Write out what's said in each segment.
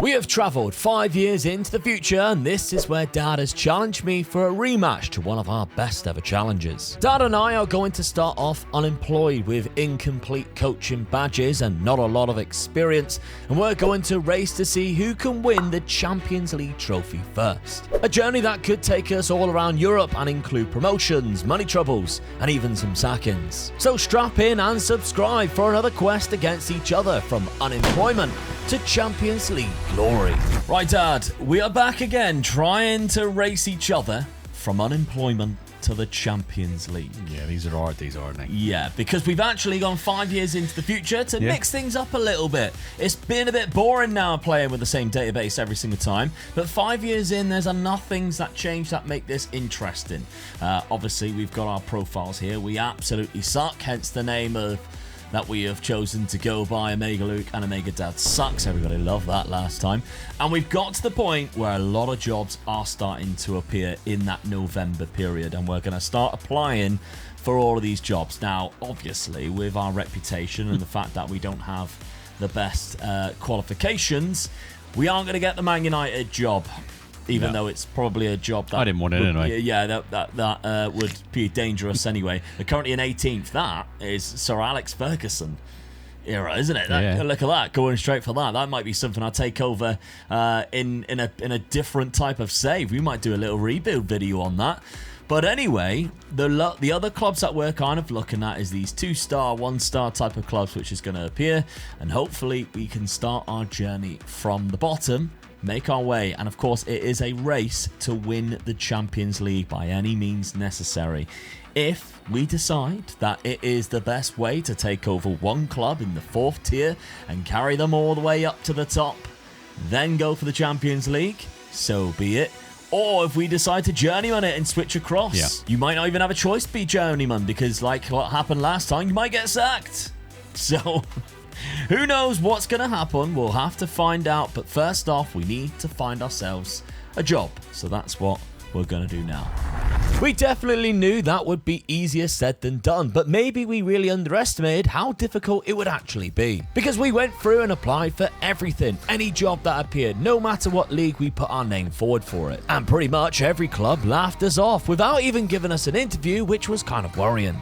We have travelled 5 years into the future, and this is where Dad has challenged me for a rematch to one of our best ever challenges. Dad and I are going to start off unemployed with incomplete coaching badges and not a lot of experience, and we're going to race to see who can win the Champions League trophy first. A journey that could take us all around Europe and include promotions, money troubles, and even some sackings. So strap in and subscribe for another quest against each other from unemployment to Champions League glory. Right, Dad, we are back again trying to race each other from unemployment to the Champions League. Yeah, these are hard, aren't they? Yeah, because we've actually gone 5 years into the future to mix things up a little bit. It's been a bit boring now playing with the same database every single time, but 5 years in, there's enough things that change that make this interesting. Obviously, we've got our profiles here. We absolutely suck, hence the name of that we have chosen to go by, Omega Luke and Omega Dad Sucks. Everybody loved that last time. And we've got to the point where a lot of jobs are starting to appear in that November period, and we're going to start applying for all of these jobs. Now, obviously, with our reputation and the fact that we don't have the best qualifications, we aren't going to get the Man United job. Even though it's probably a job that I didn't want it anyway. Yeah, that would be dangerous anyway. They're currently in 18th. That is Sir Alex Ferguson era, isn't it? Look at that, going straight for that. That might be something I'll take over in a different type of save. We might do a little rebuild video on that. But anyway, the other clubs that we're kind of looking at is these 2-star, 1-star type of clubs, which is going to appear, and hopefully we can start our journey from the bottom, make our way, and of course it is a race to win the Champions League by any means necessary. If we decide that it is the best way to take over one club in the 4th tier and carry them all the way up to the top, then go for the Champions League, so be it. Or if we decide to journeyman it and switch across, you might not even have a choice to be journeyman, because like what happened last time, you might get sacked. So who knows what's going to happen? We'll have to find out. But first off, we need to find ourselves a job. So that's what we're going to do now. We definitely knew that would be easier said than done, but maybe we really underestimated how difficult it would actually be. Because we went through and applied for everything, any job that appeared, no matter what league we put our name forward for it. And pretty much every club laughed us off without even giving us an interview, which was kind of worrying.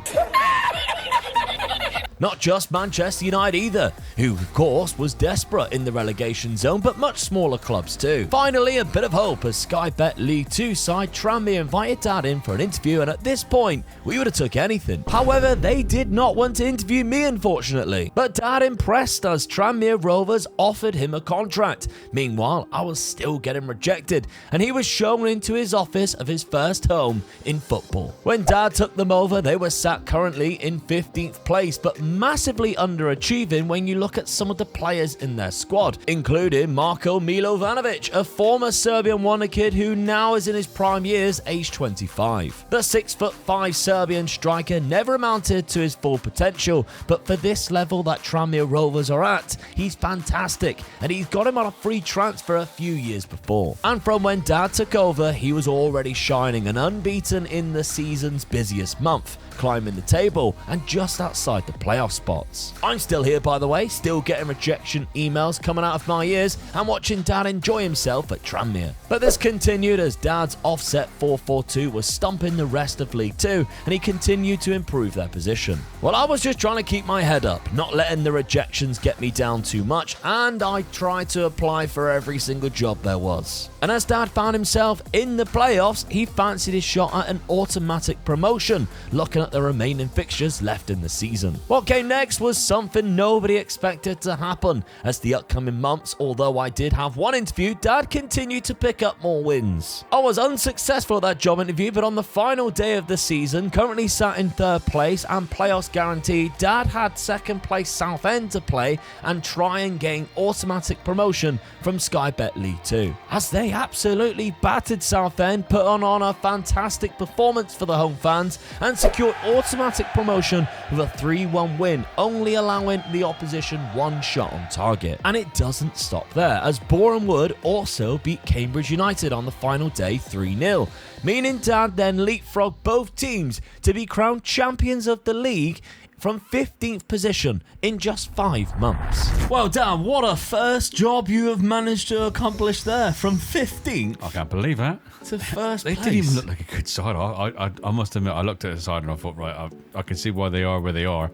Not just Manchester United either, who of course was desperate in the relegation zone, but much smaller clubs too. Finally, a bit of hope as Sky Bet League 2 side Tranmere invited Dad in for an interview, and at this point, we would have took anything. However, they did not want to interview me, unfortunately. But Dad impressed us. Tranmere Rovers offered him a contract. Meanwhile, I was still getting rejected, and he was shown into his office of his first home in football. When Dad took them over, they were sat currently in 15th place, but massively underachieving when you look at some of the players in their squad, including Marko Milovanovic, a former Serbian wonder kid who now is in his prime years, aged 25. The 6'5" Serbian striker never amounted to his full potential, but for this level that Tranmere Rovers are at, he's fantastic, and he's got him on a free transfer a few years before. And from when Dad took over, he was already shining and unbeaten in the season's busiest month, climbing the table and just outside the playoff spots. I'm still here, by the way, still getting rejection emails coming out of my ears and watching Dad enjoy himself at Tranmere. But this continued as Dad's offset 4-4-2 was stumping the rest of League 2, and he continued to improve their position. Well, I was just trying to keep my head up, not letting the rejections get me down too much, and I tried to apply for every single job there was. And as Dad found himself in the playoffs, he fancied his shot at an automatic promotion, looking at the remaining fixtures left in the season. What came next was something nobody expected to happen, as the upcoming months, although I did have one interview, Dad continued to pick up more wins. I was unsuccessful at that job interview, but on the final day of the season, currently sat in 3rd place and playoffs guaranteed, Dad had 2nd place Southend to play and try and gain automatic promotion from Sky Bet League 2. As they absolutely battered Southend, put on a fantastic performance for the home fans, and secured automatic promotion with a 3-1 win, only allowing the opposition one shot on target. And it doesn't stop there, as Boreham Wood also beat Cambridge United on the final day 3-0, meaning Dad then leapfrogged both teams to be crowned champions of the league from 15th position in just 5 months. Well, Dan, what a first job you have managed to accomplish there. From 15th I can't believe that. to first They place. didn't even look like a good side. I must admit, I looked at the side and I thought, right, I can see why they are where they are.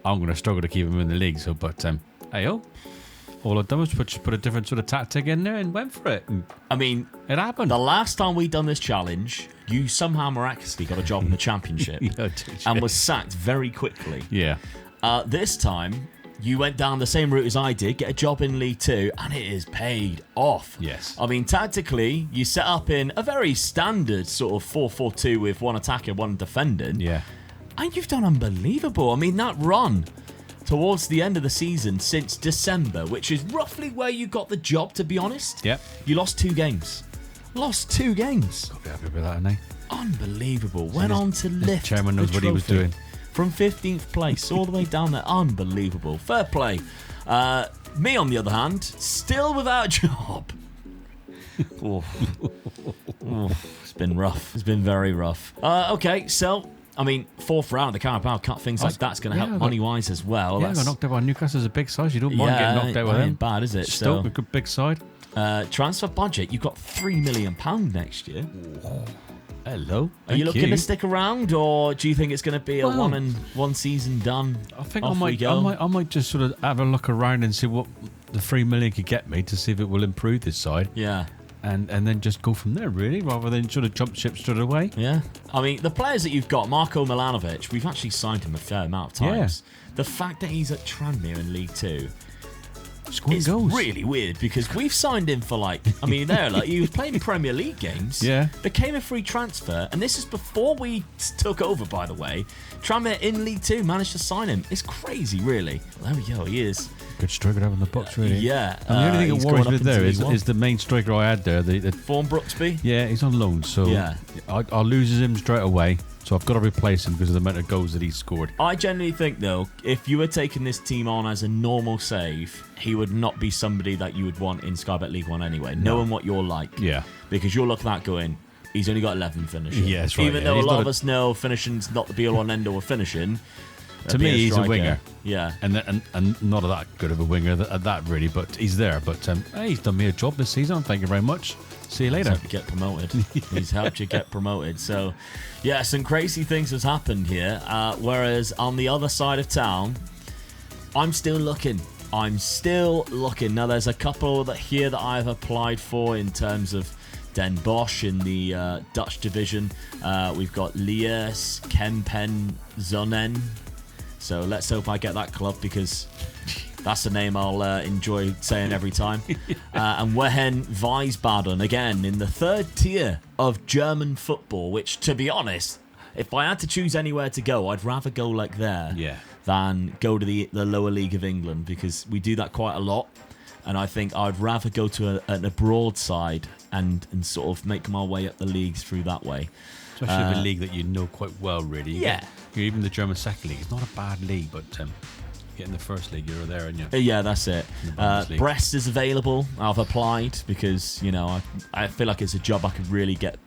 I'm going to struggle to keep them in the league. So, but hey, all I've done was put a different sort of tactic in there and went for it. And I mean, it happened. the last time we done this challenge, you somehow miraculously got a job in the championship and was sacked very quickly. Yeah. This time, you went down the same route as I did, get a job in League 2, and it is paid off. Yes. I mean, tactically, you set up in a very standard sort of 4-4-2 with one attacker, one defending. Yeah. And you've done unbelievable. I mean, that run towards the end of the season since December, which is roughly where you got the job, to be honest. Yep. You lost 2 games. Lost 2 games. Got to be happy with that, ain't Unbelievable. Went on to lift chairman knows the what he was trophy doing. from 15th place all the way down there. Unbelievable. Fair play. Me, on the other hand, still without a job. It's been rough. It's been very rough. Okay, so I mean, 4th round of the Carabao Cup, things like that's going to help money-wise as well. Yeah, I got knocked out by Newcastle as a big side. You don't mind getting knocked out with them. Ain't bad, is it? Stoke, a good big side. Transfer budget, you've got £3 million next year. Hello. Are you looking to stick around, or do you think it's going to be a one season done? I think Off I might just sort of have a look around and see what the $3 million could get me to see if it will improve this side. Yeah. And then just go from there, really, rather than sort of jump ship straight away. Yeah. I mean, the players that you've got, Marko Milanovic, we've actually signed him a fair amount of times. Yeah. The fact that he's at Tranmere in League 2 is really weird, because we've signed him for he was playing Premier League games. Yeah. Became a free transfer, and this is before we took over, by the way. Tranmere in League 2 managed to sign him. It's crazy, really. Well, there we go, he is. Good striker to have in the box, really. Yeah. And the only thing that worries me there is the main striker I had there. Vaughan Brooksby? Yeah, he's on loan, so I'll lose him straight away. So I've got to replace him because of the amount of goals that he's scored. I genuinely think, though, if you were taking this team on as a normal save, he would not be somebody that you would want in Sky Bet League 1 anyway, knowing what you're like. Yeah. Because you'll look at that going, he's only got 11 finishing. Yeah, that's right. Even though a lot of us know finishing's not the be-all and end-all of finishing. To me, he's a winger. Yeah. And not that good of a winger at that, really, but he's there. But hey, he's done me a job this season. Thank you very much. See you later. He's helped you get promoted. He's helped you get promoted. So, yeah, some crazy things has happened here. Whereas on the other side of town, I'm still looking. Now, there's a couple that I've applied for in terms of Den Bosch in the Dutch division. We've got Liers, Kempen, Zonen. So let's hope I get that club, because that's a name I'll enjoy saying every time. And Wehen Wiesbaden, again, in the 3rd tier of German football, which, to be honest, if I had to choose anywhere to go, I'd rather go like there than go to the lower league of England, because we do that quite a lot. And I think I'd rather go to an abroad side and sort of make my way up the leagues through that way. Especially a league that you know quite well, really. Even the German second league. It's not a bad league, but get in the first league, you're there, aren't you? Yeah, that's it. Brest is available. I've applied because, I feel like it's a job I could really get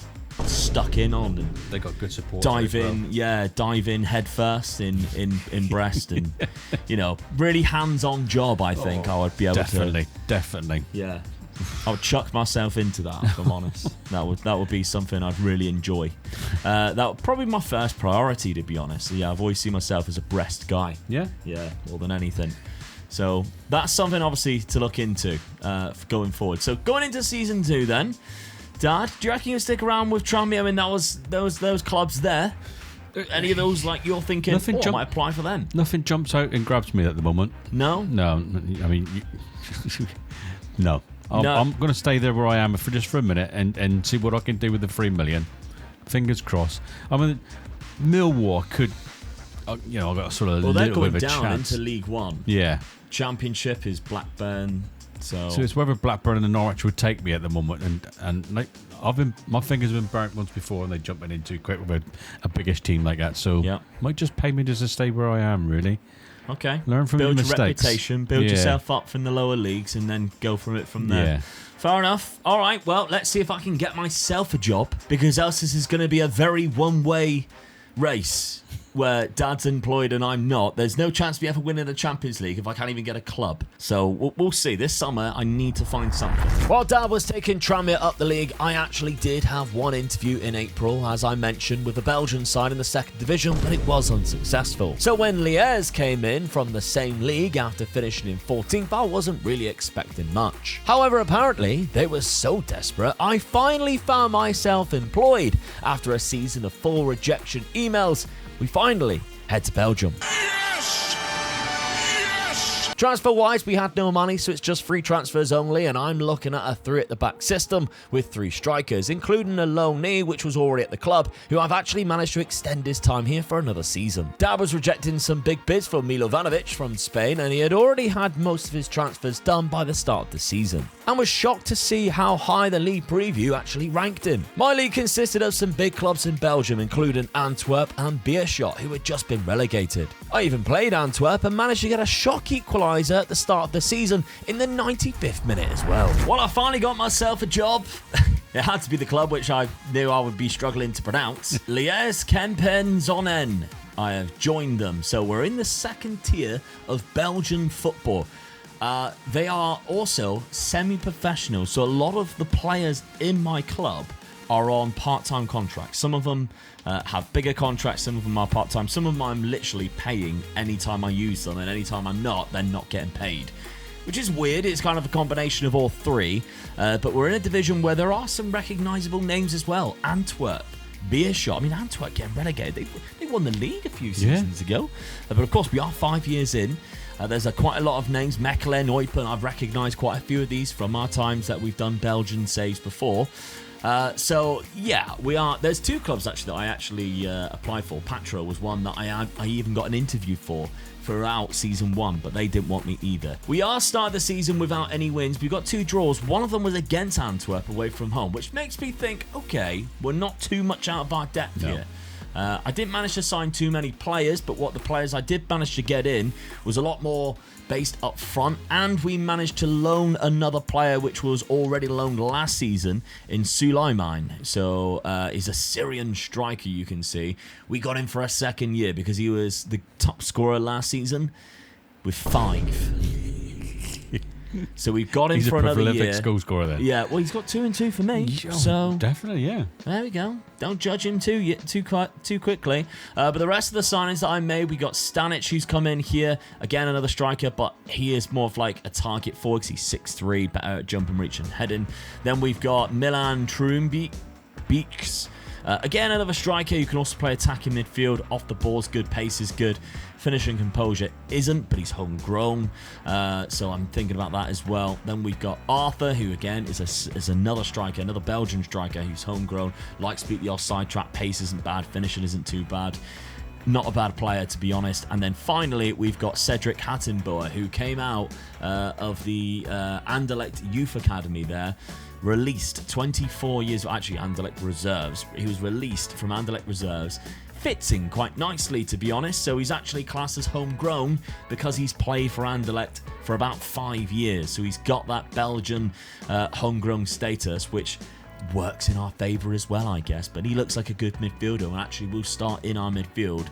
stuck in on. And they got good support. Dive in head first in Brest, and really hands-on job. I think I would be able to. Definitely. Yeah. I would chuck myself into that, if I'm honest. That would be something I'd really enjoy. That would probably be my first priority, to be honest. Yeah, I've always seen myself as a Brest guy. Yeah, more than anything. So that's something obviously to look into going forward. So going into season 2, then, Dad, do you reckon you'll stick around with Tranmere? I mean, that was those clubs there. Any of those like you're thinking? I might apply for them. Nothing jumps out and grabs me at the moment. No. I mean, no. I'm going to stay there where I am for a minute and see what I can do with the $3 million. Fingers crossed. I mean, Millwall could, I've got sort of a little bit of a chance. Well, they're going down into League 1. Yeah. Championship is Blackburn. So it's whether Blackburn and Norwich would take me at the moment, and like my fingers have been burnt once before, and they jumping in too quick with a biggish team like that. So might just pay me just to stay where I am, really. Okay. Learn from your mistakes. Build your reputation, build yourself up from the lower leagues, and then go from there. Yeah. Fair enough. All right, well, let's see if I can get myself a job, because else this is going to be a very one-way race where Dad's employed and I'm not, there's no chance we ever win in the Champions League if I can't even get a club. So we'll see. This summer, I need to find something. While Dad was taking Tranmere up the league, I actually did have one interview in April, as I mentioned, with the Belgian side in the second division, but it was unsuccessful. So when Liège came in from the same league after finishing in 14th, I wasn't really expecting much. However, apparently, they were so desperate, I finally found myself employed. After a season of full rejection emails, we finally head to Belgium. Transfer-wise, we had no money, so it's just free transfers only, and I'm looking at a 3-at-the-back system with 3 strikers, including a loanee, which was already at the club, who I've actually managed to extend his time here for another season. Dad was rejecting some big bids for Milovanovic from Spain, and he had already had most of his transfers done by the start of the season, and was shocked to see how high the league preview actually ranked him. My league consisted of some big clubs in Belgium, including Antwerp and Beerschot, who had just been relegated. I even played Antwerp and managed to get a shock equaliser at the start of the season in the 95th minute as well. Well, I finally got myself a job. It had to be the club which I knew I would be struggling to pronounce. Liège Kempenzonen. I have joined them, so we're in the second tier of Belgian football. They are also semi-professional, so a lot of the players in my club are on part-time contracts. Some of them have bigger contracts, some of them are part-time, some of them I'm literally paying anytime I use them, and anytime I'm not, they're not getting paid. Which is weird, it's kind of a combination of all three, but we're in a division where there are some recognisable names as well. Antwerp, Beerschot. I mean, Antwerp getting relegated. They won the league a few seasons ago. But of course, we are 5 years in. There's quite a lot of names. Mechelen, Eupen, I've recognised quite a few of these from our times that we've done Belgian saves before. So yeah, we are. There's 2 clubs actually that I actually applied for. Patra was one that I even got an interview for throughout season 1, but they didn't want me either. We are starting the season without any wins. We've got 2 draws. One of them was against Antwerp away from home, which makes me think, okay, we're not too much out of our depth here. I didn't manage to sign too many players, but what the players I did manage to get in was a lot more based up front, and we managed to loan another player which was already loaned last season in Sulaiman. So he's a Syrian striker, you can see. We got him for a second year because he was the top scorer last season with 5. So we've got him for another year. He's a prolific goal scorer then. Yeah, well, he's got 2 and 2 for me. So definitely, yeah. There we go. Don't judge him too quickly. But the rest of the signings that I made, we got Stanic, who's come in here. Again, another striker, but he is more of like a target forward because he's 6'3", better at jumping, reach, and heading. Then we've got Milan Trumbeeks. Again, another striker who can also play attacking midfield. Off the ball's good, pace is good. Finishing composure isn't, but he's homegrown. So I'm thinking about that as well. Then we've got Arthur, who again is another striker, another Belgian striker who's homegrown. Likes to beat the offside trap. Pace isn't bad. Finishing isn't too bad. Not a bad player, to be honest. And then finally, we've got Cedric Hattenboer, who came out of the Anderlecht Youth Academy there. Released 24 years, actually Anderlecht Reserves. He was released from Anderlecht Reserves. Fits in quite nicely, to be honest. So he's actually classed as homegrown because he's played for Anderlecht for about 5 years. So he's got that Belgian homegrown status, which works in our favour as well, I guess. But he looks like a good midfielder and actually will start in our midfield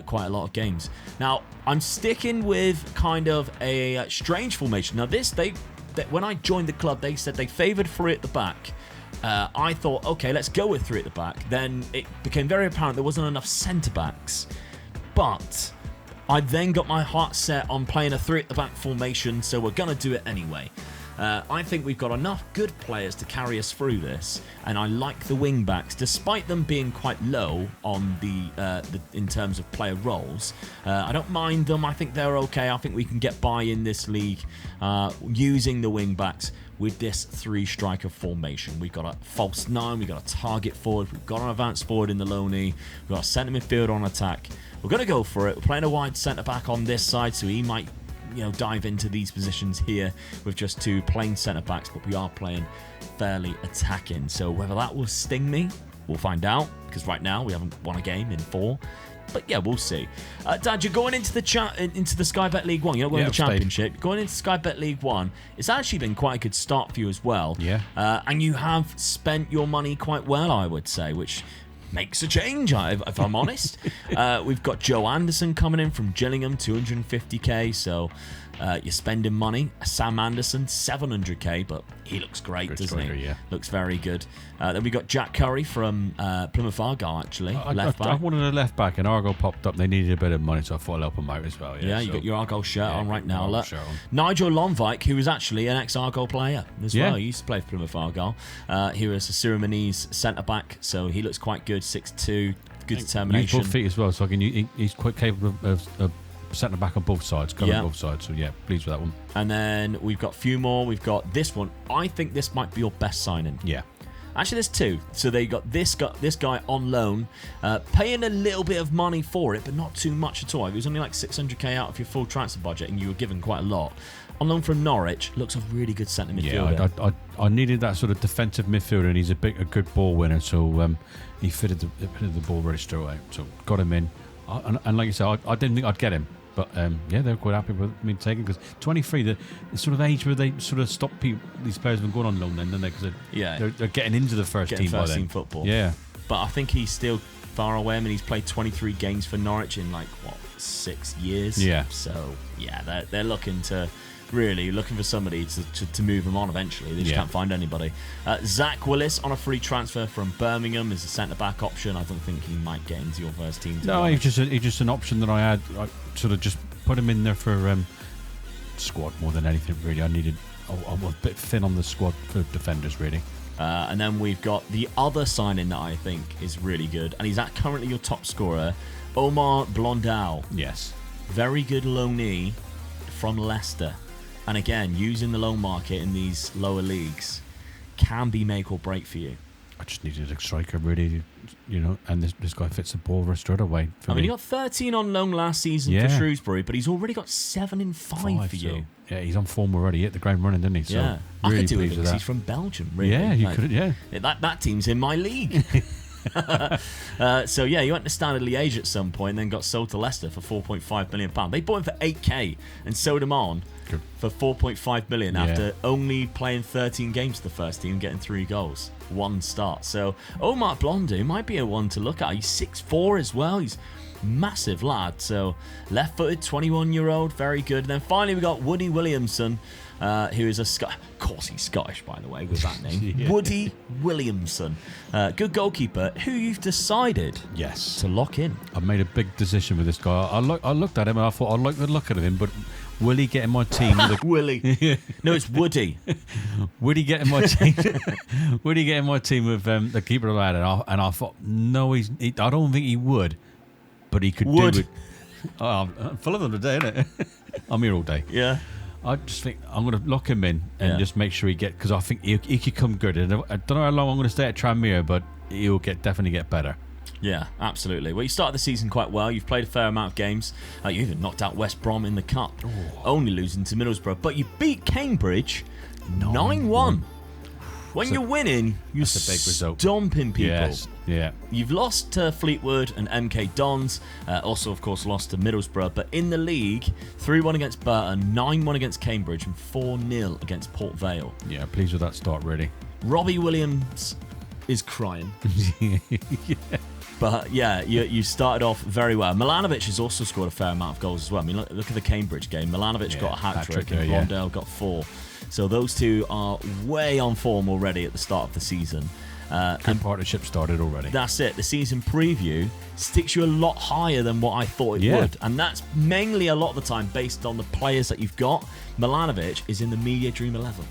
quite a lot of games. Now, I'm sticking with kind of a strange formation. Now, when I joined the club, they said they favoured 3 at the back. I thought, okay, let's go with 3 at the back. Then it became very apparent there wasn't enough centre-backs. But I then got my heart set on playing a 3 at the back formation, so we're going to do it anyway. I think we've got enough good players to carry us through this, and I like the wing-backs, despite them being quite low on in terms of player roles. I don't mind them. I think they're okay. I think we can get by in this league using the wing-backs with this 3-striker formation. We've got a false 9, we've got a target forward, we've got an advanced forward in the loanee, we've got a centre midfielder on attack. We're going to go for it. We're playing a wide centre-back on this side, so he might dive into these positions here with just 2 plain centre-backs, but we are playing fairly attacking. So whether that will sting me, we'll find out, because right now we haven't won a game in 4. But yeah, we'll see. Dad, you're going into the Sky Bet League 1. You're not going to the Championship. You're going into Sky Bet League 1. It's actually been quite a good start for you as well. Yeah. And you have spent your money quite well, I would say, which makes a change, if I'm honest. We've got Joe Anderson coming in from Gillingham, 250k, so you're spending money. Sam Anderson, 700k, but he looks great, doesn't he? Yeah. Looks very good. Then we got Jack Curry from Plymouth Argyle, actually, left back. I wanted a left back, and Argyle popped up. They needed a bit of money, so I thought I'd help them out as well. Yeah, you got your Argyle shirt on right now. Look. Shirt on. Nigel Lonvike, who was actually an ex-Argyle player as well. He used to play for Plymouth Argyle. He was a Surinamese centre-back, so he looks quite good, 6'2", good determination. He's both feet as well, so he's quite capable of centre back on both sides, covering both sides. So yeah, pleased with that one. And then we've got a few more. We've got this one. I think this might be your best signing. Yeah. Actually, there's two. So they got this guy on loan, paying a little bit of money for it, but not too much at all. It was only like 600k out of your full transfer budget, and you were given quite a lot. On loan from Norwich, looks a really good centre midfielder. Yeah, I needed that sort of defensive midfielder, and he's a good ball winner. So he fitted the ball very straight away. So got him in, and like you said, I didn't think I'd get him. But yeah, they were quite happy with me taking, because 23, the sort of age where they sort of stop these players from going on loan then, don't they? Because they're getting into the first team by then. First team football. Yeah. But I think he's still far away. I mean, he's played 23 games for Norwich in 6 years. Yeah. So yeah, they're looking for somebody to move him on eventually. They just can't find anybody. Zach Willis on a free transfer from Birmingham is a centre-back option. I don't think he might get into your first team. No, he's just an option that I had. I sort of just put him in there for squad more than anything, really. I needed a bit thin on the squad for defenders, really. And then we've got the other signing that I think is really good, and he's currently your top scorer, Omar Blondal. Yes. Very good loanee from Leicester. And again, using the loan market in these lower leagues can be make or break for you. I just needed a striker, really, and this guy fits the ball straight away. I mean, he got 13 on loan last season for Shrewsbury, but he's already got 7 in 5 for you. Yeah, he's on form already. He hit the ground running, didn't he? So yeah, really I could do it because that. he's from Belgium, really. Yeah, you could, yeah. That team's in my league. So yeah, he went to Standard Liège at some point and then got sold to Leicester for £4.5 million. They bought him for 8k and sold him on for £4.5 million after only playing 13 games for the first team, getting 3 goals, 1 start. So Omar Blondin might be a one to look at. He's 6'4" as well. He's massive lad. So left-footed, 21-year-old, very good. And then finally we got Woody Williamson, who is of course he's Scottish, by the way, with that name. Woody Williamson, good goalkeeper who you've decided to lock in. I made a big decision with this guy. I looked at him and I thought I like the look of him, but will he get in my team? Willie. No, it's Woody. Would he get in my team? Would he get in my team with the keeper lad? And I thought, no, I don't think he would, but he could do it. Oh, I'm full of them today, isn't it? I'm here all day. Yeah. I just think I'm going to lock him in and just make sure because I think he could come good. And I don't know how long I'm going to stay at Tranmere, but he'll definitely get better. Yeah, absolutely. Well, you started the season quite well. You've played a fair amount of games. You even knocked out West Brom in the Cup, only losing to Middlesbrough. But you beat Cambridge 9-1. When you're winning, you're stomping people. Yes, yeah. You've lost to Fleetwood and MK Dons. Also, of course, lost to Middlesbrough. But in the league, 3-1 against Burton, 9-1 against Cambridge, and 4-0 against Port Vale. Yeah, pleased with that start, really. Robbie Williams is crying. But yeah, you started off very well. Milanovic has also scored a fair amount of goals as well. I mean, look at the Cambridge game. Milanovic got a hat-trick and Blondell got 4. So those two are way on form already at the start of the season. Good partnership started already. That's it. The season preview sticks you a lot higher than what I thought it would. And that's mainly a lot of the time based on the players that you've got. Milanovic is in the Media Dream 11.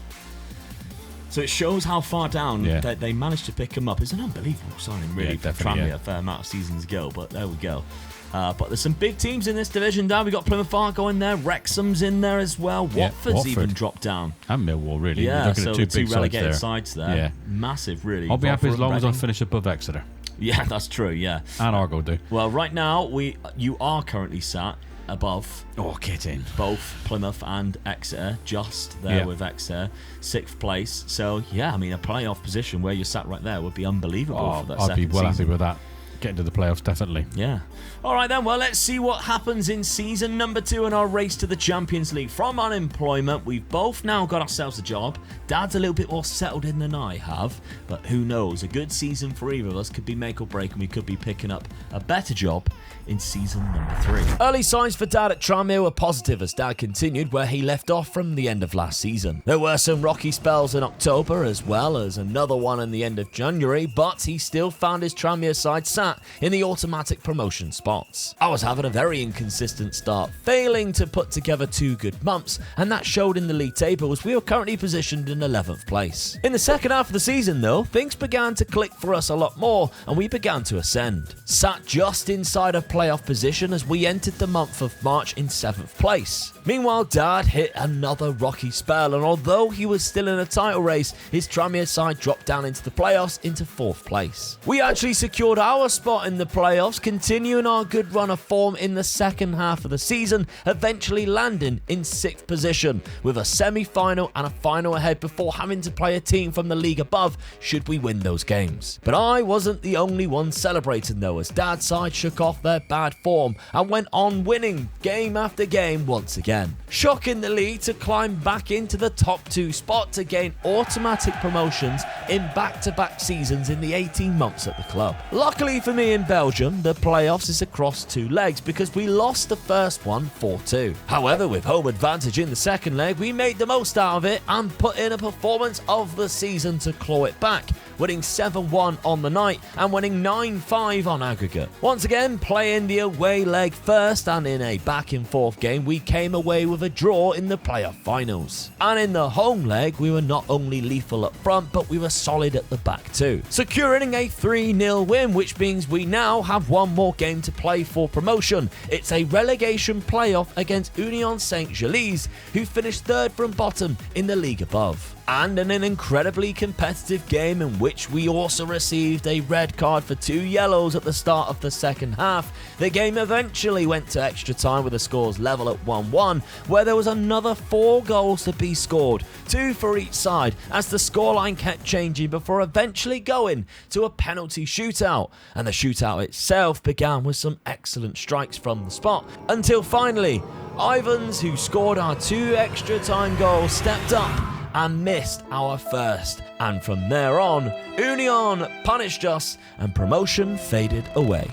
So it shows how far down that they managed to pick him up. It's an unbelievable signing, really, for Tranmere a fair amount of seasons ago. But there we go. But there's some big teams in this division down. We've got Plymouth Argyle in there. Wrexham's in there as well. Watford's even dropped down. And Millwall, really. Yeah, so two two relegated sides there. Yeah. Massive, really. I'll be happy as long as I finish above Exeter. Yeah, that's true, yeah. And Argyle do. Well, right now, you are currently sat above get in. both Plymouth and Exeter, just there with Exeter, 6th place. So, yeah, I mean, a playoff position where you're sat right there would be unbelievable for that second I'd be well season. happy with that. Getting to the playoffs, definitely. Yeah. All right then, well, let's see what happens in season number 2 in our race to the Champions League. From unemployment, we've both now got ourselves a job. Dad's a little bit more settled in than I have, but who knows? A good season for either of us could be make or break, and we could be picking up a better job in season number 3. Early signs for Dad at Tranmere were positive as Dad continued where he left off from the end of last season. There were some rocky spells in October as well as another one in the end of January, but he still found his Tranmere side sat in the automatic promotion spots. I was having a very inconsistent start, failing to put together 2 good months, and that showed in the league table as we were currently positioned in 11th place. In the second half of the season though, things began to click for us a lot more and we began to ascend. Sat just inside of playoff position as we entered the month of March in 7th place. Meanwhile, Dad hit another rocky spell, and although he was still in a title race, his Tranmere side dropped down into the playoffs into 4th place. We actually secured our spot in the playoffs, continuing our good run of form in the second half of the season, eventually landing in 6th position with a semi-final and a final ahead before having to play a team from the league above should we win those games. But I wasn't the only one celebrating though, as Dad's side shook off their bad form and went on winning game after game once again, shocking the league to climb back into the top 2 spot to gain automatic promotions in back-to-back seasons in the 18 months at the club. Luckily for me in Belgium, the playoffs is across 2 legs because we lost the first one 4-2. However, with home advantage in the second leg, we made the most out of it and put in a performance of the season to claw it back, winning 7-1 on the night and winning 9-5 on aggregate. Once again, playing the away leg first, and in a back and forth game, we came away with a draw in the playoff finals. And in the home leg, we were not only lethal up front, but we were solid at the back too, securing a 3-0 win, which means we now have one more game to play for promotion. It's a relegation playoff against Union Saint-Gilles, who finished 3rd from bottom in the league above. And in an incredibly competitive game in which we also received a red card for 2 yellows at the start of the second half, the game eventually went to extra time with the scores level at 1-1, where there was another 4 goals to be scored, 2 for each side, as the scoreline kept changing before eventually going to a penalty shootout. And the shootout itself began with some excellent strikes from the spot, until finally, Ivans, who scored our 2 extra time goals, stepped up and missed our first. And from there on, Union punished us and promotion faded away.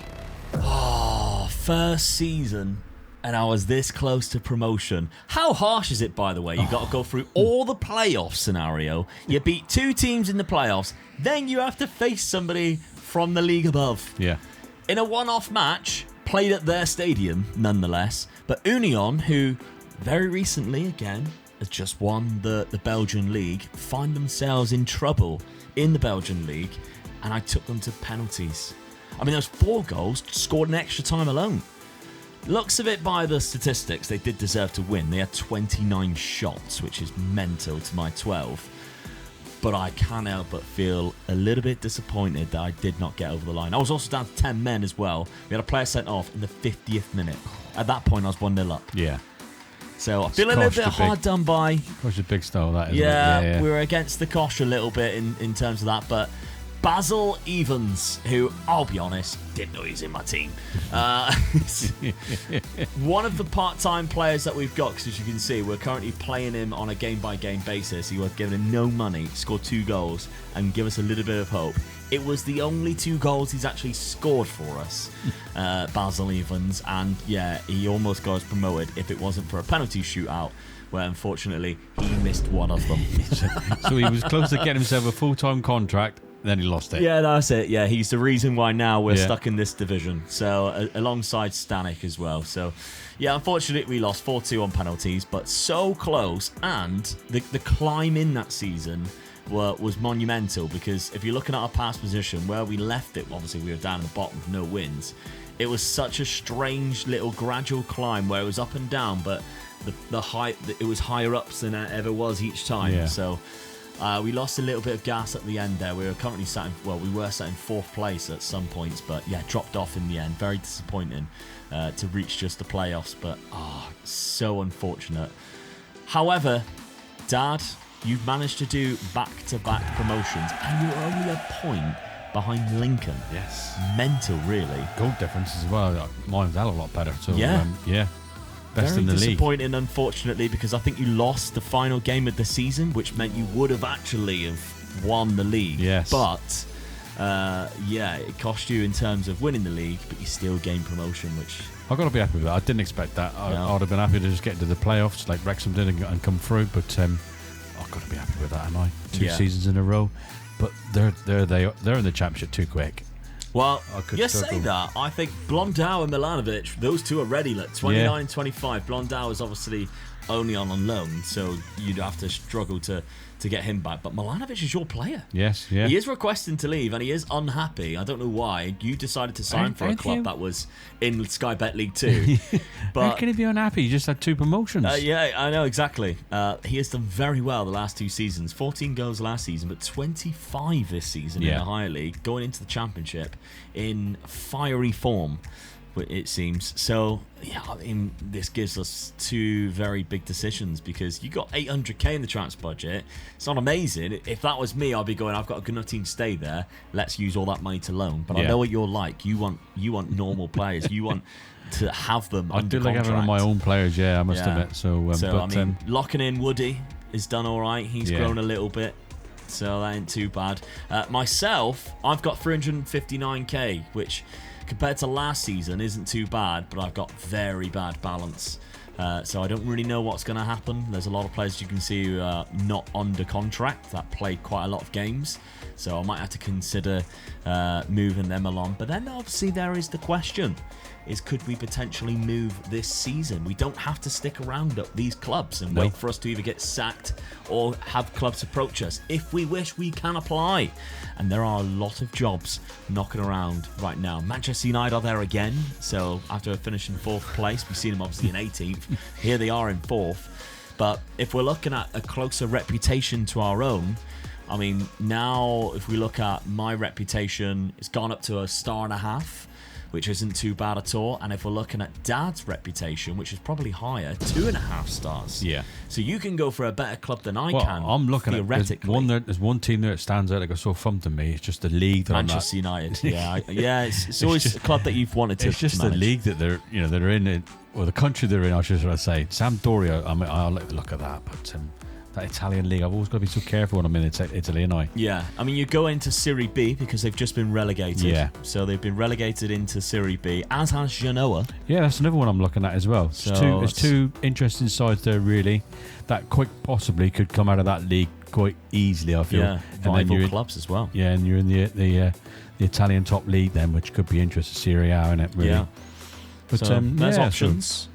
Oh, first season and I was this close to promotion. How harsh is it, by the way? You got to go through all the playoff scenario. You beat 2 teams in the playoffs, then you have to face somebody from the league above. Yeah. In a one-off match, played at their stadium, nonetheless. But Union, who very recently, again, has just won the Belgian league, find themselves in trouble in the Belgian league, and I took them to penalties. I mean, those 4 goals scored in extra time alone. Looks of it by the statistics, they did deserve to win. They had 29 shots, which is mental to my 12. But I can't help but feel a little bit disappointed that I did not get over the line. I was also down to 10 men as well. We had a player sent off in the 50th minute. At that point, I was 1-0 up. Yeah. So I feel a little bit hard done by. Gosh, a big style that, isn't yeah, it? Yeah, we were against the cosh a little bit in terms of that. But Basil Evans, who, I'll be honest, didn't know he was in my team. One of the part-time players that we've got, because as you can see, we're currently playing him on a game-by-game basis. He was given him no money, scored 2 goals, and give us a little bit of hope. It was the only 2 goals he's actually scored for us, Basil Evans, and yeah, he almost got us promoted if it wasn't for a penalty shootout, where unfortunately he missed one of them. So he was close to getting himself a full-time contract, then he lost it. Yeah, that's it. Yeah, he's the reason why now we're stuck in this division. So alongside Stanek as well. So yeah, unfortunately we lost 4-2 on penalties, but so close. And the climb in that season was monumental, because if you're looking at our past position, where we left it, obviously we were down at the bottom with no wins. It was such a strange little gradual climb where it was up and down, but the height, it was higher ups than it ever was each time. Yeah. So we lost a little bit of gas at the end there. We were currently sat in 4th place at some points, but yeah, dropped off in the end. Very disappointing to reach just the playoffs, but so unfortunate. However, Dad, you've managed to do back-to-back promotions, and you're only a point behind Lincoln. Yes. Mental, really. Goal difference as well. Mine's a lot better. So, Yeah. Best Very in the league. disappointing, unfortunately, because I think you lost the final game of the season, which meant you would have actually have won the league. Yes. But, it cost you in terms of winning the league, but you still gained promotion, which... I've got to be happy with that. I didn't expect that. I'd have been happy to just get into the playoffs like Wrexham did and come through, but I've got to be happy with that, am I? 2 seasons in a row. But they're in the championship too quick. Well, you say that. I think Blondau and Milanovic, those two are ready. Look, 29, 25. Blondau is obviously only on loan, so you'd have to struggle to get him back. But Milanovic is your player. Yes, yeah. He is requesting to leave, and he is unhappy. I don't know why. You decided to sign for a club that was in Sky Bet League 2. But how can he be unhappy? He just had 2 promotions. Yeah, I know, exactly. He has done very well the last 2 seasons. 14 goals last season, but 25 this season in the higher league, going into the championship in fiery form, it seems. So, I mean, this gives us 2 very big decisions, because you got 800k in the transfer budget. It's not amazing. If that was me, I'd be going, I've got a good enough team to stay there. Let's use all that money to loan. But I know what you're like. You want normal players. You want to have them under contract. I do like having my own players, I must admit. So, I mean, locking in Woody has done all right. He's grown a little bit. So that ain't too bad. Myself, I've got 359k, which compared to last season isn't too bad, but I've got very bad balance. So I don't really know what's going to happen. There's a lot of players you can see who are not under contract that played quite a lot of games. So I might have to consider moving them along. But then obviously there is the question, is could we potentially move this season? We don't have to stick around at these clubs and wait for us to either get sacked or have clubs approach us. If we wish, we can apply. And there are a lot of jobs knocking around right now. Manchester United are there again. So after finishing 4th place, we've seen them obviously in 18th. Here they are in 4th. But if we're looking at a closer reputation to our own, I mean, now if we look at my reputation, it's gone up to a 1.5 stars, which isn't too bad at all. And if we're looking at Dad's reputation, which is probably higher, 2.5 stars. Yeah. So you can go for a better club than I can. I'm looking at there's one team there that stands out that goes so fun to me. It's just the league that Manchester United. Yeah, it's always just a club that you've wanted to. It's just the league that they're in, or the country they're in. I should say Sampdoria. I mean, I like the look of that, but. That Italian league, I've always got to be so careful when I'm in Italy, and I. Yeah, I mean, you go into Serie B because they've just been relegated. Yeah. So they've been relegated into Serie B, as has Genoa. Yeah, that's another one I'm looking at as well. So there's two interesting sides there, really, that quite possibly could come out of that league quite easily, I feel. Yeah, rival clubs as well. Yeah, and you're in the Italian top league then, which could be interesting. Serie A, isn't it, really? Yeah. But so there's options.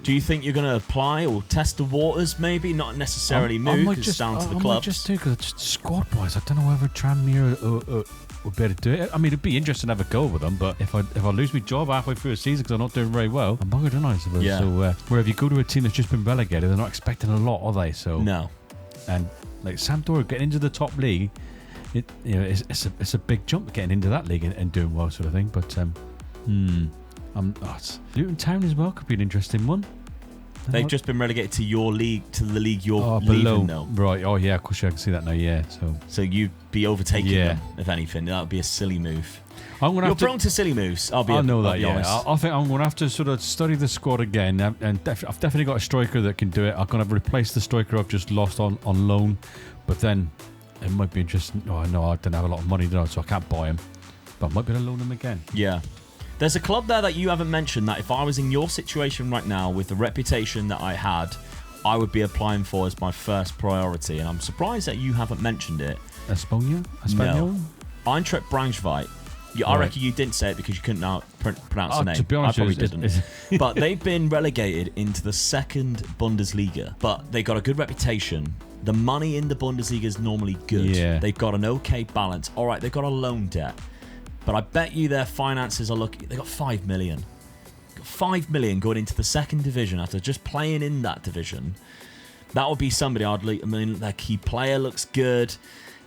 Do you think you're going to apply or test the waters, maybe? Not necessarily move, because it's down to the clubs. I might just do, because squad-wise, I don't know whether Tranmere would be able to do it. I mean, it'd be interesting to have a go with them, but if I lose my job halfway through a season because I'm not doing very well, I'm buggered, aren't I, suppose? Yeah. So, where if you go to a team that's just been relegated, they're not expecting a lot, are they? So no. And, like, Sampdoria getting into the top league, it's a big jump getting into that league and doing well, sort of thing, but... Luton Town as well could be an interesting one. They've just been relegated to your league, to the league you're below. leaving now. Right, oh yeah, of course, I can see that now, yeah. So you'd be overtaking them, if anything. That would be a silly move. You're prone to silly moves, I know that, honest. I think I'm going to have to sort of study the squad again, and I've definitely got a striker that can do it. I'm going to replace the striker I've just lost on loan, but then it might be interesting. Oh, no, I don't have a lot of money, so I can't buy him, but I might be able to loan him again. Yeah. There's a club there that you haven't mentioned that if I was in your situation right now with the reputation that I had, I would be applying for as my first priority. And I'm surprised that you haven't mentioned it. Espanol? No. Eintracht Braunschweig. I reckon you didn't say it because you couldn't pronounce the name. To be honest, I probably didn't. But they've been relegated into the second Bundesliga. But they got a good reputation. The money in the Bundesliga is normally good. Yeah. They've got an okay balance. All right, they've got a loan debt. But I bet you their finances are looking... They got 5 million. 5 million going into the second division after just playing in that division. That would be somebody I'd leave. I mean, their key player looks good.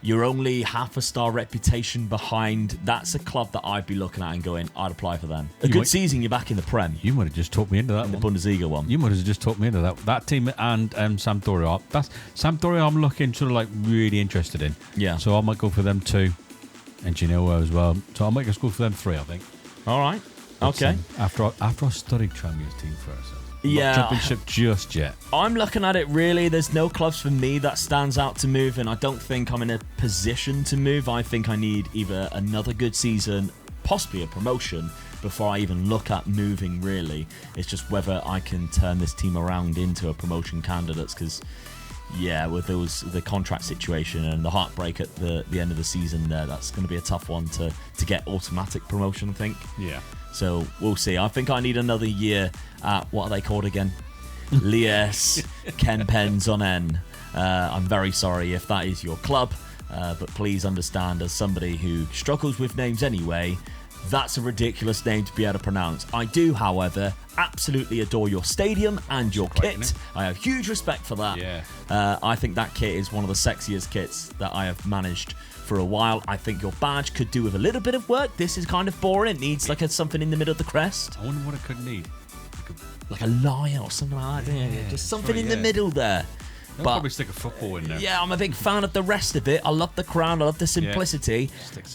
You're only half a star reputation behind. That's a club that I'd be looking at and going, I'd apply for them. Season, you're back in the Prem. You might have just talked me into that the Bundesliga one. You might have just talked me into that. That team and Sampdoria. Sampdoria I'm looking sort of like really interested in. Yeah. So I might go for them too. and Genoa as well. So I'll make a score for them 3, I think. All right. But, Okay. After I studied Tranmere's team first. Yeah. Not championship just yet. I'm looking at it really. There's no clubs for me that stands out to move, and I don't think I'm in a position to move. I think I need either another good season, possibly a promotion, before I even look at moving, really. It's just whether I can turn this team around into a promotion candidates, because with the contract situation and the heartbreak at the end of the season there, that's going to be a tough one to get automatic promotion, I think. Yeah. So we'll see. I think I need another year at, what are they called again? Lies Kenpenzonen. I'm very sorry if that is your club, but please understand, as somebody who struggles with names anyway, that's a ridiculous name to be able to pronounce. I do, however, absolutely adore your stadium and your kit. I have huge respect for that. Yeah. I think that kit is one of the sexiest kits that I have managed for a while. I think your badge could do with a little bit of work. This is kind of boring. It needs like something in the middle of the crest. I wonder what it could need. Like a lion or something like that. Yeah, just something in the middle there. They'll probably stick a football in there. Yeah, I'm a big fan of the rest of it. I love the crown. I love the simplicity.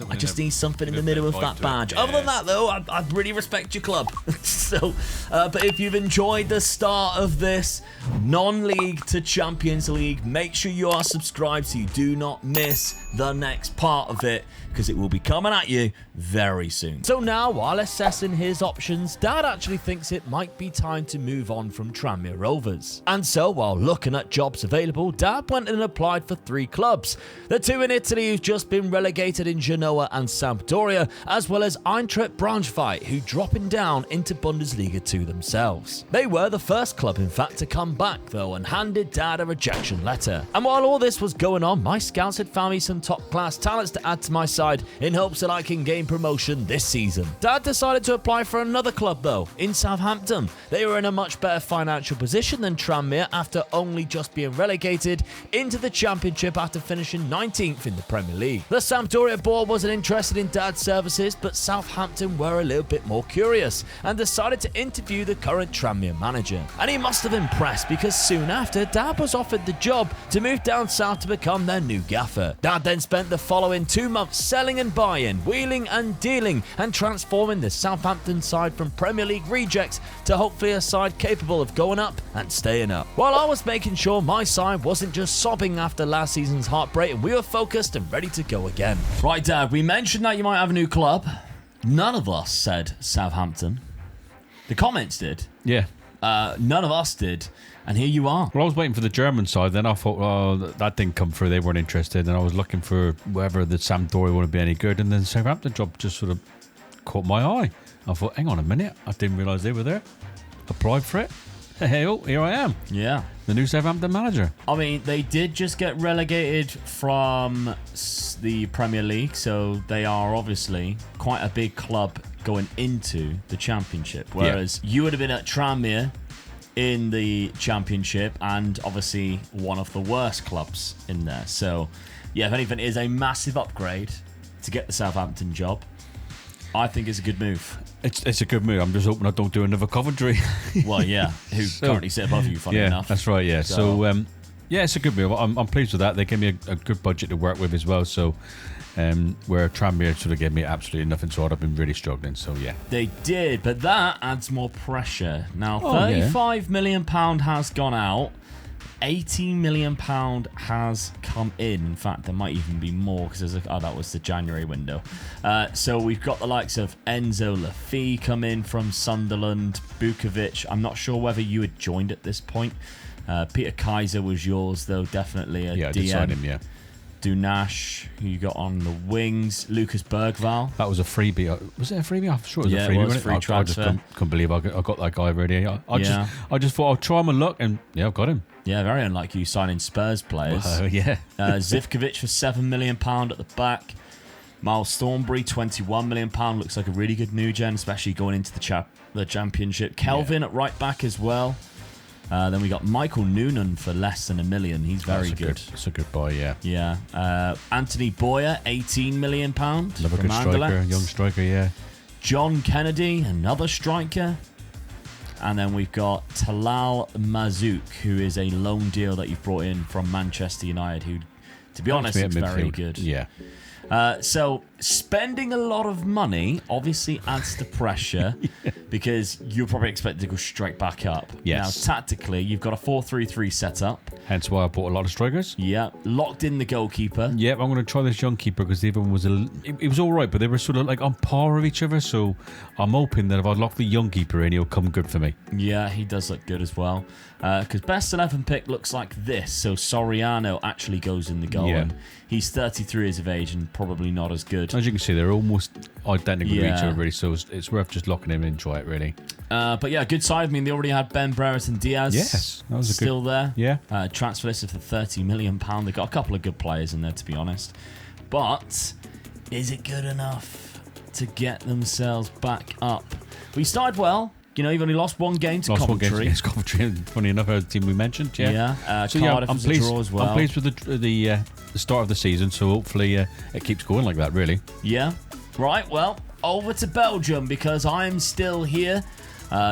I just need something in the middle of that badge. Other than that, though, I really respect your club. So, but if you've enjoyed the start of this non-league to Champions League, make sure you are subscribed so you do not miss the next part of it, because it will be coming at you very soon. So now, while assessing his options, Dad actually thinks it might be time to move on from Tranmere Rovers. And so, while looking at jobs available, Dad went and applied for 3 clubs. The 2 in Italy who've just been relegated in Genoa and Sampdoria, as well as Eintracht Braunschweig, who dropping down into Bundesliga 2 themselves. They were the first club, in fact, to come back though, and handed Dad a rejection letter. And while all this was going on, my scouts had found me some top class talents to add to my side in hopes that I can gain promotion this season. Dad decided to apply for another club though, in Southampton. They were in a much better financial position than Tranmere after only just being relegated into the Championship after finishing 19th in the Premier League. The Sampdoria board wasn't interested in Dad's services, but Southampton were a little bit more curious and decided to interview the current Tranmere manager. And he must have impressed, because soon after, Dad was offered the job to move down south to become their new gaffer. Dad then spent the following 2 months selling and buying, wheeling and dealing, and transforming the Southampton side from Premier League rejects to hopefully a side capable of going up and staying up. While I was making sure my side wasn't just sobbing after last season's heartbreak, and we were focused and ready to go again. Right, Dad, we mentioned that you might have a new club. None of us said Southampton. The comments did. Yeah. None of us did. And here you are. Well, I was waiting for the German side. Then I thought, oh, that didn't come through. They weren't interested. And I was looking for whether the Sampdoria wouldn't be any good. And then the Southampton job just sort of caught my eye. I thought, hang on a minute. I didn't realise they were there. Applied for it. Hey, oh, here I am. Yeah. The new Southampton manager. I mean, they did just get relegated from the Premier League, so they are obviously quite a big club going into the Championship. Whereas you would have been at Tranmere in the Championship, and obviously one of the worst clubs in there. So, yeah, if anything, it is a massive upgrade to get the Southampton job. I think it's a good move. It's a good move. I'm just hoping I don't do another Coventry. Well, yeah, who currently sit above you, funny enough. That's right, yeah. So it's a good move. I'm pleased with that. They gave me a good budget to work with as well. So, where Tranmere sort of gave me absolutely nothing to I've been really struggling. So, yeah. They did, but that adds more pressure. Now, £35 million has gone out. £18 million has come in. In fact, there might even be more, because that was the January window. So we've got the likes of Enzo Lafie come in from Sunderland, Bukovic. I'm not sure whether you had joined at this point. Peter Kaiser was yours, though, definitely a DM. I did sign him, yeah. Dunash, who you got on the wings. Lucas Bergval. That was a freebie. Was it a freebie? I'm sure it was a freebie. It was free transfer. I just couldn't believe I got that guy already. I just thought I'll try my luck, and I've got him. Yeah, very unlike you signing Spurs players. Yeah. Zivkovic for £7 million at the back. Miles Thornbury, £21 million. Looks like a really good new gen, especially going into the Championship. Kelvin at right back as well. Then we got Michael Noonan for less than £1 million. He's very good. That's a good buy, yeah. Yeah. Anthony Boyer, £18 million. Another good striker, young striker, yeah. John Kennedy, another striker. And then we've got Talal Mazouk, who is a loan deal that you've brought in from Manchester United, who, to be honest, is very good. Yeah. So spending a lot of money obviously adds to pressure because you're probably expected to go straight back up. Yes. Now, tactically, you've got a 4-3-3 setup. Hence why I bought a lot of strikers. Yeah. Locked in the goalkeeper. Yep, I'm going to try this young keeper because the other one was it was all right, but they were sort of like on par with each other. So I'm hoping that if I lock the young keeper in, he'll come good for me. Yeah, he does look good as well. Because best 11 pick looks like this. So Soriano actually goes in the goal. Yeah. And he's 33 years of age and probably not as good. As you can see, they're almost identical to each other, really. So it's worth just locking him in and try it, really. But yeah, good side. I mean, they already had Ben Brereton Diaz. Yes, that was still there. Yeah. Transfer list for £30 million. They've got a couple of good players in there, to be honest. But is it good enough to get themselves back up? We started well. You know, you've only lost one game to Coventry. One game against Coventry. Funny enough, the team we mentioned. Yeah. Cardiff was a draw as well. I'm pleased with the start of the season, so hopefully it keeps going like that, really. Yeah. Right, well, over to Belgium because I'm still here.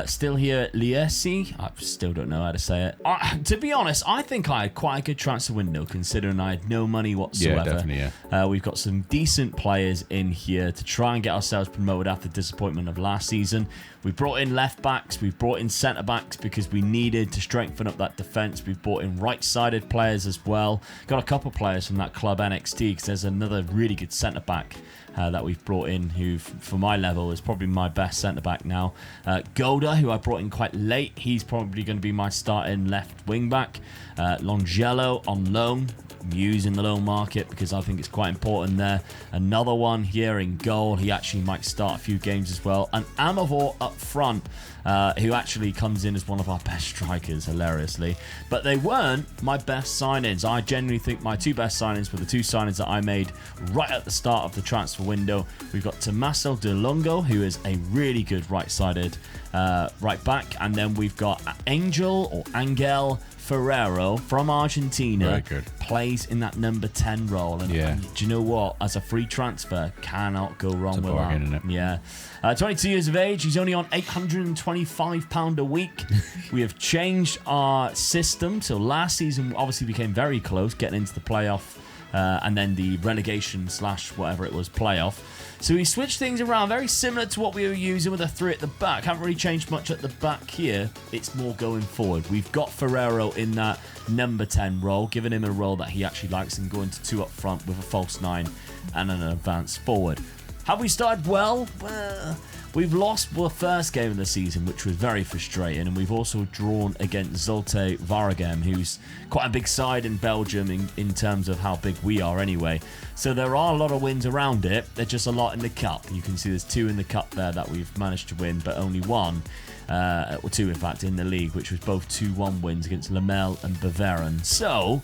Still here at Liesi. I still don't know how to say it. To be honest, I think I had quite a good transfer window considering I had no money whatsoever. Yeah, definitely, yeah. We've got some decent players in here to try and get ourselves promoted after the disappointment of last season. We brought in left backs, we've brought in centre backs because we needed to strengthen up that defence. We've brought in right-sided players as well. Got a couple of players from that club NXT because there's another really good centre back that we've brought in who, for my level, is probably my best centre-back now. Goda, who I brought in quite late, he's probably going to be my starting left wing-back. Longello on loan. Muse in the loan market because I think it's quite important there. Another one here in goal. He actually might start a few games as well. And Amavor up front, who actually comes in as one of our best strikers, hilariously. But they weren't my best signings. I genuinely think my two best signings were the two signings that I made right at the start of the transfer window. We've got Tommaso De Longo, who is a really good right-sided right back. And then we've got Angel Ferrero from Argentina. Very good. Plays in that number 10 role. And do you know what? As a free transfer, cannot go wrong with that. Isn't it? Yeah. 22 years of age. He's only on £825 a week. We have changed our system. So last season, obviously, became very close, getting into the playoff and then the relegation / whatever it was, playoff. So we switched things around, very similar to what we were using with a 3 at the back. Haven't really changed much at the back here. It's more going forward. We've got Ferrero in that number 10 role, giving him a role that he actually likes and going to 2 up front with a false 9 and an advance forward. Have we started well? Well, we've lost the first game of the season, which was very frustrating, and we've also drawn against Zulte Waregem, who's quite a big side in Belgium in terms of how big we are anyway. So there are a lot of wins around it. There's just a lot in the cup. You can see there's 2 in the cup there that we've managed to win, but only 1, or 2 in fact, in the league, which was both 2-1 wins against Lamel and Bavarian. So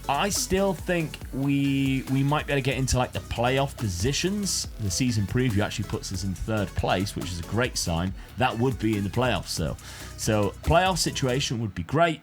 I still think we might be able to get into like the playoff positions. The season preview actually puts us in 3rd place, which is a great sign. That would be in the playoffs though. So playoff situation would be great.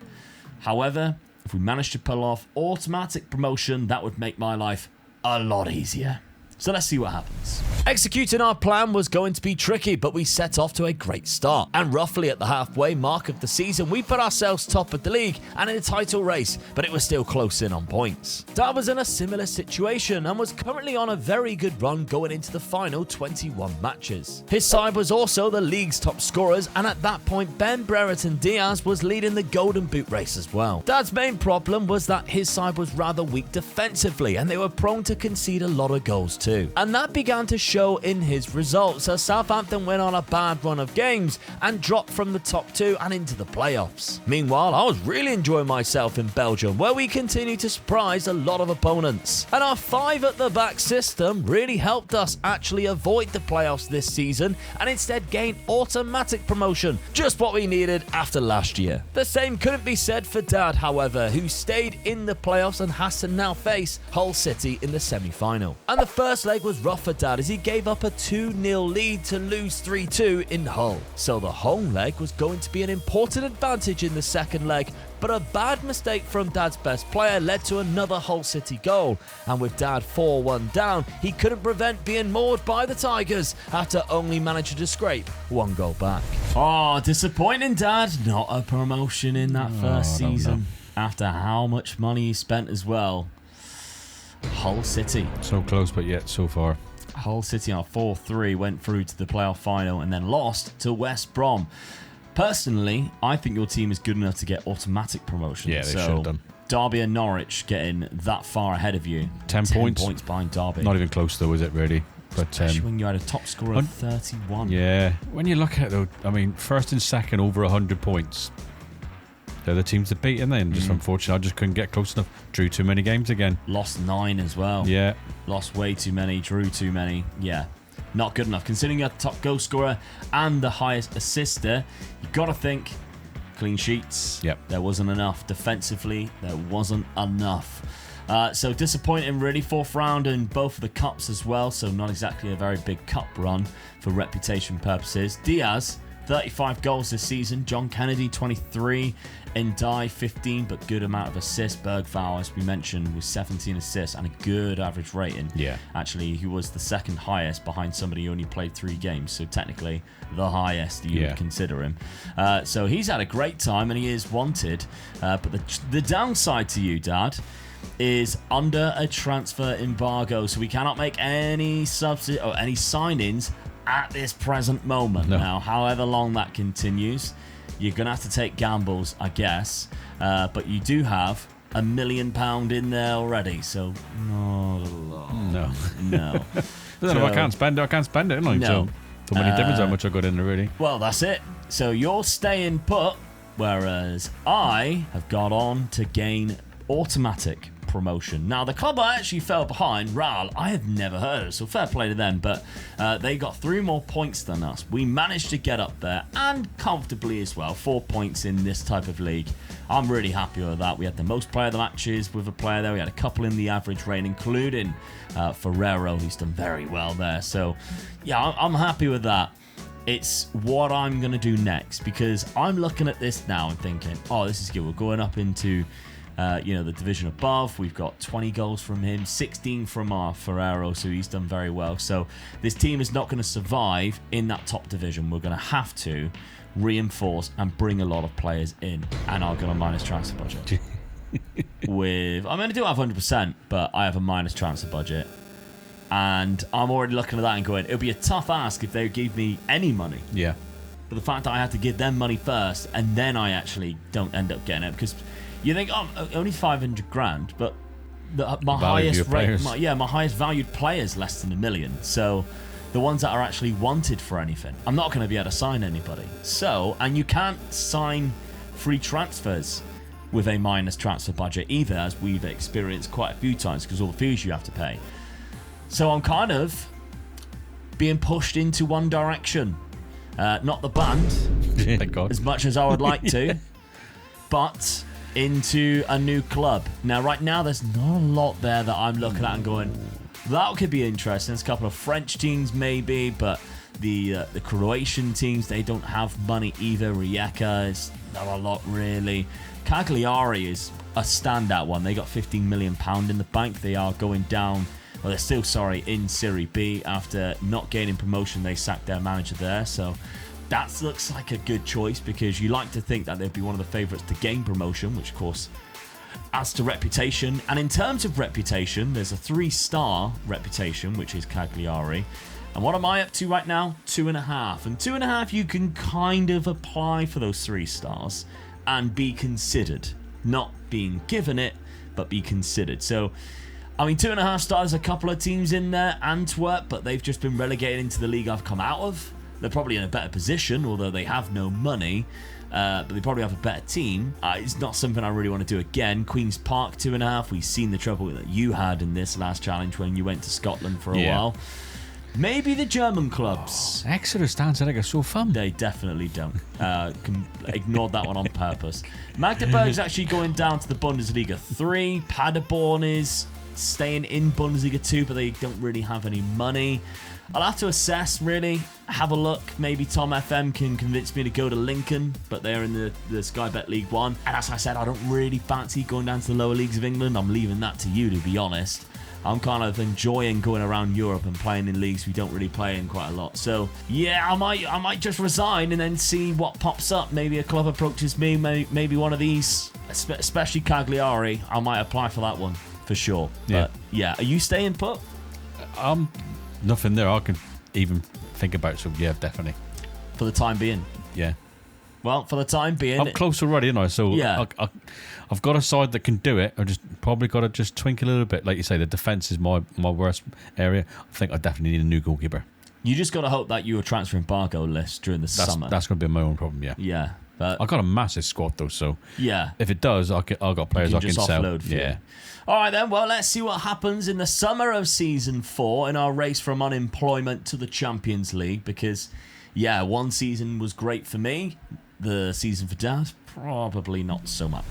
However, if we manage to pull off automatic promotion, that would make my life a lot easier. So let's see what happens. Executing our plan was going to be tricky, but we set off to a great start. And roughly at the halfway mark of the season, we put ourselves top of the league and in a title race, but it was still close in on points. Dad was in a similar situation and was currently on a very good run going into the final 21 matches. His side was also the league's top scorers, and at that point, Ben Brereton Diaz was leading the Golden Boot race as well. Dad's main problem was that his side was rather weak defensively, and they were prone to concede a lot of goals too. And that began to show in his results as Southampton went on a bad run of games and dropped from the top 2 and into the playoffs. Meanwhile, I was really enjoying myself in Belgium, where we continued to surprise a lot of opponents. And our 5 at the back system really helped us actually avoid the playoffs this season and instead gain automatic promotion, just what we needed after last year. The same couldn't be said for Dad, however, who stayed in the playoffs and has to now face Hull City in the semi-final. And the first leg was rough for Dad as he gave up a 2-0 lead to lose 3-2 in Hull. So the home leg was going to be an important advantage in the second leg, but a bad mistake from Dad's best player led to another Hull City goal. And with Dad 4-1 down, he couldn't prevent being maured by the Tigers after only managing to scrape 1 goal back. Oh, disappointing, Dad. Not a promotion in that first season after how much money he spent as well. Hull City. So close, but yet so far. Hull City on 4-3 went through to the playoff final and then lost to West Brom. Personally, I think your team is good enough to get automatic promotion. Yeah, they should have done. Derby and Norwich getting that far ahead of you. 10 points. 10 points behind Derby. Not even close, though, is it, really? But, especially when you had a top scorer of 31. Yeah. When you look at it, though, I mean, first and second over 100 points. They're the teams that beat, and then just unfortunately, I just couldn't get close enough. Drew too many games again. Lost 9 as well. Yeah. Lost way too many, drew too many. Yeah. Not good enough. Considering you're the top goal scorer and the highest assister, you've got to think clean sheets. Yep. There wasn't enough. Defensively, there wasn't enough. So disappointing, really. 4th round in both of the cups as well. So not exactly a very big cup run for reputation purposes. Diaz, 35 goals this season. John Kennedy, 23. Ndai, 15, but good amount of assists. Bergvall, as we mentioned, with 17 assists and a good average rating. Yeah. Actually, he was the second highest behind somebody who only played 3 games. So technically, the highest you would consider him. So he's had a great time and he is wanted. But the downside to you, Dad, is under a transfer embargo. So we cannot make any substitute or any signings at this present moment. No. Now, however long that continues, you're going to have to take gambles, I guess. But you do have £1 million in there already. So, no. If I can't spend it, I can't spend it. So many difference how much I got in there, really. Well, that's it. So you're staying put, whereas I have got on to gain automatic promotion. Now, the club I actually fell behind, Ral, I have never heard of, so fair play to them, but they got 3 more points than us. We managed to get up there, and comfortably as well, 4 points in this type of league. I'm really happy with that. We had the most player of the matches with a player there. We had a couple in the average rate, including Ferrero, who's done very well there. So, yeah, I'm happy with that. It's what I'm going to do next, because I'm looking at this now and thinking, oh, this is good. We're going up into the division above. We've got 20 goals from him, 16 from our Ferrero, so he's done very well. So this team is not going to survive in that top division. We're going to have to reinforce and bring a lot of players in, and I've got a minus transfer budget. I'm going to do it at 100%, but I have a minus transfer budget, and I'm already looking at that and going, it would be a tough ask if they give me any money. Yeah. But the fact that I have to give them money first, and then I actually don't end up getting it, because you think, oh, only 500 grand, but my highest valued players less than $1 million. So the ones that are actually wanted for anything, I'm not going to be able to sign anybody. So, and you can't sign free transfers with a minus transfer budget either, as we've experienced quite a few times, because all the fees you have to pay. So I'm kind of being pushed into one direction. Not the band, Thank God. as much as I would like to, but into a new club. Now, right now, there's not a lot there that I'm looking at and going, that could be interesting. There's a couple of French teams maybe, but the Croatian teams, they don't have money either. Rijeka is not a lot really. Cagliari is a standout one. They got £15 million in the bank. They are going down, well, they're still, in Serie B. After not gaining promotion, they sacked their manager there. So that looks like a good choice, because you like to think that they'd be one of the favourites to gain promotion, which of course adds to reputation. And in terms of reputation, there's a 3-star reputation, which is Cagliari. And what am I up to right now? 2.5. And 2.5, you can kind of apply for those 3 stars and be considered. Not being given it, but be considered. So, I mean, 2.5 stars, a couple of teams in there. Antwerp, but they've just been relegated into the league I've come out of. They're probably in a better position, although they have no money. But they probably have a better team. It's not something I really want to do again. Queen's Park, 2.5. We've seen the trouble that you had in this last challenge when you went to Scotland for a while. Maybe the German clubs. Exeter stands like it's so fun. They definitely don't. Ignored that one on purpose. Magdeburg's actually going down to the Bundesliga 3. Paderborn is staying in Bundesliga 2, but they don't really have any money. I'll have to assess, really. Have a look. Maybe Tom FM can convince me to go to Lincoln, but they're in the Sky Bet League 1. And as I said, I don't really fancy going down to the lower leagues of England. I'm leaving that to you, to be honest. I'm kind of enjoying going around Europe and playing in leagues we don't really play in quite a lot. So, yeah, I might just resign and then see what pops up. Maybe a club approaches me, maybe one of these, especially Cagliari. I might apply for that one, for sure. Yeah. But, yeah, are you staying put? nothing there I can even think about. So yeah, definitely. For the time being. Yeah. Well, for the time being, I'm close already, aren't I? So yeah. I've got a side that can do it. I just probably got to just twink a little bit. Like you say, the defence is my worst area. I think I definitely need a new goalkeeper. You just got to hope that your transfer embargo list during the summer. That's going to be my own problem. Yeah. Yeah. But I've got a massive squad though, so yeah. If it does, I've got players I can sell. Yeah. All right then. Well, let's see what happens in the summer of season 4 in our race from unemployment to the Champions League. Because, yeah, one season was great for me. The season for Dad, probably not so much.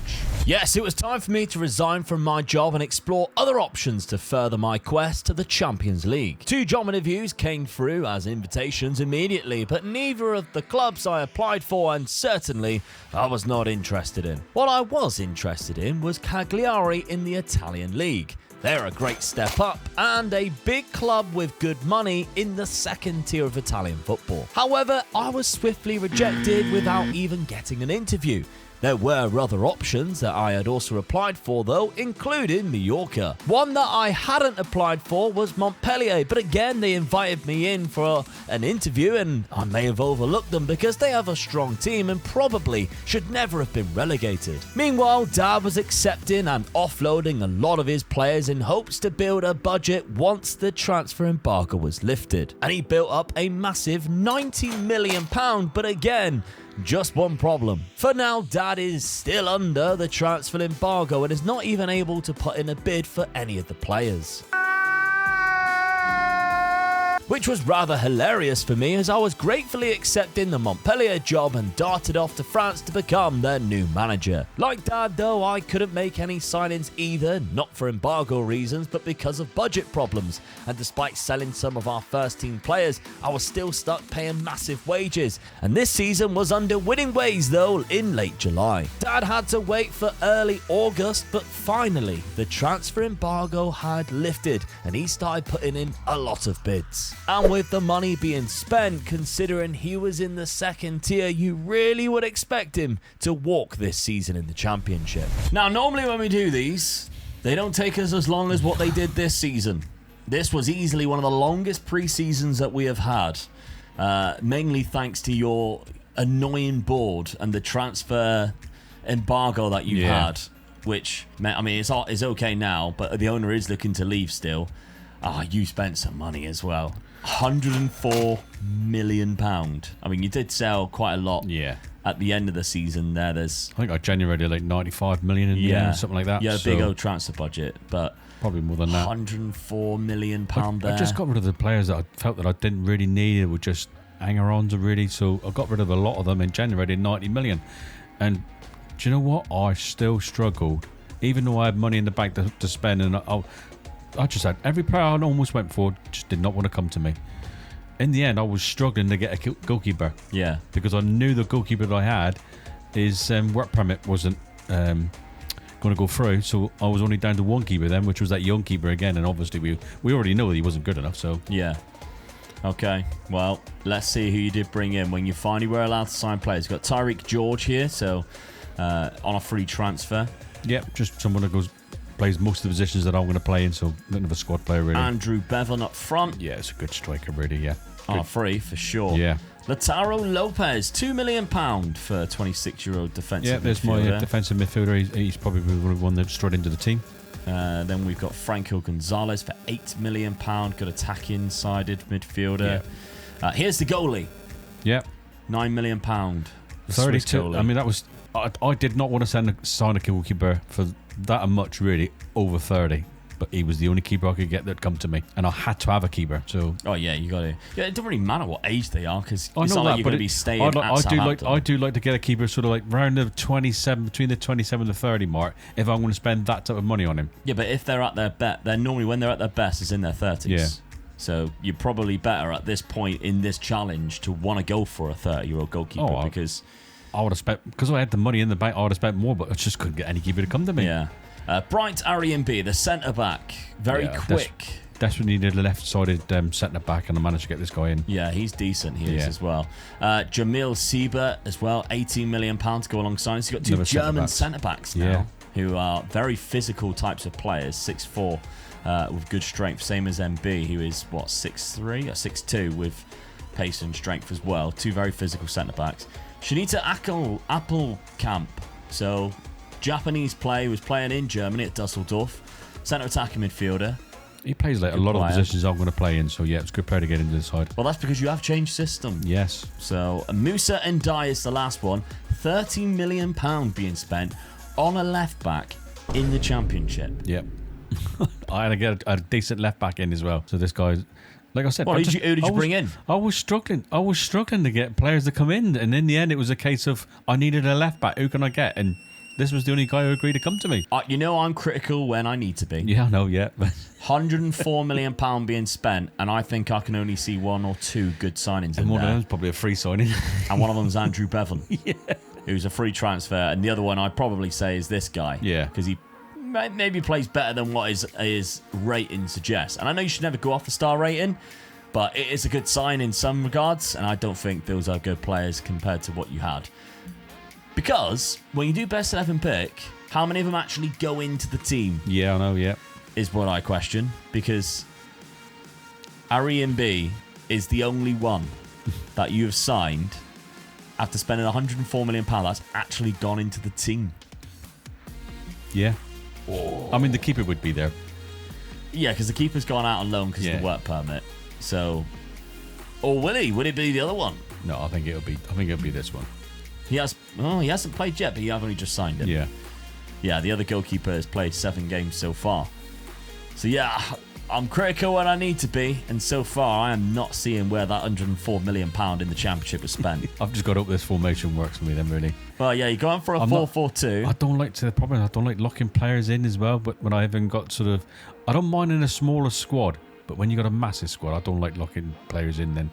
Yes, it was time for me to resign from my job and explore other options to further my quest to the Champions League. 2 job interviews came through as invitations immediately, but neither of the clubs I applied for, and certainly I was not interested in. What I was interested in was Cagliari in the Italian League. They're a great step up and a big club with good money in the second tier of Italian football. However, I was swiftly rejected without even getting an interview. There were other options that I had also applied for though, including Mallorca. One that I hadn't applied for was Montpellier, but again they invited me in for an interview and I may have overlooked them because they have a strong team and probably should never have been relegated. Meanwhile, Dad was accepting and offloading a lot of his players in hopes to build a budget once the transfer embargo was lifted. And he built up a massive £90 million, but again, just one problem. For now, Dad is still under the transfer embargo and is not even able to put in a bid for any of the players. Which was rather hilarious for me as I was gratefully accepting the Montpellier job and darted off to France to become their new manager. Like Dad though, I couldn't make any signings either, not for embargo reasons but because of budget problems, and despite selling some of our first team players, I was still stuck paying massive wages, and this season was under winning ways though in late July. Dad had to wait for early August, but finally the transfer embargo had lifted and he started putting in a lot of bids. And with the money being spent, considering he was in the second tier, you really would expect him to walk this season in the Championship. Now, normally when we do these, they don't take us as long as what they did this season. This was easily one of the longest pre-seasons that we have had, mainly thanks to your annoying board and the transfer embargo that you've had, which, I mean, it's okay now, but the owner is looking to leave still. You spent some money as well. £104 million. I mean, you did sell quite a lot at the end of the season there. I think I generated like 95 million in the end, something like that. Yeah, a big old transfer budget, but probably more than that. £104 million there. I just got rid of the players that I felt that I didn't really need. It were just hanger-ons really. So I got rid of a lot of them and generated 90 million. And do you know what? I still struggled, even though I had money in the bank to spend, and I just had every player I almost went for just did not want to come to me. In the end, I was struggling to get a goalkeeper. Yeah. Because I knew the goalkeeper that I had, his work permit wasn't going to go through, so I was only down to one keeper then, which was that young keeper again, and obviously we already know that he wasn't good enough, so... Yeah. Okay, well, let's see who you did bring in when you finally were allowed to sign players. You've got Tyreek George here, so on a free transfer. Yeah, just someone that plays most of the positions that I'm going to play in, so nothing of a squad player really. Andrew Bevan up front. Yeah, it's a good striker really, yeah. Free for sure. Yeah. Lautaro Lopez, £2 million for 26-year-old defensive midfielder. Yeah, there's my defensive midfielder. He's probably the one that straight into the team. Then we've got Franco Gonzalez for £8 million, good attacking-sided midfielder. Yeah. Here's the goalie. Yeah. £9 million. 32. I mean, that was... I did not want to sign a goalkeeper for that much, really, over 30. But he was the only keeper I could get that come to me, and I had to have a keeper. So. Oh yeah, you got to. Yeah, it doesn't really matter what age they are because it's not like you're going to be staying at Southampton. I do like to get a keeper sort of like round the 27, between the 27 and the 30 mark, if I'm going to spend that type of money on him. Yeah, but if they're at their best, they're normally when they're at their best is in their 30s. Yeah. So you're probably better at this point in this challenge to want to go for a 30-year-old goalkeeper because I would have spent, because I had the money in the bank, I would have spent more, but I just couldn't get any keeper to come to me. Yeah. Bright Arianbe, the centre-back, very quick. Desperately needed a left-sided centre-back, and I managed to get this guy in. Yeah, he's decent, he is as well. Jamil Siebert as well, £18 million to go alongside. So you've got two German centre-backs now who are very physical types of players, 6'4", with good strength, same as MB, who is, 6'3" or 6'2", with pace and strength as well. Two very physical centre-backs. Shanita Appelkamp, so Japanese player, was playing in Germany at Dusseldorf. Centre-attacking midfielder. He plays like a lot of positions I'm going to play in, so yeah, it's a good player to get into the side. Well, that's because you have changed system. Yes. So Musa Ndai is the last one. £13 million being spent on a left-back in the Championship. Yep. I had to get a decent left-back in as well. So this guy, like I said... Who did you bring in? I was struggling to get players to come in, and in the end it was a case of I needed a left-back. Who can I get? And this was the only guy who agreed to come to me. I'm critical when I need to be. Yeah, I know, yeah. £104 million being spent, and I think I can only see one or two good signings in there. And one of them's probably a free signing. And one of them's Andrew Bevan. Yeah. Who's a free transfer. And the other one I'd probably say is this guy. Yeah. Because he maybe plays better than what his rating suggests. And I know you should never go off the star rating, but it is a good sign in some regards, and I don't think those are good players compared to what you had. Because when you do best 11 pick, how many of them actually go into the team? Yeah, I know, yeah. Is what I question. Because Arian B is the only one that you have signed after spending £104 million that's actually gone into the team. Yeah. Oh. I mean, the keeper would be there. Yeah, because the keeper's gone out on loan because of the work permit. So, or will he? Would it be the other one? No, I think it'll be this one. He hasn't played yet, but I've only just signed him. Yeah. Yeah, the other goalkeeper has played 7 games so far. So yeah, I'm critical when I need to be, and so far I am not seeing where that £104 million in the Championship was spent. I've just got to hope this formation works for me then, really. Well, yeah, you're going for a 4-4-2. I don't like the problem. I don't like locking players in as well. But when I haven't got I don't mind in a smaller squad. But when you got a massive squad, I don't like locking players in then,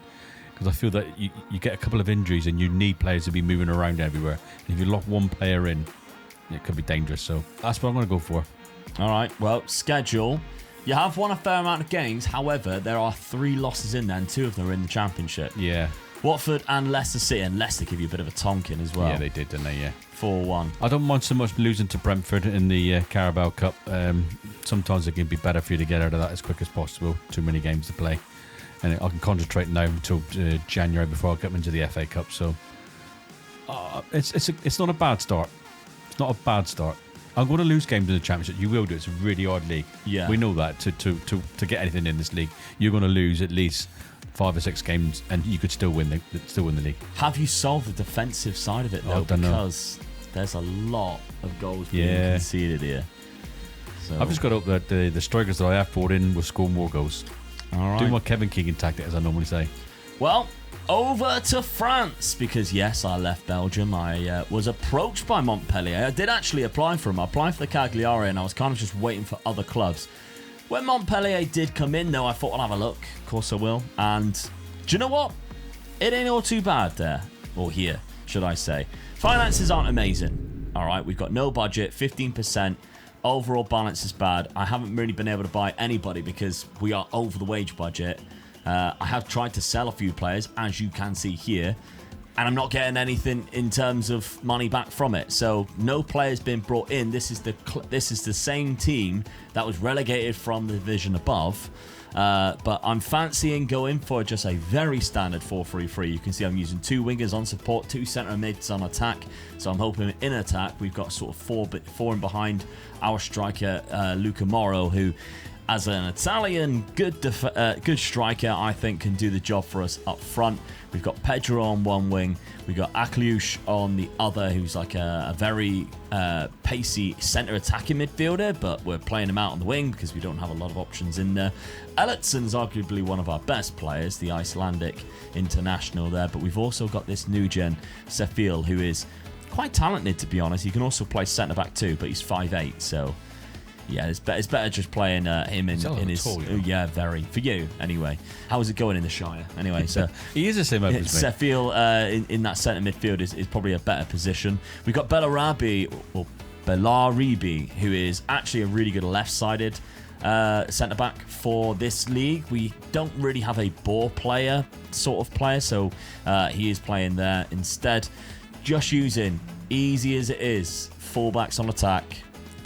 because I feel that you get a couple of injuries and you need players to be moving around everywhere. And if you lock one player in, it could be dangerous. So that's what I'm going to go for. All right. Well, schedule. You have won a fair amount of games. However, there are 3 losses in there, and 2 of them are in the Championship. Yeah. Watford and Leicester City, and Leicester give you a bit of a tonking as well. Yeah, they did, didn't they? Yeah. 4-1. I don't mind so much losing to Brentford in the Carabao Cup. Sometimes it can be better for you to get out of that as quick as possible. Too many games to play. And I can concentrate now until January before I get into the FA Cup. So it's not a bad start. It's not a bad start. I'm going to lose games in the Championship. You will do. It's a really hard league. Yeah. We know that. To get anything in this league, you're going to lose at least 5 or 6 games, and you could still win the league. Have you solved the defensive side of it though? Because there's a lot of goals being conceded here. So I've just got up that the strikers that I have brought in will score more goals. All right. Do my Kevin Keegan tactic, as I normally say. Well, over to France, because yes, I left Belgium. I was approached by Montpellier. I did actually apply for them. I applied for the Cagliari, and I was kind of just waiting for other clubs. When Montpellier did come in, though, I thought I'll have a look. Of course I will. And do you know what? It ain't all too bad there. Or here, should I say. Finances aren't amazing. All right, we've got no budget, 15%. Overall balance is bad. I haven't really been able to buy anybody because we are over the wage budget. I have tried to sell a few players, as you can see here, and I'm not getting anything in terms of money back from it. So no players been brought in. This is the same team that was relegated from the division above. But I'm fancying going for just a very standard 4-3-3. You can see I'm using 2 wingers on support, 2 centre mids on attack. So I'm hoping in attack we've got sort of 4 in behind our striker Luca Moro, who, as an Italian good striker, I think can do the job for us up front. We've got Pedro on one wing. We've got Akliush on the other, who's like a very pacey centre attacking midfielder, but we're playing him out on the wing because we don't have a lot of options in there. Elletson's arguably one of our best players, the Icelandic international there, but we've also got this new gen, Sefil, who is quite talented, to be honest. He can also play centre-back too, but he's 5'8", so... yeah, it's better just playing him in his... tall, yeah, very. For you, anyway. How is it going in the Shire? Anyway, so... he is the same age as me. Sefil in that centre midfield is probably a better position. We've got Bellarabi, who is actually a really good left-sided centre-back for this league. We don't really have a ball player sort of player, so he is playing there instead. Just using, easy as it is, full-backs on attack,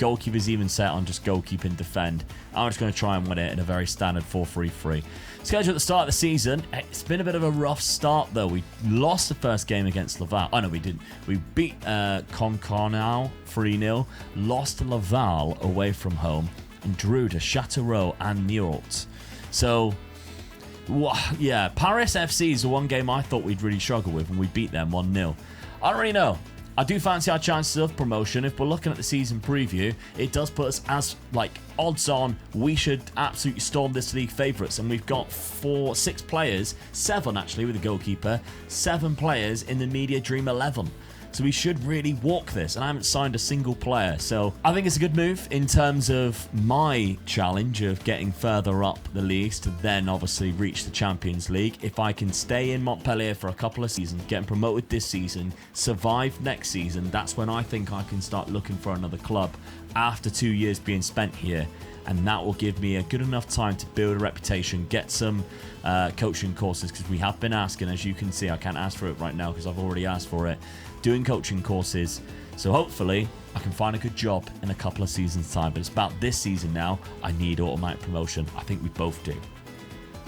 goalkeeper's even set on just goalkeeping defend. I'm just going to try and win it in a very standard 4-3-3. Schedule at the start of the season. It's been a bit of a rough start, though. We lost the first game against Laval. Oh, no, we didn't. We beat Concarneau 3-0, lost to Laval away from home, and drew to Châteauroux and Niort. So, yeah, Paris FC is the one game I thought we'd really struggle with, and we beat them 1-0. I don't really know. I do fancy our chances of promotion. If we're looking at the season preview, it does put us as, odds on, we should absolutely storm this league favourites. And we've got 6 players, 7 actually with the goalkeeper, 7 players in the Media Dream 11. So we should really walk this, and I haven't signed a single player. So I think it's a good move in terms of my challenge of getting further up the leagues to then obviously reach the Champions League. If I can stay in Montpellier for a couple of seasons, getting promoted this season, survive next season, that's when I think I can start looking for another club after 2 years being spent here. And that will give me a good enough time to build a reputation, get some coaching courses, because we have been asking, as you can see, I can't ask for it right now because I've already asked for it, doing coaching courses. So hopefully I can find a good job in a couple of seasons' time. But it's about this season now. I need automatic promotion. I think we both do. 100%.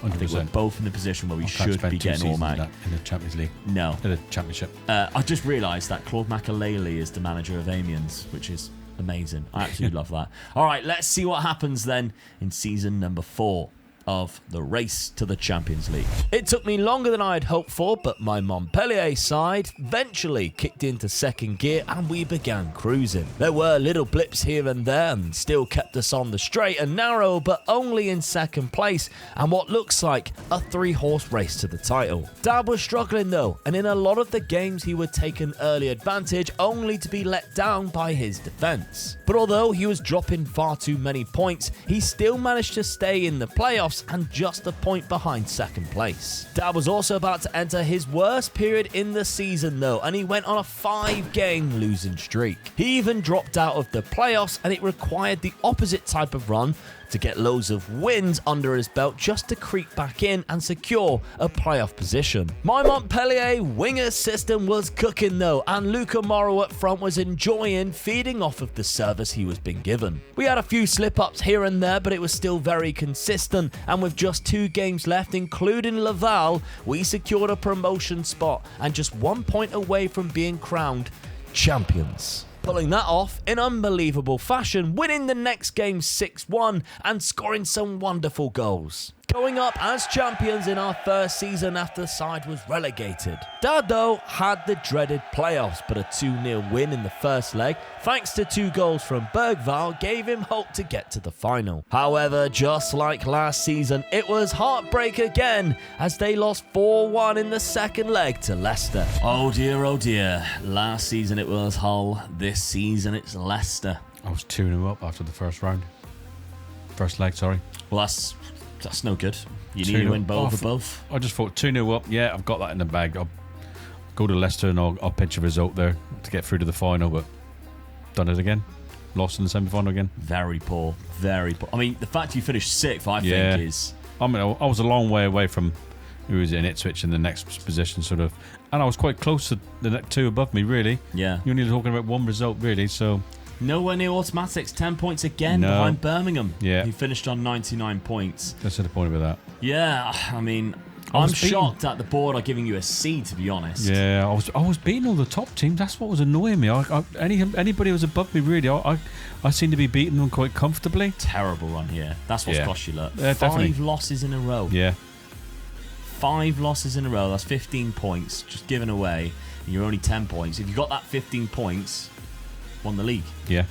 I think we're both in the position where we should be getting automatic. In the Champions League. No. In the Championship. I just realised that Claude Makalele is the manager of Amiens, which is amazing. I absolutely love that. All right, let's see what happens then in season number 4 of the race to the Champions League. It took me longer than I had hoped for, but my Montpellier side eventually kicked into second gear and we began cruising. There were little blips here and there and still kept us on the straight and narrow, but only in second place and what looks like a 3-horse race to the title. Dad was struggling though, and in a lot of the games he would take an early advantage only to be let down by his defence. But although he was dropping far too many points, he still managed to stay in the playoffs and just a point behind second place. Dad was also about to enter his worst period in the season though, and he went on a 5-game losing streak. He even dropped out of the playoffs, and it required the opposite type of run to get loads of wins under his belt just to creep back in and secure a playoff position. My Montpellier winger system was cooking though, and Luca Morrow up front was enjoying feeding off of the service he was being given. We had a few slip-ups here and there, but it was still very consistent, and with just 2 games left, including Laval, we secured a promotion spot and just 1 point away from being crowned champions. Pulling that off in unbelievable fashion, winning the next game 6-1 and scoring some wonderful goals. Going up as champions in our first season after the side was relegated. Dad, though, had the dreaded playoffs, but a 2-0 win in the first leg, thanks to 2 goals from Bergval, gave him hope to get to the final. However, just like last season, it was heartbreak again as they lost 4-1 in the second leg to Leicester. Oh dear. Last season it was Hull, this season it's Leicester. I was 2-0 up after the first round. First leg, sorry. Well, that's no good. You need to win both. I just thought 2-0 up. Yeah, I've got that in the bag. I'll go to Leicester and I'll pinch a result there to get through to the final, but done it again. Lost in the semi-final again. Very poor. I mean, the fact you finished 6th, I think, is... I mean, I was a long way away from who was in Ipswich in the next position, sort of. And I was quite close to the next 2 above me, really. Yeah. You're only talking about 1 result, really, so... Nowhere near automatics. 10 points again behind Birmingham. Yeah. He finished on 99 points. That's the point with that. Yeah, I mean, I'm shocked at the board are giving you a C, to be honest. Yeah, I was beating all the top teams. That's what was annoying me. Anybody who was above me, really, I seem to be beating them quite comfortably. Terrible run here. That's what's cost you, look. 5 definitely. losses in a row. Yeah. 5 losses in a row. That's 15 points just given away. And you're only 10 points. If you got that 15 points... won the league. Yeah.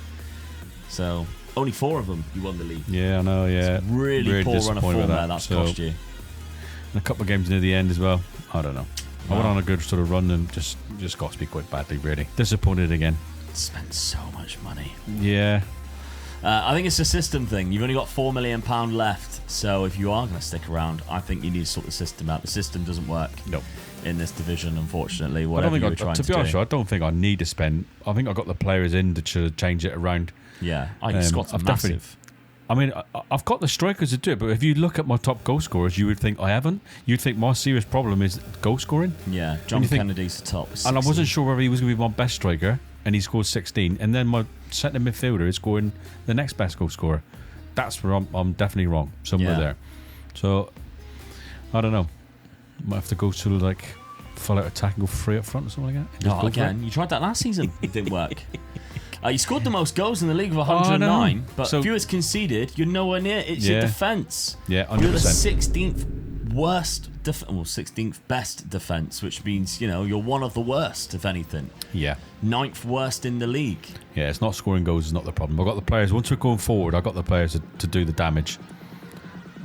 So only 4 of them you won the league. Yeah, I know. Yeah. It's really poor run of form there. That's cost you. And a couple of games near the end as well. I don't know. Wow. I went on a good sort of run and just cost me quite badly. Really disappointed again. Spent so much money. Yeah. I think it's a system thing. You've only got £4 million left, so if you are going to stick around, I think you need to sort the system out. The system doesn't work. Nope. In this division, unfortunately. To be honest, I don't think I need to spend. I think I've got the players in to change it around. Yeah, Scott's massive. I mean, I've got the strikers to do it, but if you look at my top goal scorers, you would think I haven't. You'd think my serious problem is goal scoring. Yeah, John Kennedy's the top. 60. And I wasn't sure whether he was going to be my best striker and he scores 16, and then my centre midfielder is scoring the next best goal scorer. That's where I'm definitely wrong somewhere there. So I don't know. Might have to go to like full out attack and go free up front or something like that. Oh, again, you tried that last season. It didn't work. You scored the most goals in the league with 109, but fewest conceded. You're nowhere near. It's your defence. Yeah, 100%. You're the 16th worst, 16th best defence, which means you're one of the worst, if anything. Yeah. 9th worst in the league. Yeah, it's not scoring goals is not the problem. I've got the players. Once we're going forward, I've got the players to do the damage.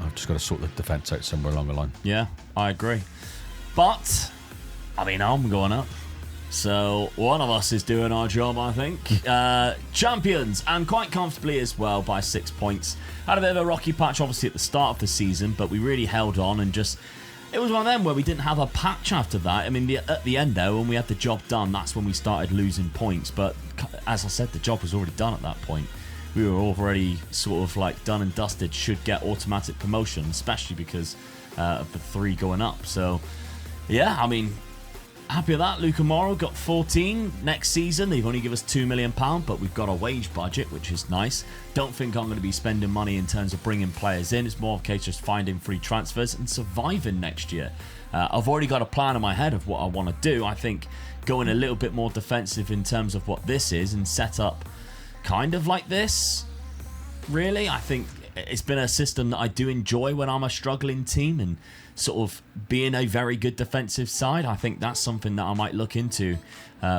I've just got to sort the defence out somewhere along the line. Yeah, I agree. But I'm going up. So one of us is doing our job, I think. Champions, and quite comfortably as well by 6 points. Had a bit of a rocky patch, obviously, at the start of the season, but we really held on and just... It was one of them where we didn't have a patch after that. At the end, though, when we had the job done, that's when we started losing points. But as I said, the job was already done at that point. We were already sort of like done and dusted, should get automatic promotion, especially because of the 3 going up. So, yeah, happy with that. Luca Morrow got 14 next season. They've only given us £2 million, but we've got a wage budget, which is nice. Don't think I'm going to be spending money in terms of bringing players in. It's more of a case of just finding free transfers and surviving next year. I've already got a plan in my head of what I want to do. I think going a little bit more defensive in terms of what this is and set up kind of like this, really. I think it's been a system that I do enjoy when I'm a struggling team, and sort of being a very good defensive side. I think that's something that I might look into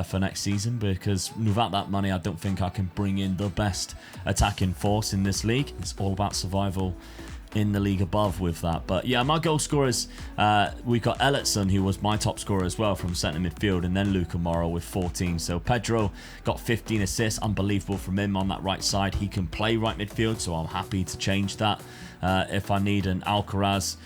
for next season, because without that money, I don't think I can bring in the best attacking force in this league. It's all about survival in the league above with that. But yeah, my goal scorers, we've got Ellison, who was my top scorer as well from centre midfield, and then Luca Morrow with 14. So Pedro got 15 assists, unbelievable from him on that right side. He can play right midfield, so I'm happy to change that if I need. An Alcaraz,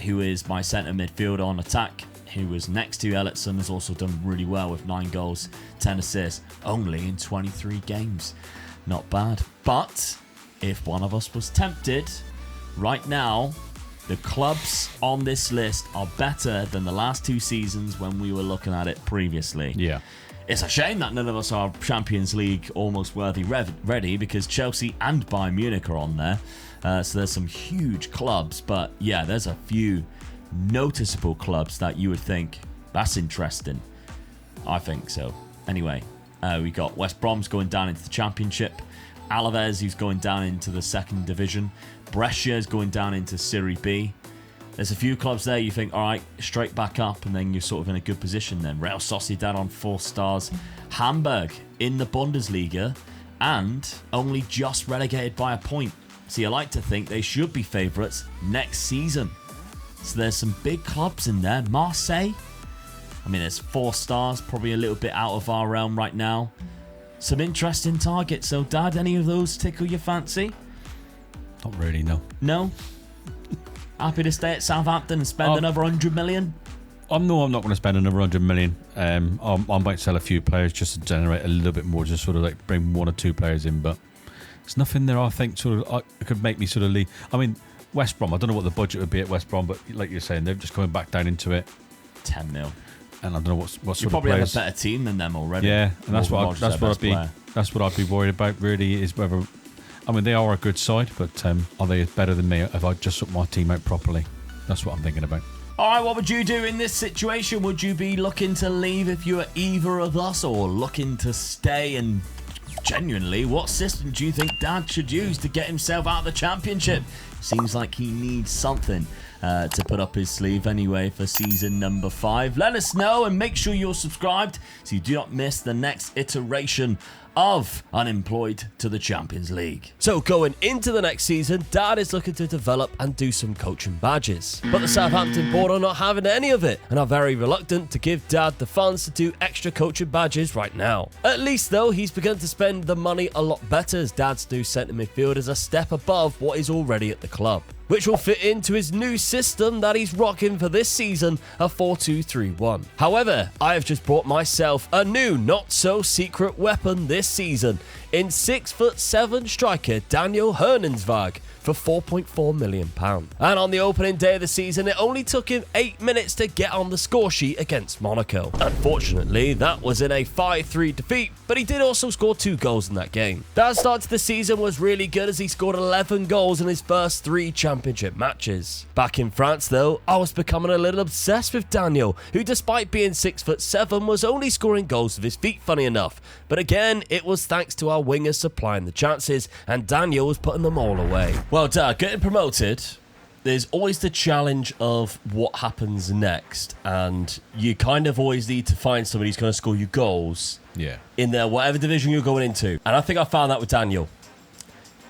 who is my centre midfielder on attack, who was next to Ellison, has also done really well with 9 goals, 10 assists, only in 23 games. Not bad. But if one of us was tempted, right now, the clubs on this list are better than the last 2 seasons when we were looking at it previously. Yeah. It's a shame that none of us are Champions League almost worthy ready, because Chelsea and Bayern Munich are on there. So there's some huge clubs, but yeah, there's a few noticeable clubs that you would think, that's interesting. I think so. Anyway, we got West Brom's going down into the Championship. Alaves, who's going down into the 2nd division. Brescia is going down into Serie B. There's a few clubs there you think, all right, straight back up, and then you're sort of in a good position then. Real Sociedad on 4 stars. Hamburg in the Bundesliga, and only just relegated by a point. So you like to think they should be favourites next season. So there's some big clubs in there. Marseille, there's 4 stars, probably a little bit out of our realm right now. Some interesting targets. So, Dad, any of those tickle your fancy? Not really, no. No? Happy to stay at Southampton and spend another 100 million? I'm not going to spend another 100 million. I might sell a few players just to generate a little bit more, just sort of like bring 1 or 2 players in, but there's nothing there I think sort of could make me sort of leave. West Brom, I don't know what the budget would be at West Brom, but like you're saying, they're just coming back down into it. 10 mil. And I don't know what sort of players. You probably have a better team than them already. Yeah, and that's what I'd be worried about really, is whether, they are a good side, but are they better than me if I just sort my team out properly? That's what I'm thinking about. All right, what would you do in this situation? Would you be looking to leave if you were either of us, or looking to stay? And genuinely, what system do you think Dad should use to get himself out of the Championship? Seems like he needs something to put up his sleeve anyway for season number 5. Let us know, and make sure you're subscribed so you do not miss the next iteration of Unemployed to the Champions League. So going into the next season, Dad is looking to develop and do some coaching badges. But the Southampton board are not having any of it, and are very reluctant to give Dad the funds to do extra coaching badges right now. At least though, he's begun to spend the money a lot better, as Dad's new centre midfield is a step above what is already at the club, which will fit into his new system that he's rocking for this season, a 4-2-3-1. However, I have just brought myself a new not-so-secret weapon this season in 6'7" striker Daniel Hernensvag for £4.4 million. And on the opening day of the season, it only took him 8 minutes to get on the score sheet against Monaco. Unfortunately, that was in a 5-3 defeat, but he did also score 2 goals in that game. That start to the season was really good as he scored 11 goals in his first 3 championship matches. Back in France though, I was becoming a little obsessed with Daniel, who despite being 6'7" was only scoring goals with his feet, funny enough. But again, it was thanks to our wingers supplying the chances, and Daniel was putting them all away. Well, Dad, getting promoted, there's always the challenge of what happens next, and you kind of always need to find somebody who's going to score you goals in their whatever division you're going into. And I think I found that with Daniel.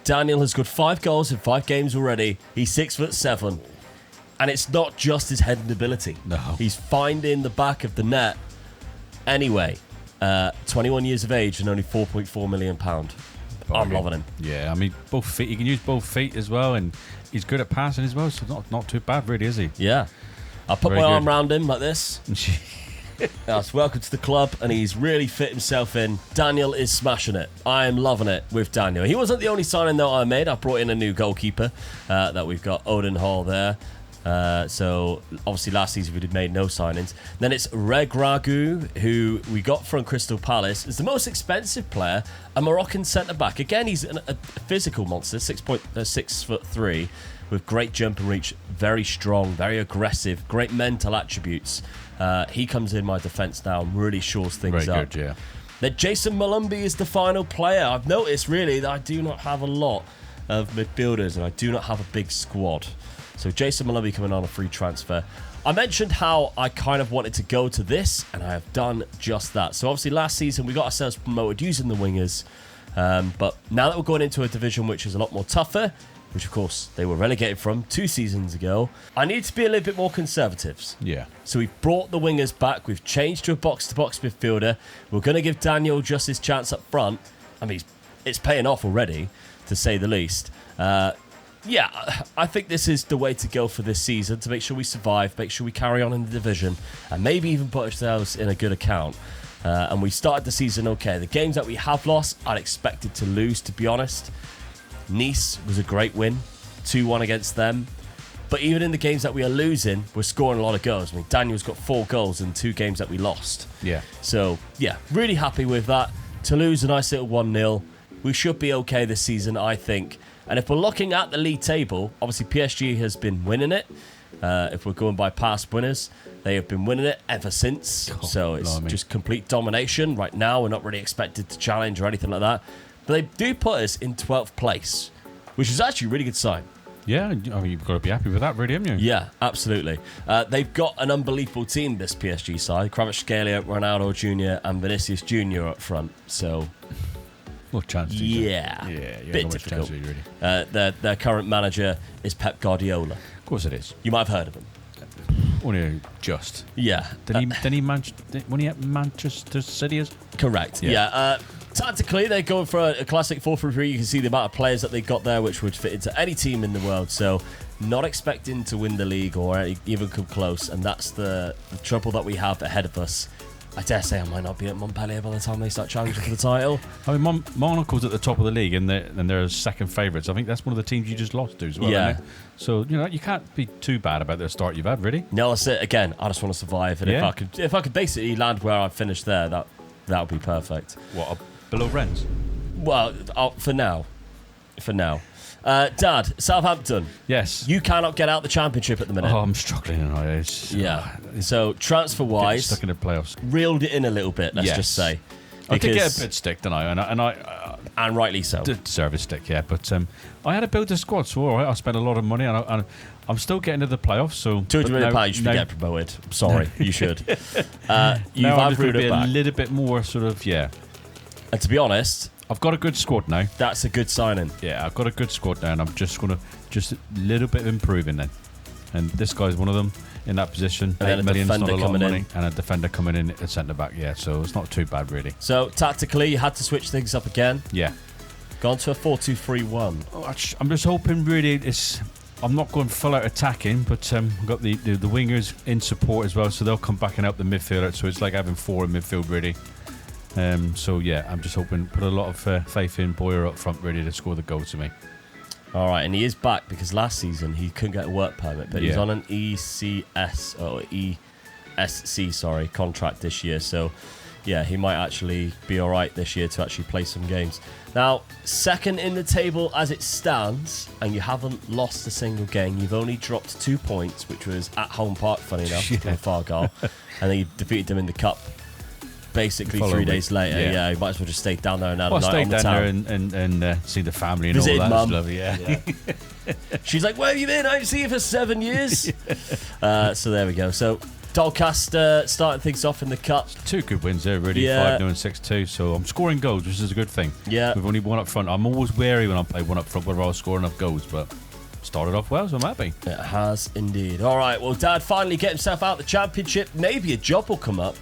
Daniel has scored 5 goals in 5 games already. He's 6'7", and it's not just his heading ability. No. He's finding the back of the net. Anyway, 21 years of age and only £4.4 million. I'm loving him. Yeah, I mean, both feet. He can use both feet as well, and he's good at passing as well, so not too bad, really, is he? Yeah. I'll put my arm around him like this. Yes, welcome to the club, and he's really fit himself in. Daniel is smashing it. I am loving it with Daniel. He wasn't the only signing though I made. I brought in a new goalkeeper that we've got, Odin Hall there. So obviously last season we did made no signings. Then it's Reg Ragu, who we got from Crystal Palace. Is the most expensive player, a Moroccan centre back. Again, he's a physical monster, 6'3", with great jump and reach, very strong, very aggressive, great mental attributes. He comes in my defence now and really shores things Very up. good, yeah. Then Jason Malumbi is the final player. I've noticed really that I do not have a lot of midfielders and I do not have a big squad. So Jason Malumbi coming on a free transfer. I mentioned how I kind of wanted to go to this, and I have done just that. So obviously last season we got ourselves promoted using the wingers, but now that we're going into a division which is a lot more tougher, which of course they were relegated from 2 seasons ago, I need to be a little bit more conservative. Yeah. So we've brought the wingers back. We've changed to a box-to-box midfielder. We're going to give Daniel just his chance up front. I mean, it's paying off already, to say the least. Yeah, I think this is the way to go for this season, to make sure we survive, make sure we carry on in the division, and maybe even put ourselves in a good account. And we started the season okay. The games that we have lost, I'd expected to lose, to be honest. Nice was a great win, 2-1 against them. But even in the games that we are losing, we're scoring a lot of goals. I mean, Daniel's got 4 goals in 2 games that we lost. Yeah. So, yeah, really happy with that. Toulouse, a nice little 1-0. We should be okay this season, I think. And if we're looking at the league table, obviously PSG has been winning it. If we're going by past winners, they have been winning it ever since. So it's just complete domination. Right now, we're not really expected to challenge or anything like that. But they do put us in 12th place, which is actually a really good sign. Yeah, I mean, you've got to be happy with that, really, haven't you? Yeah, absolutely. They've got an unbelievable team, this PSG side. Kvaratskhelia, Ronaldo Jr. and Vinicius Jr. up front. So... What chance? Yeah, bit difficult. Their current manager is Pep Guardiola. Of course it is. You might have heard of him. Only just. Yeah. When he at Manchester City? Correct. Yeah. Tactically, they're going for a classic 4-3-3. You can see the amount of players that they got there, which would fit into any team in the world. So, not expecting to win the league or even come close, and that's the trouble that we have ahead of us. I dare say I might not be at Montpellier by the time they start challenging for the title. I mean, Monaco's at the top of the league, and they're second favourites. I think that's one of the teams you just lost to as well. Yeah. Isn't it? So you can't be too bad about the start you've had, really. No, that's it. Again, I just want to survive, and if I could basically land where I finished there, that would be perfect. What, below Rennes? Well, for now. Dad, Southampton. Yes. You cannot get out the championship at the minute. Oh, I'm struggling. So transfer-wise, stuck in the playoffs. Reeled it in a little bit. Let's just say. I did get a bit stick, didn't I? And rightly so. Deserve a stick, yeah. But I had to build a squad, so all right, I spent a lot of money, and I'm still getting to the playoffs. So £200 million, you should get promoted. Sorry, you should. You've uprooted it back. A little bit more sort of, yeah. And to be honest, I've got a good squad now. That's a good signing. Yeah, I've got a good squad now, and I'm just going to a little bit of improving then. And this guy's one of them in that position. And 8 million is not a lot of money. in. And a defender coming in at centre back. Yeah, so it's not too bad really. So tactically, you had to switch things up again. Yeah. Gone to a 4-2-3-1. I'm just hoping really I'm not going full out attacking, but we've got the wingers in support as well, so they'll come back and help the midfielder. So it's like having 4 in midfield really. So yeah, I'm just hoping, put a lot of faith in Boyer up front, ready to score the goal to me. All right, and he is back because last season he couldn't get a work permit, but he's on an ECS or ESC, contract this year. So yeah, he might actually be all right this year to actually play some games. Now, second in the table as it stands, and you haven't lost a single game. You've only dropped 2 points, which was at home park, funny enough, to Fargal, and then you defeated them in the cup. Basically, 3 days later, yeah, you might as well just stay down there and have a night on the town. and see the family and Visit all that. Mum. Stuff, yeah. She's like, "Where have you been? I haven't seen you for 7 years." So there we go. So Doncaster starting things off in the cup. 2 good wins there, really. 5-0 and 6-2. So I'm scoring goals, which is a good thing. Yeah. We've only one up front. I'm always wary when I play one up front whether I'll score enough goals, but started off well, so I'm happy. It has indeed. All right, well, Dad finally get himself out the championship. Maybe a job will come up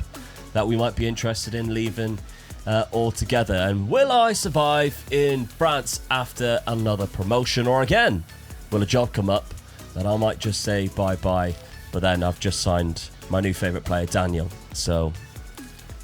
that we might be interested in leaving altogether. And will I survive in France after another promotion? Or again, will a job come up that I might just say bye-bye, but then I've just signed my new favourite player, Daniel. So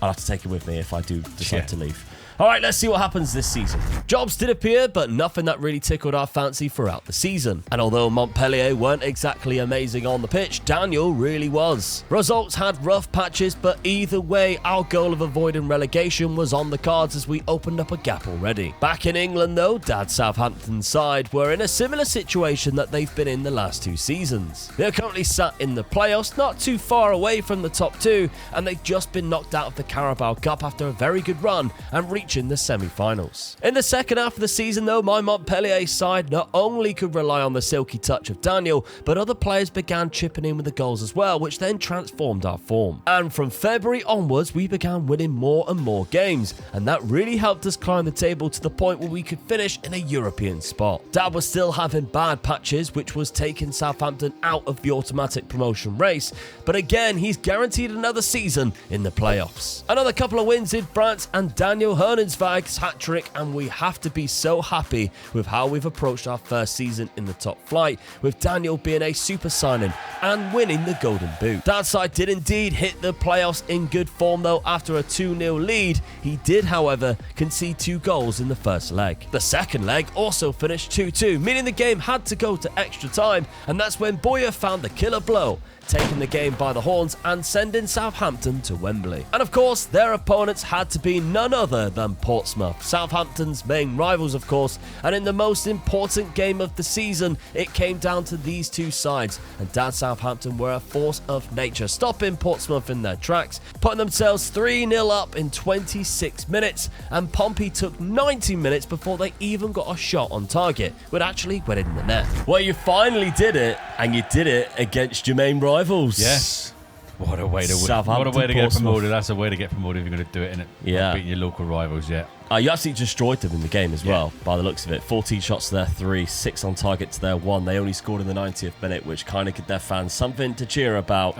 I'll have to take it with me if I do decide to leave. All right, let's see what happens this season. Jobs did appear, but nothing that really tickled our fancy throughout the season. And although Montpellier weren't exactly amazing on the pitch, Daniel really was. Results had rough patches, but either way, our goal of avoiding relegation was on the cards as we opened up a gap already. Back in England, though, Dad's Southampton side were in a similar situation that they've been in the last 2 seasons. They're currently sat in the playoffs, not too far away from the top 2, and they've just been knocked out of the Carabao Cup after a very good run and reaching the semi-finals. In the second half of the season, though, my Montpellier side not only could rely on the silky touch of Daniel, but other players began chipping in with the goals as well, which then transformed our form. And from February onwards, we began winning more and more games, and that really helped us climb the table to the point where we could finish in a European spot. Dad was still having bad patches, which was taking Southampton out of the automatic promotion race, but again, he's guaranteed another season in the playoffs. Another couple of wins in France, and Daniel Hernensvag's hat-trick, and we have to be so happy with how we've approached our first season in the top flight, with Daniel being a super signing and winning the Golden Boot. Dad's side did indeed hit the playoffs in good form, though after a 2-0 lead. He did, however, concede 2 goals in the first leg. The second leg also finished 2-2, meaning the game had to go to extra time, and that's when Boyer found the killer blow, taking the game by the horns and sending Southampton to Wembley. And of course, their opponents had to be none other than Portsmouth, Southampton's main rivals, of course, and in the most important game of the season, it came down to these 2 sides, and Dad Southampton were a force of nature, stopping Portsmouth in their tracks, putting themselves 3-0 up in 26 minutes, and Pompey took 90 minutes before they even got a shot on target, with actually winning the net. Well, you finally did it, and you did it against your main rivals. Yes. What a way to win. Southampton, What a way to get Portsmouth. promoted. That's a way to get promoted if you're going to do it, innit? Yeah. Beating your local rivals, yeah. You absolutely destroyed them in the game as well, by the looks of it. 14 shots to their 3, 6 on target to their 1. They only scored in the 90th minute, which kind of gave their fans something to cheer about.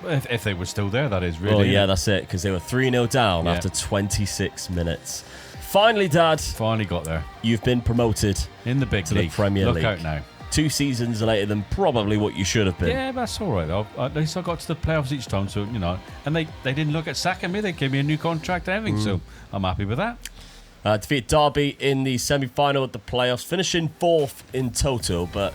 If they were still there, that is, really. Well, yeah, that's it, because they were 3-0 down after 26 minutes. Finally, Dad. Finally got there. You've been promoted in the big to league. the Premier Look League. out now. 2 seasons later than probably what you should have been. Yeah, that's all right, though. At least I got to the playoffs each time, so, and they didn't look at sacking me. They gave me a new contract and everything, so I'm happy with that. Defeated Derby in the semi-final of the playoffs, finishing 4th in total, but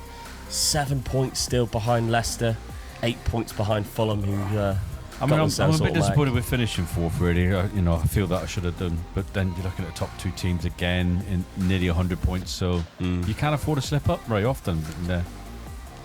7 points still behind Leicester, 8 points behind Fulham, who I'm a bit disappointed with finishing 4th, really. I feel that I should have done, but then you're looking at the top 2 teams again in nearly 100 points, so you can't afford to slip up very often.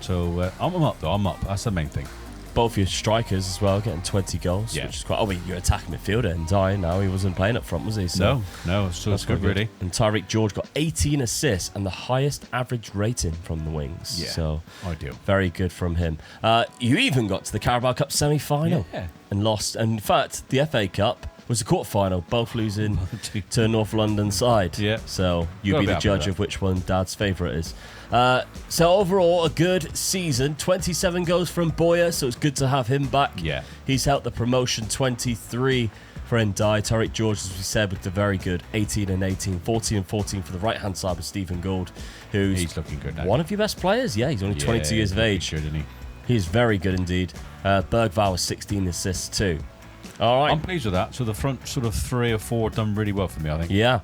So I'm up, though. I'm up. That's the main thing. Both your strikers as well, getting 20 goals, which is quite... Oh, you're attacking midfielder, and Dye now he wasn't playing up front, was he? So no, so that's good, really. And Tyreek George got 18 assists and the highest average rating from the wings. Yeah, so ideal. Very Very good from him. You even got to the Carabao Cup semi-final and lost. And in fact, the FA Cup was the quarter-final, both losing to North London side. Yeah. So you'll be the judge of which one Dad's favourite is. So overall, a good season. 27 goals from Boyer, so it's good to have him back. Yeah. He's helped the promotion. 23 for Ndai. Tariq George, as we said, with the very good 18 and 18. 14 and 14 for the right-hand side with Stephen Gould, who's he's looking good now. One of your best players. Yeah, he's only 22 years of age. Good, isn't he? He's very good indeed. Bergvall with 16 assists too. All right. I'm pleased with that. So the front sort of 3 or 4 done really well for me, I think. Yeah.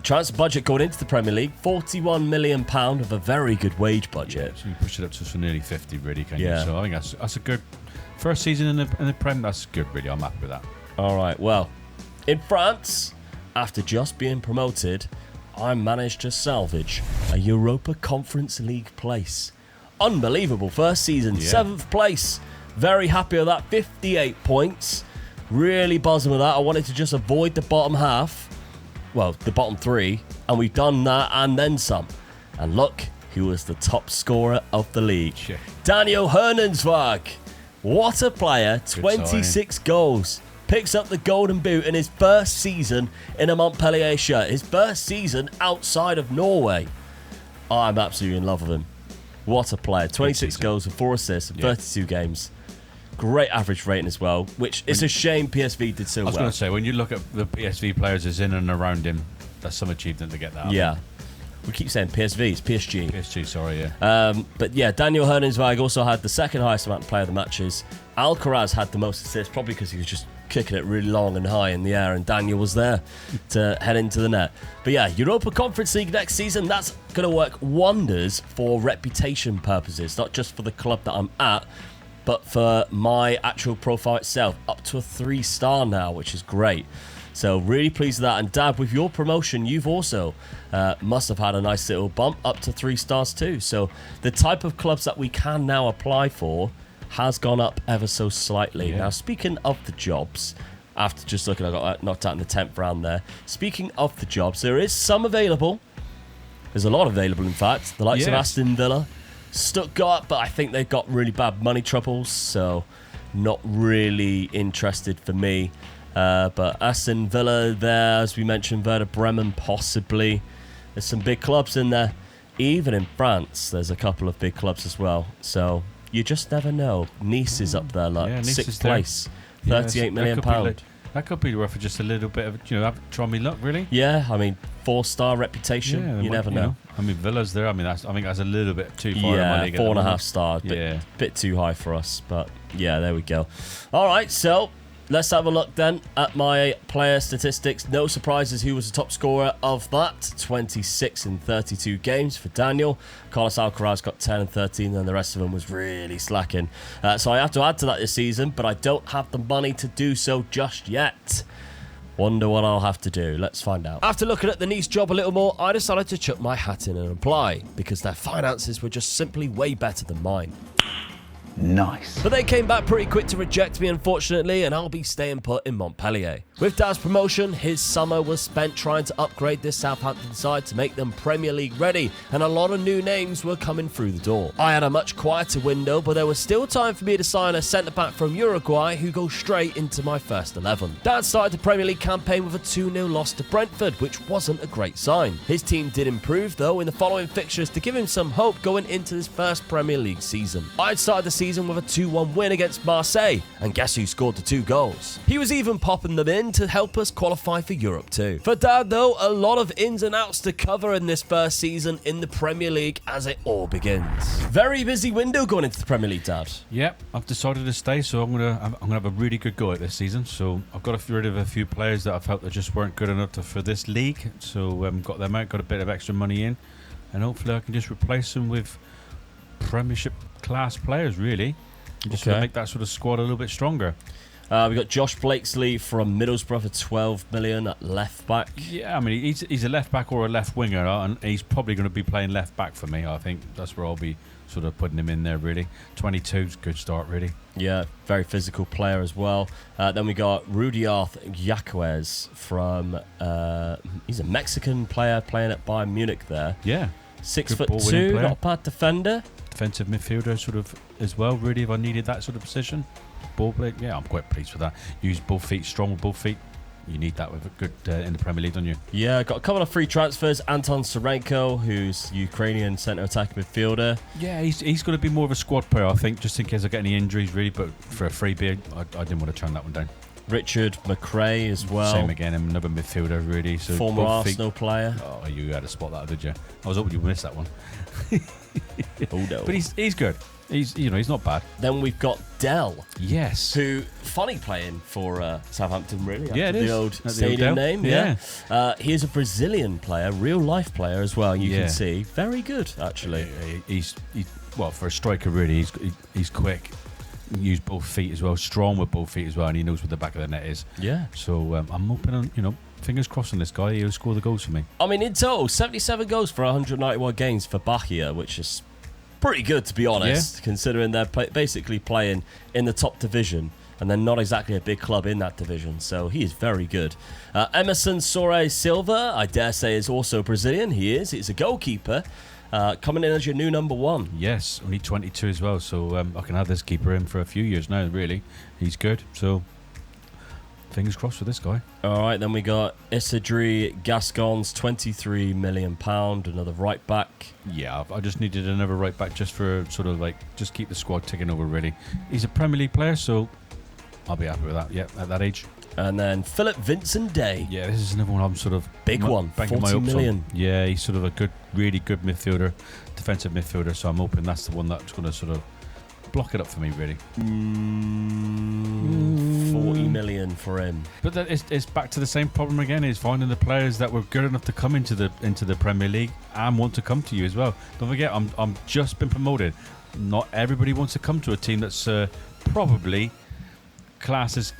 Transfer budget going into the Premier League, £41 million with a very good wage budget. So you push it up to nearly 50, really, can Yeah. you? So I think that's a good first season in the Prem. That's good, really. I'm happy with that. All right. Well, in France, after just being promoted, I managed to salvage a Europa Conference League place. Unbelievable first season, 7th place. Very happy with that. 58 points. Really buzzing with that. I wanted to just avoid the bottom half. Well, the bottom 3. And we've done that and then some. And look who was the top scorer of the league. Shit. Daniel Hernanzwag. What a player. 26 goals. Picks up the golden boot in his first season in a Montpellier shirt. His first season outside of Norway. I'm absolutely in love with him. What a player. 26 goals and 4 assists in 32 games. Great average rating as well, which it's a shame PSV did so well. I was going to say, when you look at the PSV players that's in and around him, that's some achievement to get that. Yeah. We keep saying PSV, it's PSG. PSG, sorry, yeah. But yeah, Daniel Hernanzwag also had the second highest amount of player of the matches. Alcaraz had the most assists, probably because he was just kicking it really long and high in the air, and Daniel was there to head into the net. But yeah, Europa Conference League next season, that's going to work wonders for reputation purposes, not just for the club that I'm at, but for my actual profile itself, up to a 3-star now, which is great. So really pleased with that. And Dad, with your promotion, you've also must have had a nice little bump up to 3 stars too. So the type of clubs that we can now apply for has gone up ever so slightly. Yeah. Now, speaking of the jobs, after just looking, I got knocked out in the 10th round there. Speaking of the jobs, there is some available. There's a lot available, in fact. The likes of Aston Villa, Stuttgart, but I think they've got really bad money troubles, so not really interested for me. But Aston Villa there, as we mentioned, Werder Bremen possibly. There's some big clubs in there. Even in France, there's a couple of big clubs as well. So you just never know. Nice is up there, like Nice 6th is there. place, £38 million. That could be worth just a little bit of, try me luck, really. Yeah, I mean, 4-star reputation. You never know. I mean, Villa's there. I mean, I think that's a little bit too far. Yeah, in my league 4.5 stars. Bit too high for us. But yeah, there we go. All right, so let's have a look then at my player statistics. No surprises who was the top scorer of that. 26 in 32 games for Daniel. Carlos Alcaraz got 10 and 13, and the rest of them was really slacking. So I have to add to that this season, but I don't have the money to do so just yet. Wonder what I'll have to do. Let's find out. After looking at the Nice job a little more, I decided to chuck my hat in and apply, because their finances were just simply way better than mine. Nice. But they came back pretty quick to reject me, unfortunately, and I'll be staying put in Montpellier. With Dad's promotion, his summer was spent trying to upgrade this Southampton side to make them Premier League ready, and a lot of new names were coming through the door. I had a much quieter window, but there was still time for me to sign a centre-back from Uruguay who goes straight into my first 11. Dad started the Premier League campaign with a 2-0 loss to Brentford, which wasn't a great sign. His team did improve, though, in the following fixtures to give him some hope going into his first Premier League season. I'd started the season with a 2-1 win against Marseille, and guess who scored the 2 goals? He was even popping them in to help us qualify for Europe too. For Dad, though, a lot of ins and outs to cover in this first season in the Premier League as it all begins. Very busy window going into the Premier League, Dad. Yep, I've decided to stay, so I'm gonna have a really good go at this season. So I've got rid of a few players that I felt that just weren't good enough for this league. So got them out, got a bit of extra money in, and hopefully I can just replace them with Premiership class players, really. Just to make that sort of squad a little bit stronger. We got Josh Blakesley from Middlesbrough for 12 million at left back. Yeah, I mean, he's a left back or a left winger, and he's probably going to be playing left back for me. I think that's where I'll be sort of putting him in there, really. 22's good start, really. Yeah, very physical player as well. Then we got Rudiarth Yaquez from, he's a Mexican player playing at Bayern Munich there. Yeah. 6'2", not a bad defender. Defensive midfielder sort of as well, really, if I needed that sort of position. Ball play, yeah, I'm quite pleased with that. Use both feet, strong with both feet. You need that with a good in the Premier League, don't you? Yeah, got a couple of free transfers. Anton Sarenko, who's Ukrainian centre attacking midfielder. Yeah, he's going to be more of a squad player, I think, just in case I get any injuries, really. But for a freebie, I didn't want to turn that one down. Richard McRae as well. Same again, another midfielder, really. So former Arsenal player. Oh, you had to spot that, did you? I was hoping you missed that one. Oh no. But he's good. He's not bad. Then we've got Dell, Yes. who funny playing for Southampton, really. Yeah, after it is. the old At the stadium old Dell. name. Yeah. He is a Brazilian player, real life player as well. You Yeah. can see very good actually. He's well, for a striker, really. He's quick. Use both feet as well. Strong with both feet as well, and he knows where the back of the net is. Yeah. So I'm hoping on fingers crossed on this guy. He'll score the goals for me. I mean, in total, 77 goals for 191 games for Bahia, which is pretty good, to be honest, considering they're basically playing in the top division, and they're not exactly a big club in that division. So he is very good. Emerson Soares Silva, I dare say, is also Brazilian. He is. He's a goalkeeper. Coming in as your new number 1. Yes, only 22 as well. So I can have this keeper in for a few years now. Really, he's good. So fingers crossed for this guy. All right, then we got Isidri Gascons, £23 million, another right back. Yeah, I just needed another right back just for sort of just keep the squad ticking over. Really, he's a Premier League player, so I'll be happy with that. Yeah, at that age. And then Philip Vincent Day. Yeah, this is another one I'm sort of Big one, banking 40 hopes on. million. Yeah, he's sort of a really good midfielder, defensive midfielder. So I'm hoping that's the one that's going to sort of block it up for me, really. 40 million for him. But it's back to the same problem again. Is finding the players that were good enough to come into the Premier League and want to come to you as well. Don't forget, I'm just been promoted. Not everybody wants to come to a team that's probably classes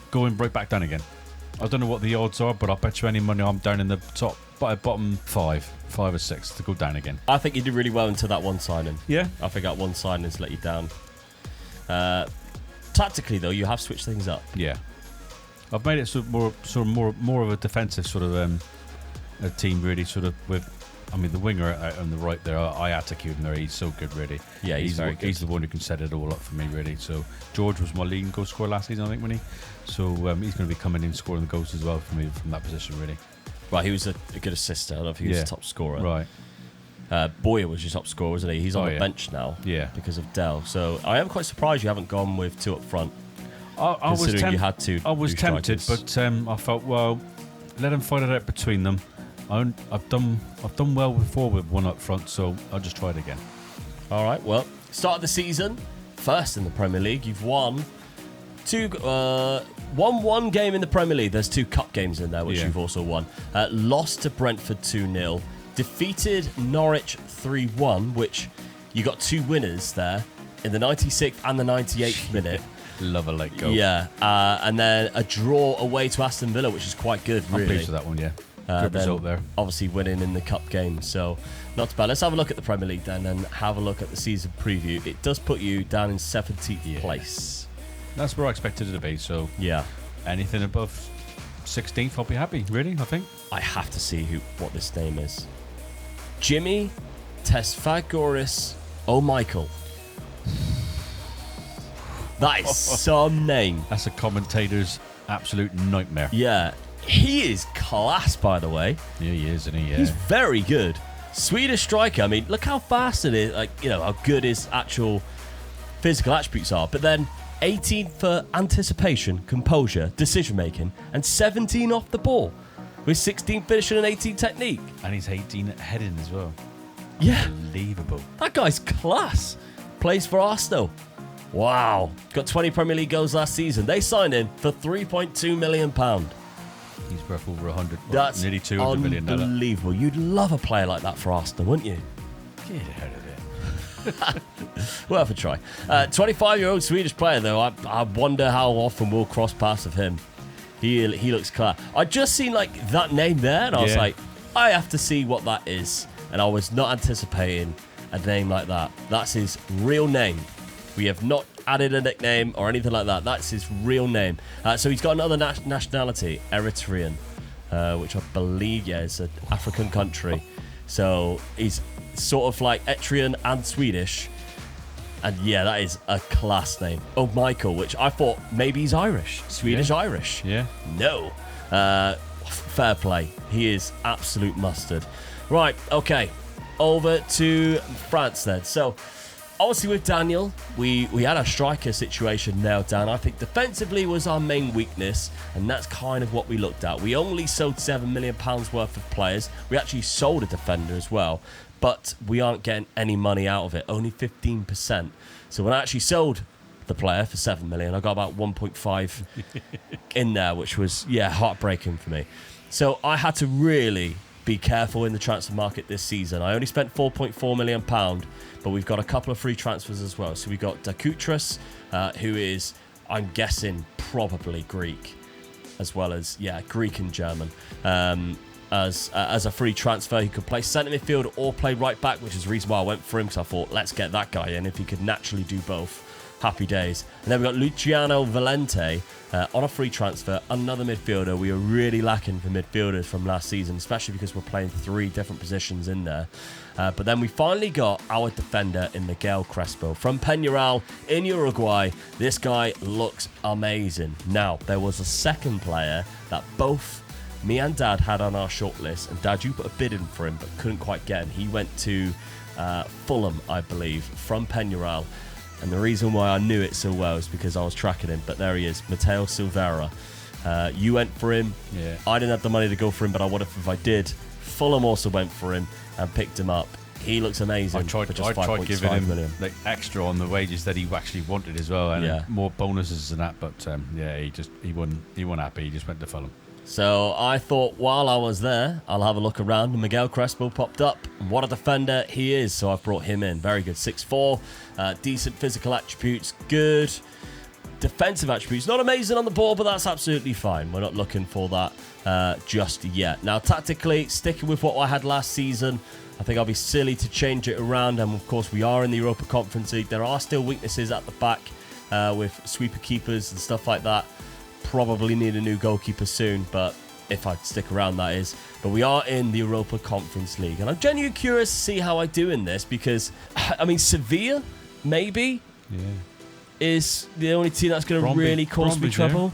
going right back down again. I don't know what the odds are, but I'll bet you any money I'm down in the bottom 5 or 6 to go down again. I think you did really well until that one signing. Yeah. I think that one signing has let you down. Tactically, though, you have switched things up. Yeah. I've made it more of a defensive sort of a team, really, sort of with. I mean, the winger out on the right there, I had to keep him there. He's so good, really. Yeah, he's very good. He's the one who can set it all up for me, really. So George was my leading goal scorer last season, I think, wasn't he? So he's going to be coming in scoring the goals as well for me from that position, really. Right, he was a good assister. I don't know if he was the top scorer. Right. Boyer was your top scorer, wasn't he? He's on the bench now because of Dell. So I am quite surprised you haven't gone with 2 up front. I was tempted. You had to. I was tempted, but I felt, well, let them fight it out between them. I've done well before with 1 up front, so I'll just try it again. All right. Well, start of the season, first in the Premier League. You've won one game in the Premier League. There's 2 cup games in there, which you've also won. Lost to Brentford 2-0. Defeated Norwich 3-1, which you got 2 winners there in the 96th and the 98th minute. Love a late goal. Yeah, and then a draw away to Aston Villa, which is quite good, really. I'm pleased with that one, yeah. Good result there. Obviously winning in the cup game, so not too bad. Let's have a look at the Premier League then and have a look at the season preview. It does put you down in 17th place. That's where I expected it to be, so yeah, anything above 16th, I'll be happy, really, I think. I have to see what this name is. Jimmy Tesfagoris O'Michael. That is some name. That's a commentator's absolute nightmare. Yeah. He is class, by the way. Yeah, he is, isn't he? Yeah. He's very good. Swedish striker. I mean, look how fast it is. How good his actual physical attributes are. But then 18 for anticipation, composure, decision making, and 17 off the ball, with 16 finishing and 18 technique. And he's 18 at heading as well. Yeah. Unbelievable. That guy's class. Plays for Arsenal. Wow. Got 20 Premier League goals last season. They signed him for £3.2 million. He's worth over 100. That's nearly 200 million. Unbelievable. You'd love a player like that for Arsenal, wouldn't you? Get out of it. Worth a try. 25-year-old Swedish player, though. I wonder how often we'll cross paths of him. He looks class. I just seen that name there, and I was like, I have to see what that is. And I was not anticipating a name like that. That's his real name. We have not added a nickname or anything like that. That's his real name. So he's got another nationality, Eritrean, which I believe, is an African country. So he's sort of like Eritrean and Swedish. And yeah, that is a class name. Oh, Michael, which I thought maybe he's Irish. Swedish-Irish. Yeah. No. Fair play. He is absolute mustard. Right, okay. Over to France then. So, obviously with Daniel, we had a striker situation nailed down. I think defensively was our main weakness, and that's kind of what we looked at. We only sold £7 million worth of players. We actually sold a defender as well. but we aren't getting any money out of it, only 15%. So when I actually sold the player for 7 million, I got about 1.5 in there, which was, heartbreaking for me. So I had to really be careful in the transfer market this season. I only spent £4.4 million, but we've got a couple of free transfers as well. So we got Dakutras, who is, I'm guessing, probably Greek, as well as, Greek and German. As a free transfer, he could play centre midfield or play right back, which is the reason why I went for him, because I thought, let's get that guy in. If he could naturally do both, happy days. And then we got Luciano Valente on a free transfer, another midfielder. We were really lacking for midfielders from last season, especially because we're playing 3 different positions in there. But then we finally got our defender in Miguel Crespo from Peñarol in Uruguay. This guy looks amazing. Now, there was a second player that both me and Dad had on our shortlist, and Dad, you put a bid in for him but couldn't quite get him. He went to Fulham, I believe, from Peñarol. And the reason why I knew it so well is because I was tracking him. But there he is, Mateo Silveira. You went for him. Yeah. I didn't have the money to go for him, but I would have if I did. Fulham also went for him and picked him up. He looks amazing. I tried giving him like extra on the wages that he actually wanted as well, and more bonuses than that. But he wasn't happy. He just went to Fulham. So I thought while I was there, I'll have a look around, and Miguel Crespo popped up. What a defender he is, so I've brought him in. Very good, 6'4", decent physical attributes, good defensive attributes. Not amazing on the ball, but that's absolutely fine. We're not looking for that just yet. Now, tactically, sticking with what I had last season, I think I'll be silly to change it around, and of course we are in the Europa Conference League. There are still weaknesses at the back with sweeper keepers and stuff like that. Probably need a new goalkeeper soon, but if I stick around, that is. But we are in the Europa Conference League, and I'm genuinely curious to see how I do in this, because, I mean, Sevilla, maybe, is the only team that's going to really cause me trouble.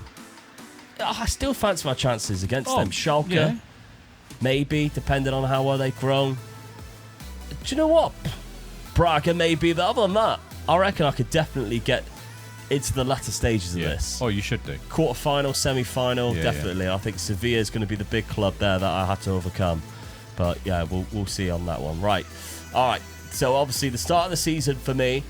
I still fancy my chances against them. Schalke, maybe, depending on how well they've grown. Do you know what? Braga, maybe, but other than that, I reckon I could definitely get into the latter stages of this. Oh, you should do. Quarter-final, semi-final, definitely. I think Sevilla is going to be the big club there that I had to overcome. But yeah, we'll see on that one. Right. All right. So obviously the start of the season for me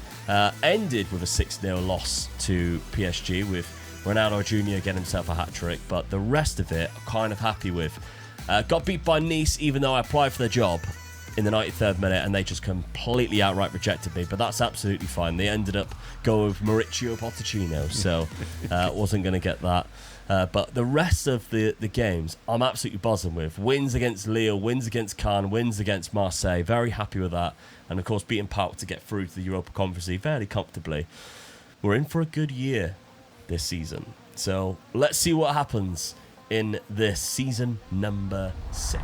ended with a 6-0 loss to PSG, with Ronaldo Jr. getting himself a hat-trick. But the rest of it, I'm kind of happy with. Got beat by Nice, even though I applied for the job in the 93rd minute, and they just completely outright rejected me. But that's absolutely fine. They ended up going with Mauricio Pochettino, so wasn't going to get that. But the rest of the games, I'm absolutely buzzing with. Wins against Lille, wins against Cannes, wins against Marseille. Very happy with that. And of course, beating Pauk to get through to the Europa Conference League fairly comfortably. We're in for a good year this season. So let's see what happens in this season number 6.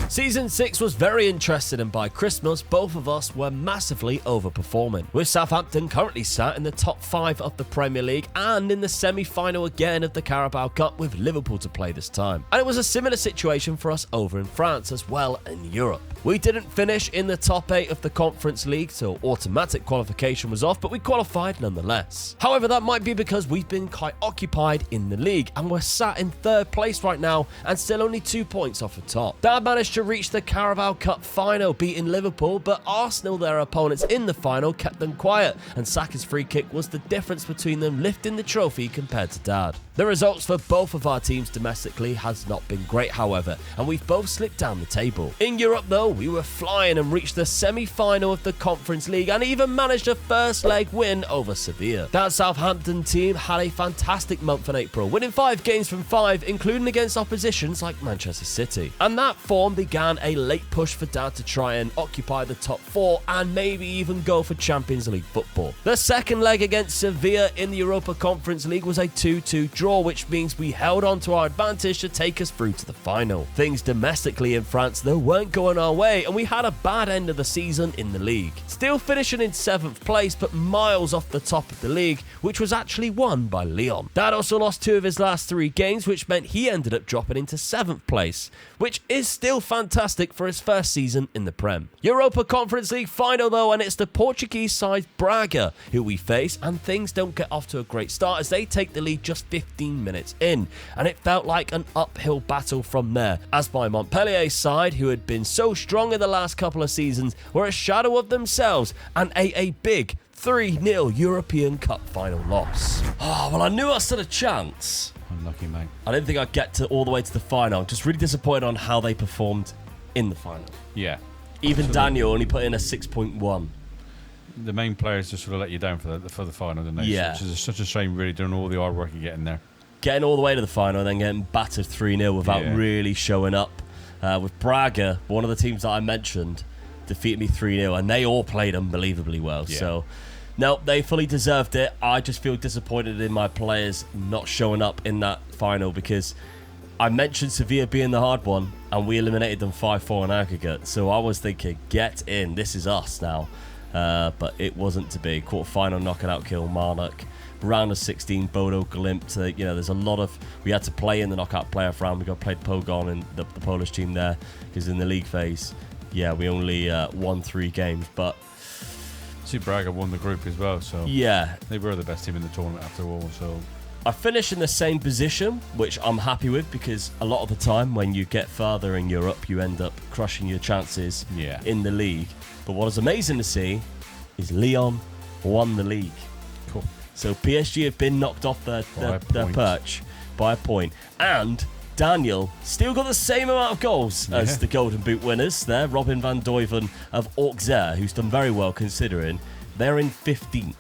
Season 6 was very interesting, and by Christmas, both of us were massively overperforming. With Southampton currently sat in the top 5 of the Premier League and in the semi-final again of the Carabao Cup, with Liverpool to play this time. And it was a similar situation for us over in France as well in Europe. We didn't finish in the top 8 of the Conference League, so automatic qualification was off, but we qualified nonetheless. However, that might be because we've been quite occupied in the league, and we're sat in 3rd place right now and still only 2 points off the top. Dad managed to reach the Carabao Cup final, beating Liverpool, but Arsenal, their opponents in the final, kept them quiet, and Saka's free kick was the difference between them lifting the trophy compared to Dad. The results for both of our teams domestically has not been great, however, and we've both slipped down the table. In Europe though, we were flying and reached the semi-final of the Conference League and even managed a first leg win over Sevilla. That Southampton team had a fantastic month in April, winning 5 games from 5, including against oppositions like Manchester City. And that form began a late push for Dad to try and occupy the top 4 and maybe even go for Champions League football. The second leg against Sevilla in the Europa Conference League was a 2-2 draw, which means we held on to our advantage to take us through to the final. Things domestically in France though weren't going our way, and we had a bad end of the season in the league. Still finishing in 7th place, but miles off the top of the league, which was actually won by Lyon. Dad also lost 2 of his last 3 games, which meant he ended up dropping into 7th place, which is still fantastic for his first season in the Prem. Europa Conference League final though, and it's the Portuguese side Braga who we face, and things don't get off to a great start as they take the lead just 15 15 minutes in, and it felt like an uphill battle from there, as my Montpellier side, who had been so strong in the last couple of seasons, were a shadow of themselves and ate a big 3-0 European Cup final loss. Oh, well, I knew I stood a chance. Unlucky, mate. I didn't think I'd get to all the way to the final. Just really disappointed on how they performed in the final. Yeah. Even Daniel only put in a 6.1. The main players just sort of let you down for the final, didn't they? Yeah. Which is such a shame, really, doing all the hard work you get in there. Getting all the way to the final and then getting battered 3-0 without really showing up. With Braga, one of the teams that I mentioned, defeated me 3-0, and they all played unbelievably well. Yeah. So, no, they fully deserved it. I just feel disappointed in my players not showing up in that final because I mentioned Sevilla being the hard one, and we eliminated them 5-4 in aggregate. So I was thinking, get in, this is us now. But it wasn't to be. Quarter-final knocking out Kilmarnock. Round of 16, Bodo Glimt. There's a lot of... We had to play in the knockout playoff round. We got played Pogon and the Polish team there, because in the league phase, we only won 3 games. But See, Braga won the group as well, so they were the best team in the tournament after all. So I finished in the same position, which I'm happy with, because a lot of the time when you get further in Europe, you end up crushing your chances in the league. But what is amazing to see is Lyon won the league. Cool. So PSG have been knocked off their perch by a point. And Daniel still got the same amount of goals as the Golden Boot winners there. Robin van Duiven of Auxerre, who's done very well considering. They're in 15th.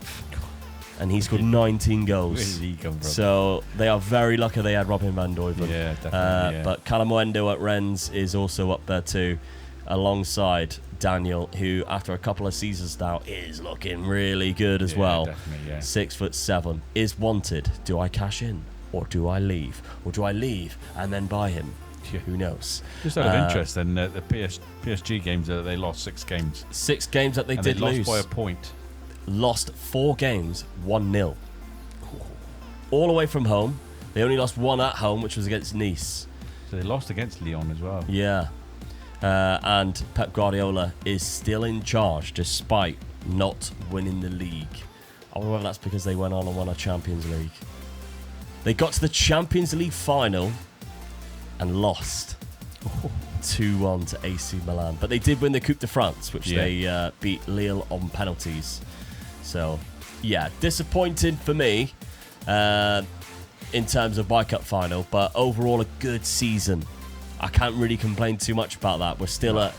And he's got 19 goals. Where did he come from? So they are very lucky they had Robin van Duiven. Yeah, definitely. But Calamuendo at Rennes is also up there too, alongside Daniel, who after a couple of seasons now is looking really good as well. Definitely, 6'7", is wanted. Do I cash in or do I leave? Or do I leave and then buy him? Who knows? Just out of interest, then the PSG games, they lost 6 games. 6 games that they did lost lose. by a point. Lost 4 games, 1-0. All away from home. They only lost 1 at home, which was against Nice. So they lost against Lyon as well. Yeah. And Pep Guardiola is still in charge despite not winning the league. I wonder whether that's because they went on and won a Champions League. They got to the Champions League final and lost 2-1 to AC Milan. But they did win the Coupe de France, which they beat Lille on penalties. So, disappointing for me in terms of my cup final, but overall a good season. I can't really complain too much about that. We're still at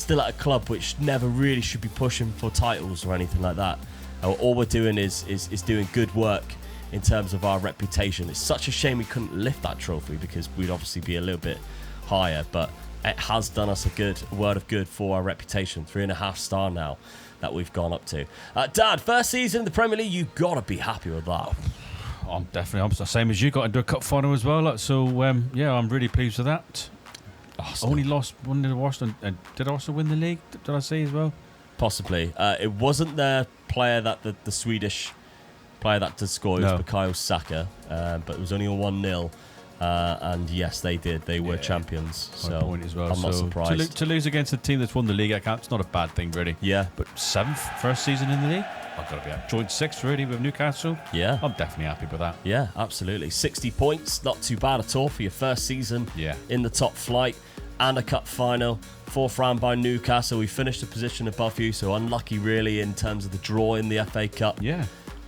a club which never really should be pushing for titles or anything like that. All we're doing is doing good work in terms of our reputation. It's such a shame we couldn't lift that trophy because we'd obviously be a little bit higher, but it has done us a word of good for our reputation. 3.5 star now that we've gone up to. Dad, first season in the Premier League, you've got to be happy with that. I'm the same as you. Got into a cup final as well. So I'm really pleased with that. Only lost one to Arsenal. And did Arsenal win the league? Did I say as well? Possibly. It wasn't their player that the Swedish player that did score. It was Bukayo Saka, but it was only a 1-0. And yes, they did. They were champions. So point as well. I'm not surprised. To lose against a team that's won the league, it's not a bad thing, really. Yeah. But 7th, first season in the league? I've got to be up. Joint 6th, really, with Newcastle. Yeah. I'm definitely happy with that. Yeah, absolutely. 60 points, not too bad at all for your first season in the top flight. And a cup final, 4th round by Newcastle. We finished a position above you, so unlucky really in terms of the draw in the FA Cup. Yeah.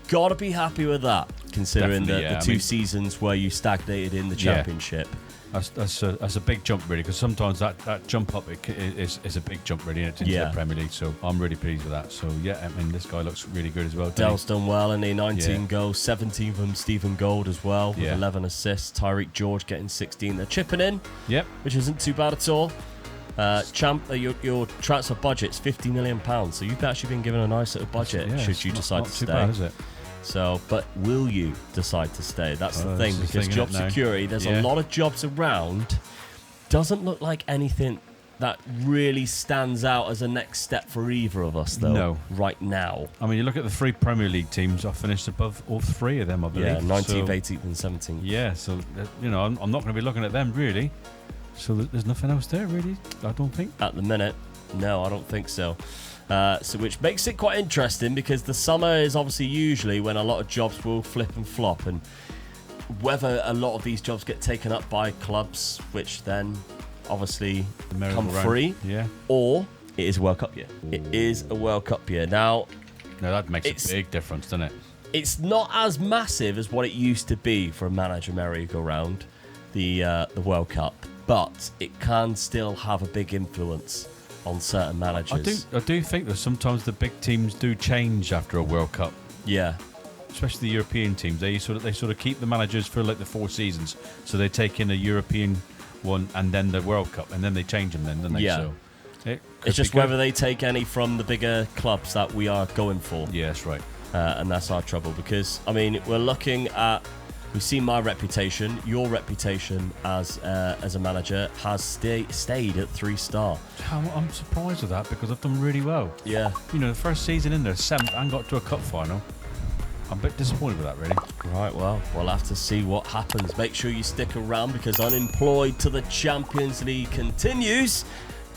Gotta be happy with that, considering the 2 seasons where you stagnated in the Championship. That's a big jump, really, because sometimes that jump up is a big jump, really, into the Premier League. So I'm really pleased with that. So, this guy looks really good as well. Dell's done well, and 19 goals, 17 from Stephen Gold as well, with 11 assists. Tyreek George getting 16. They're chipping in, which isn't too bad at all. Your transfer budget's £50 million, so you've actually been given a nice little budget should you decide to stay. Not too bad, is it? So, but will you decide to stay? That's the thing, because job security, there's a lot of jobs around. Doesn't look like anything that really stands out as a next step for either of us, though, right now. I mean, you look at the 3 Premier League teams, I finished above all 3 of them, I believe. Yeah, 19th, 18th and 17th. Yeah, so, I'm not going to be looking at them, really. So there's nothing else there, really, I don't think. At the minute, no, I don't think so. So which makes it quite interesting, because the summer is obviously usually when a lot of jobs will flip and flop, and whether a lot of these jobs get taken up by clubs, which then obviously come free, or it is a World Cup year. It is a World Cup year. Now that makes a big difference, doesn't it? It's not as massive as what it used to be for a manager merry-go-round, the World Cup, but it can still have a big influence on certain managers. I do think that sometimes the big teams do change after a World Cup. Yeah. Especially the European teams. They sort of keep the managers for like the 4 seasons. So they take in a European one and then the World Cup, and then they change them then, don't they? Yeah. So it's just whether they take any from the bigger clubs that we are going for. Yeah, that's right. And that's our trouble because, I mean, we're looking at... We've seen my reputation, your reputation as a manager has stayed at 3-star. I'm surprised with that because I've done really well. Yeah. You know, the first season in there, 7th, and got to a cup final. I'm a bit disappointed with that, really. Right, well, we'll have to see what happens. Make sure you stick around because Unemployed to the Champions League continues.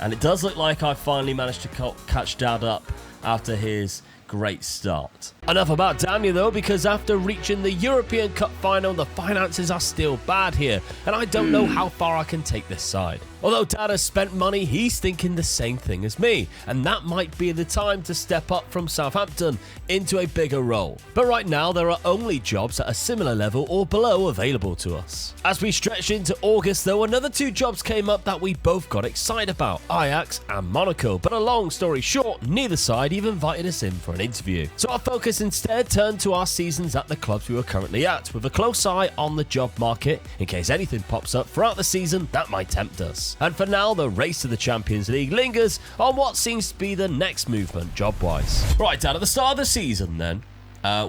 And it does look like I finally managed to catch Dad up after his great start. Enough about Daniel though, because after reaching the European Cup final, the finances are still bad here, and I don't know how far I can take this side. Although Dad has spent money, he's thinking the same thing as me, and that might be the time to step up from Southampton into a bigger role. But right now, there are only jobs at a similar level or below available to us. As we stretched into August though, another 2 jobs came up that we both got excited about, Ajax and Monaco. But a long story short, neither side even invited us in for an interview. So our focus instead turned to our seasons at the clubs we were currently at, with a close eye on the job market in case anything pops up throughout the season that might tempt us. And for now, the race to the Champions League lingers on what seems to be the next movement job-wise. Right, Dad, at the start of the season then,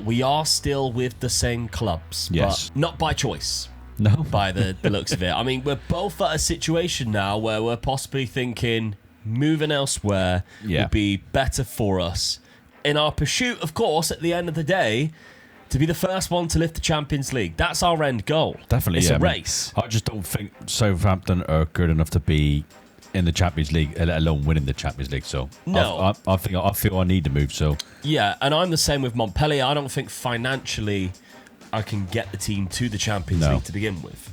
we are still with the same clubs, yes, but not by choice. No. By the looks of it. I mean, we're both at a situation now where we're possibly thinking moving elsewhere would be better for us. In our pursuit, of course, at the end of the day, to be the first one to lift the Champions League. That's our end goal. Definitely, it's a race. I just don't think Southampton are good enough to be in the Champions League, let alone winning the Champions League. So no, I feel I need to move. So yeah, and I'm the same with Montpellier. I don't think financially I can get the team to the Champions League to begin with.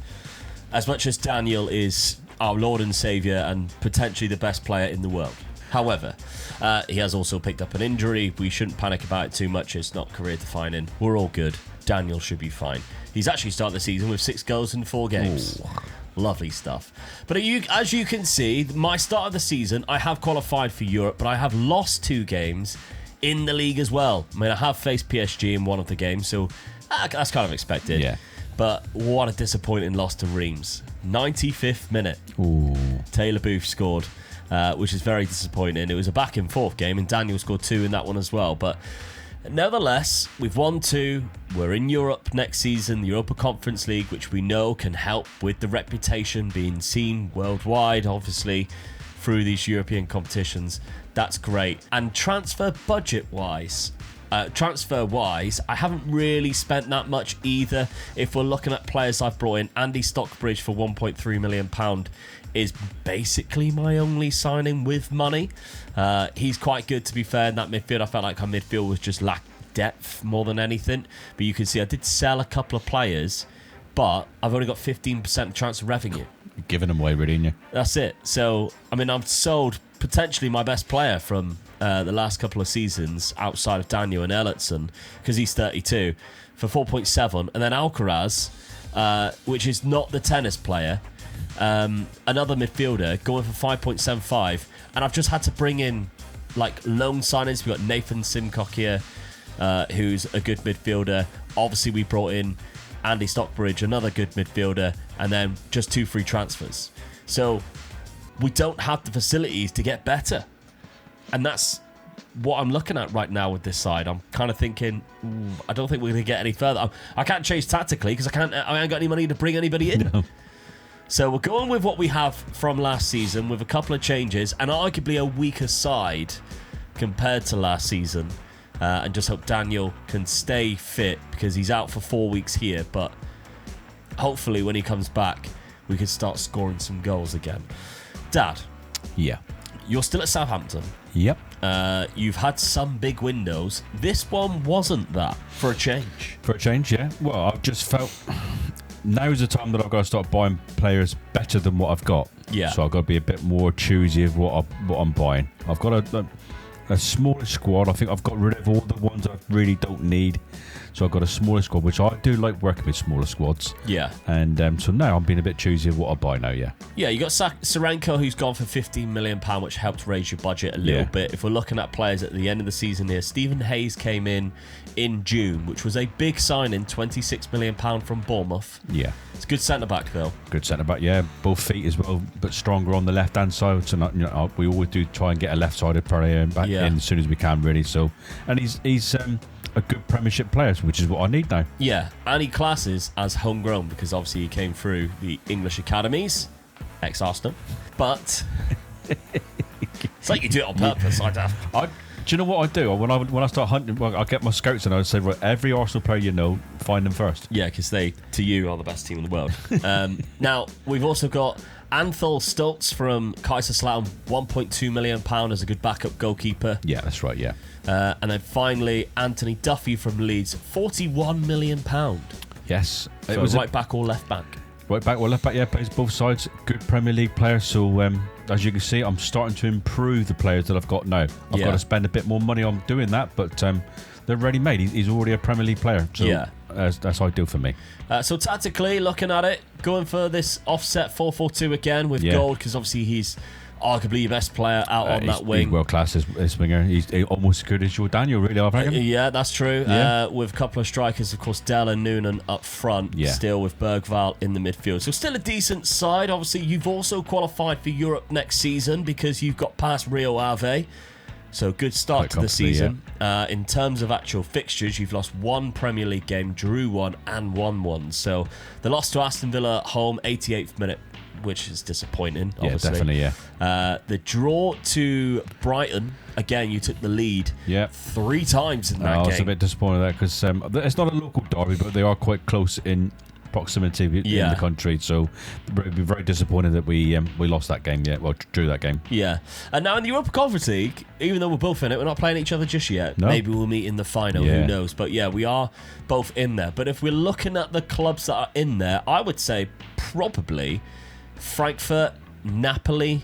As much as Daniel is our Lord and Saviour and potentially the best player in the world. However, he has also picked up an injury. We shouldn't panic about it too much. It's not career defining. We're all good. Daniel should be fine. He's actually started the season with 6 goals in 4 games. Ooh. Lovely stuff. But as you can see, my start of the season, I have qualified for Europe, but I have lost 2 games in the league as well. I mean, I have faced PSG in one of the games, so that's kind of expected. Yeah. But what a disappointing loss to Reims. 95th minute. Ooh. Taylor Booth scored. Which is very disappointing. It was a back and forth game, and Daniel scored 2 in that one as well. But nevertheless, we've won 2. We're in Europe next season, the Europa Conference League, which we know can help with the reputation being seen worldwide, obviously, through these European competitions. That's great. And transfer budget-wise, I haven't really spent that much either. If we're looking at players I've brought in, Andy Stockbridge for £1.3 million is basically my only signing with money. He's quite good, to be fair, in that midfield. I felt like our midfield was just lacked depth more than anything. But you can see I did sell a couple of players, but I've only got 15% transfer revenue. You're giving them away, really, aren't you? That's it. So, I mean, I've sold potentially my best player from the last couple of seasons outside of Daniel and Ellertson, because he's 32, for 4.7. And then Alcaraz, which is not the tennis player, another midfielder, going for 5.75. And I've just had to bring in like loan signings. We've got Nathan Simcock here, who's a good midfielder. Obviously, we brought in Andy Stockbridge, another good midfielder, and then just 2 free transfers. So we don't have the facilities to get better. And that's what I'm looking at right now with this side. I'm kind of thinking, I don't think we're going to get any further. I can't change tactically because I ain't got any money to bring anybody in. No. So we're going with what we have from last season with a couple of changes and arguably a weaker side compared to last season. And just hope Daniel can stay fit because he's out for 4 weeks here. But hopefully when he comes back, we can start scoring some goals again. Dad. Yeah. You're still at Southampton. Yep. You've had some big windows. This one wasn't that, for a change. For a change, yeah. Well, I've just felt now's the time that I've got to start buying players better than what I've got. Yeah. So I've got to be a bit more choosy of what I'm buying. I've got a smaller squad. I think I've got rid of all the ones I really don't need. So I've got a smaller squad, which I do like working with smaller squads. Yeah. And so now I'm being a bit choosy of what I buy now, yeah. Yeah, you got Sarenko, who's gone for £15 million, which helped raise your budget a little bit. If we're looking at players at the end of the season here, Stephen Hayes came in June, which was a big signing, £26 million from Bournemouth. Yeah. It's a good centre-back, though. Good centre-back, yeah. Both feet as well, but stronger on the left-hand side. So we always do try and get a left-sided player back in as soon as we can, really. So, and he's a good Premiership player, which is what I need now. Yeah, and he classes as homegrown because obviously he came through the English academies, ex-Arsenal. But it's like you do it on purpose. Do you know what I do? When I start hunting, well, I get my scouts and I say, right, every Arsenal player you know, find them first. Yeah, because they, to you, are the best team in the world. Now, we've also got Anthol Stoltz from Kaiserslautern, £1.2 million as a good backup goalkeeper. Yeah, that's right, yeah. And then finally, Anthony Duffy from Leeds, £41 million. Yes. It was right back or left back? Right back or left back, yeah, plays both sides. Good Premier League player. So, as you can see, I'm starting to improve the players that I've got now. I've got to spend a bit more money on doing that, but they're ready-made. He's already a Premier League player. So that's ideal for me. So tactically, looking at it, going for this offset 4-4-2 again with Gold, because obviously he's arguably your best player out on that wing. He's world class as winger. He's almost as good as your Daniel, really, I reckon. Yeah, that's true. Yeah. With a couple of strikers, of course, Dell and Noonan up front, still with Bergvall in the midfield. So still a decent side. Obviously, you've also qualified for Europe next season because you've got past Rio Ave. So good start to the season. In terms of actual fixtures, you've lost one Premier League game, drew one and won one. So the loss to Aston Villa at home, 88th minute, which is disappointing, obviously. Yeah, definitely, the draw to Brighton, again, you took the lead 3 times in that game. I was a bit disappointed with that because it's not a local derby, but they are quite close in proximity in the country. So we'd be very disappointed that we lost that game drew that game. Yeah. And now in the Europa Conference League, even though we're both in it, we're not playing each other just yet. No. Maybe we'll meet in the final, who knows. But yeah, we are both in there. But if we're looking at the clubs that are in there, I would say probably Frankfurt, Napoli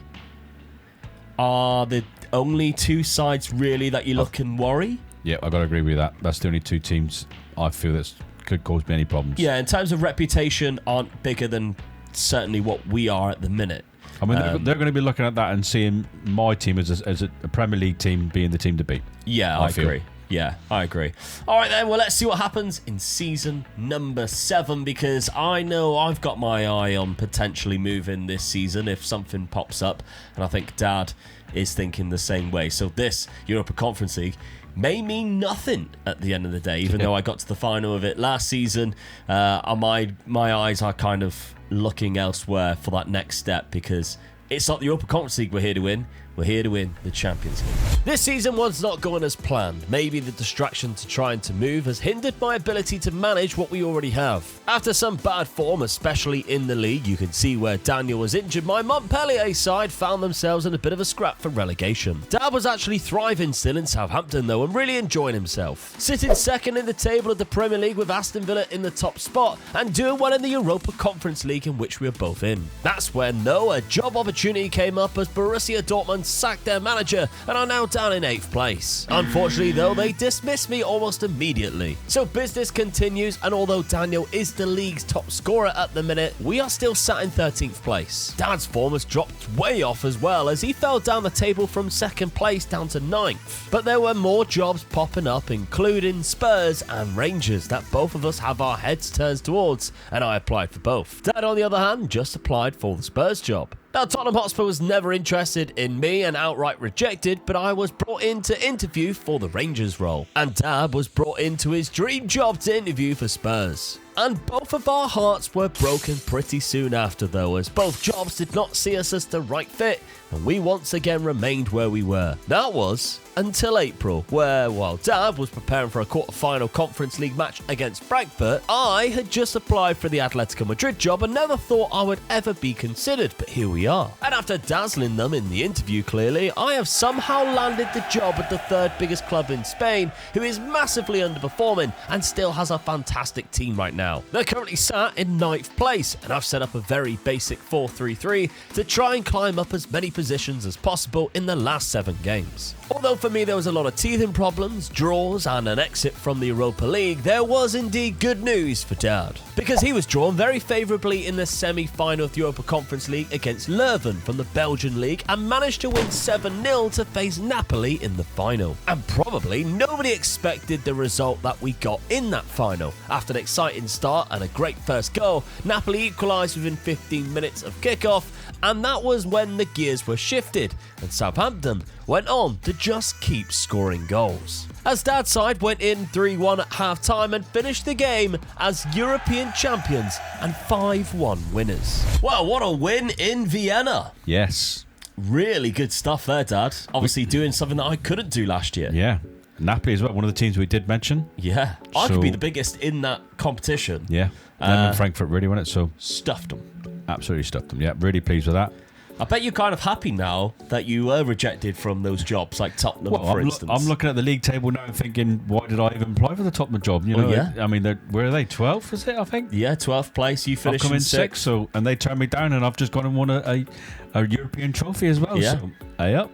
are the only 2 sides really that you look and worry. Yeah, I've got to agree with that. That's the only 2 teams I feel that could cause me any problems. Yeah, in terms of reputation, aren't bigger than certainly what we are at the minute. I mean, they're going to be looking at that and seeing my team as a Premier League team being the team to beat. Yeah, I agree. Yeah, I agree. All right, then. Well, let's see what happens in season number 7, because I know I've got my eye on potentially moving this season if something pops up, and I think Dad is thinking the same way. So this Europa Conference League may mean nothing at the end of the day, even though I got to the final of it last season. My eyes are kind of looking elsewhere for that next step, because it's not the Europa Conference League we're here to win. We're here to win the Champions League. This season was not going as planned. Maybe the distraction to trying to move has hindered my ability to manage what we already have. After some bad form, especially in the league, you can see where Daniel was injured, my Montpellier side found themselves in a bit of a scrap for relegation. Dad was actually thriving still in Southampton though, and really enjoying himself. Sitting second in the table of the Premier League with Aston Villa in the top spot, and doing well in the Europa Conference League, in which we are both in. That's when, though, a job opportunity came up as Borussia Dortmund sacked their manager and are now down in 8th place. Unfortunately, though, they dismissed me almost immediately. So business continues, and although Daniel is the league's top scorer at the minute, we are still sat in 13th place. Dad's form has dropped way off as well, as he fell down the table from 2nd place down to 9th. But there were more jobs popping up, including Spurs and Rangers, that both of us have our heads turned towards, and I applied for both. Dad, on the other hand, just applied for the Spurs job. Now, Tottenham Hotspur was never interested in me and outright rejected, but I was brought in to interview for the Rangers role. And Dad was brought into his dream job to interview for Spurs. And both of our hearts were broken pretty soon after though, as both jobs did not see us as the right fit, and we once again remained where we were. That was until April, where while Dad was preparing for a quarter-final Conference League match against Frankfurt, I had just applied for the Atletico Madrid job and never thought I would ever be considered, but here we are. And after dazzling them in the interview clearly, I have somehow landed the job at the 3rd biggest club in Spain, who is massively underperforming and still has a fantastic team right now. now. They're currently sat in 9th place, and I've set up a very basic 4-3-3 to try and climb up as many positions as possible in the last 7 games. Although for me there was a lot of teething problems, draws, and an exit from the Europa League, there was indeed good news for Dad, because he was drawn very favourably in the semi-final of the Europa Conference League against Leuven from the Belgian League and managed to win 7-0 to face Napoli in the final. And probably nobody expected the result that we got in that final. After an exciting start and a great first goal, Napoli equalised within 15 minutes of kickoff, and that was when the gears were shifted, and Southampton went on to just keep scoring goals. As Dad's side went in 3-1 at half-time and finished the game as European champions and 5-1 winners. Well, what a win in Vienna. Yes. Really good stuff there, Dad. Obviously doing something that I couldn't do last year. Yeah. Napoli as well, one of the teams we did mention. Yeah. I could be the biggest in that competition. Yeah. Them and Frankfurt really won it, so... Stuffed them. Absolutely stuffed them. Yeah, really pleased with that. I bet you're kind of happy now that you were rejected from those jobs, like Tottenham, for instance. I'm looking at the league table now and thinking, why did I even apply for the Tottenham job? You know, yeah. I mean, where are they? 12th, is it, I think? Yeah, 12th place. You finished I've come in 6th. So, and they turned me down, and I've just gone and won a European trophy as well. Yeah. So, hey up.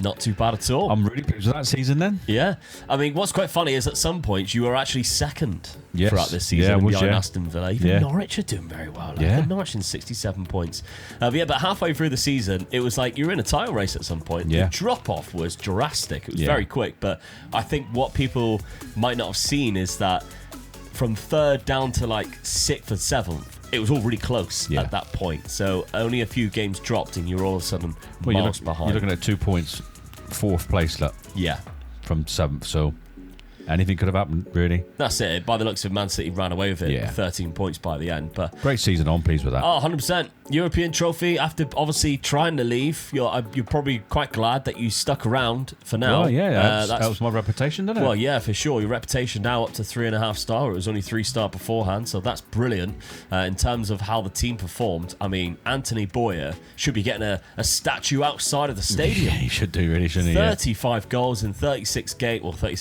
Not too bad at all. I'm really pleased with that season then. Yeah. I mean, what's quite funny is at some points you were actually second Yes. throughout this season Yeah, behind Aston Villa. Even Yeah. Norwich are doing very well. Like, Yeah. Norwich in 67 points. But halfway through the season, it was like you were in a title race at some point. Yeah. The drop-off was drastic. It was Yeah. very quick. But I think what people might not have seen is that from 3rd down to like 6th and 7th, it was all really close Yeah. at that point. So only a few games dropped and you're all of a sudden miles behind. You're looking at 2 points, 4th place Yeah. from 7th, so anything could have happened, really. That's it. By the looks of it, Man City ran away with it. Yeah. 13 points by the end. But Great season, I'm pleased with that. 100%. European trophy. After obviously trying to leave, you're probably quite glad that you stuck around for now. Well, yeah, that was my reputation, didn't it? Well, yeah, for sure. Your reputation now up to 3.5 star. It was only 3-star beforehand, so that's brilliant in terms of how the team performed. I mean, Anthony Boyer should be getting a statue outside of the stadium. Yeah, he should do, really, shouldn't he? 35 goals in 36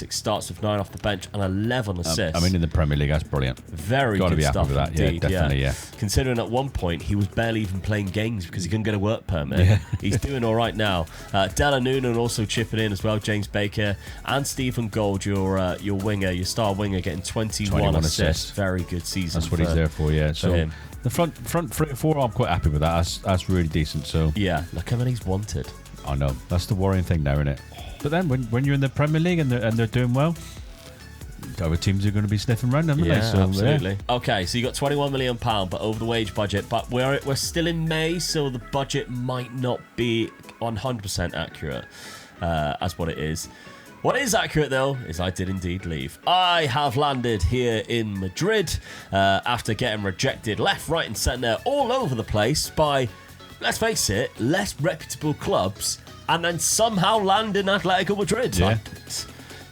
starts with 9 off the bench and 11 assists. I mean, in the Premier League, that's brilliant. Very Gotta good be happy stuff with that. indeed. Yeah, definitely, yeah. Considering at one point he was barely even playing games because he couldn't get a work permit. Yeah. He's doing all right now. Della Noonan also chipping in as well. James Baker and Stephen Gold, your winger, your star winger, getting 21 assists. Very good season. That's what he's there for, yeah. So him. the front 3 or 4, I'm quite happy with that. That's really decent. So Yeah, look how many he's wanted. I know that's the worrying thing now, isn't it? But then when you're in the Premier League and they're doing well, other teams are going to be sniffing around them, aren't Yeah, they? So, absolutely. Okay, so you got £21 million, but over the wage budget. But we're still in May, so the budget might not be 100% accurate as what it is. What is accurate, though, is I did indeed leave. I have landed here in Madrid after getting rejected left, right, and centre all over the place by, let's face it, less reputable clubs, and then somehow land in Atletico Madrid. Yeah.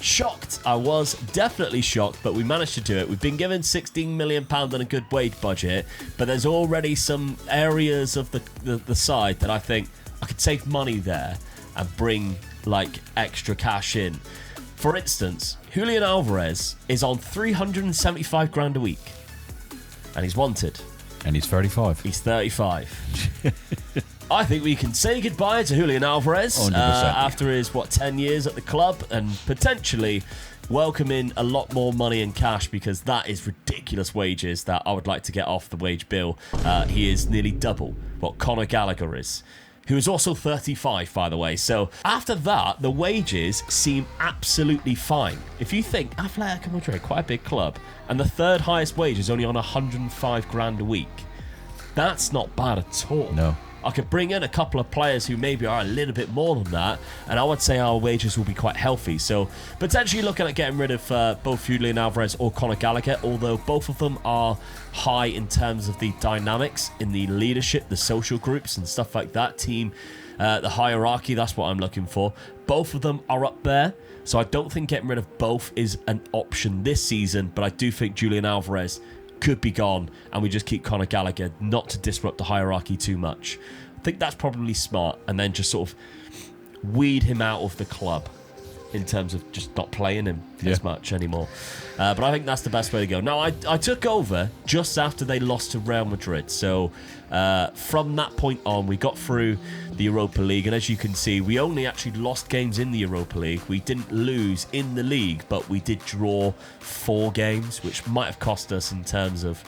Shocked. I was definitely shocked, but we managed to do it. We've been given £16 million and a good wage budget, but there's already some areas of the side that I think I could save money there and bring like extra cash in. For instance, Julian Alvarez is on 375 grand a week, and he's wanted. And he's 35. He's 35. I think we can say goodbye to Julian Alvarez 100%. After his 10 years at the club, and potentially welcome in a lot more money and cash, because that is ridiculous wages that I would like to get off the wage bill. He is nearly double what Conor Gallagher is, who is also 35, by the way. So after that, the wages seem absolutely fine. If you think Atletico Madrid, quite a big club, and the third highest wage is only on 105 grand a week, that's not bad at all. No. I could bring in a couple of players who maybe are a little bit more than that, and I would say our wages will be quite healthy. So potentially looking at getting rid of both Julian Alvarez or Conor Gallagher, although both of them are high in terms of the dynamics in the leadership, the social groups and stuff like that. Team, the hierarchy, that's what I'm looking for. Both of them are up there. So I don't think getting rid of both is an option this season, but I do think Julian Alvarez could be gone, and we just keep Conor Gallagher, not to disrupt the hierarchy too much. I think that's probably smart, and then just sort of weed him out of the club. in terms of just not playing him as much anymore. But I think that's the best way to go. Now, I took over just after they lost to Real Madrid. So from that point on, we got through the Europa League. And as you can see, we only actually lost games in the Europa League. We didn't lose in the league, but we did draw 4 games, which might have cost us in terms of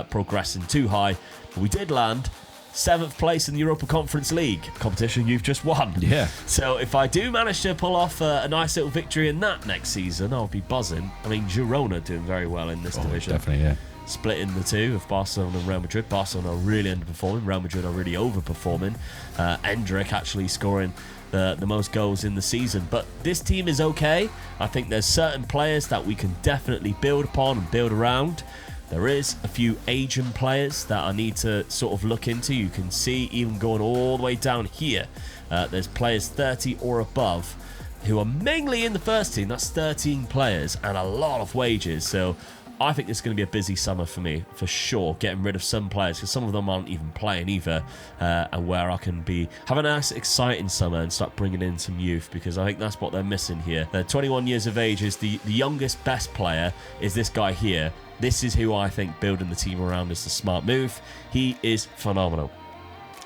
progressing too high. But we did land 7th place in the Europa Conference League competition you've just won. Yeah. So if I do manage to pull off a nice little victory in that next season, I'll be buzzing. I mean, Girona doing very well in this division. Definitely, yeah. Splitting the two of Barcelona and Real Madrid. Barcelona are really underperforming. Real Madrid are really overperforming. Endrick actually scoring the most goals in the season. But this team is okay. I think there's certain players that we can definitely build upon and build around. There is a few Asian players that I need to sort of look into. You can see even going all the way down here, there's players 30 or above who are mainly in the first team. That's 13 players and a lot of wages. So I think it's going to be a busy summer for me, for sure, getting rid of some players because some of them aren't even playing either, and where I can have a nice, exciting summer and start bringing in some youth because I think that's what they're missing here. They're 21 years of age. Is the youngest best player is this guy here. This is who I think building the team around is the smart move. He is phenomenal.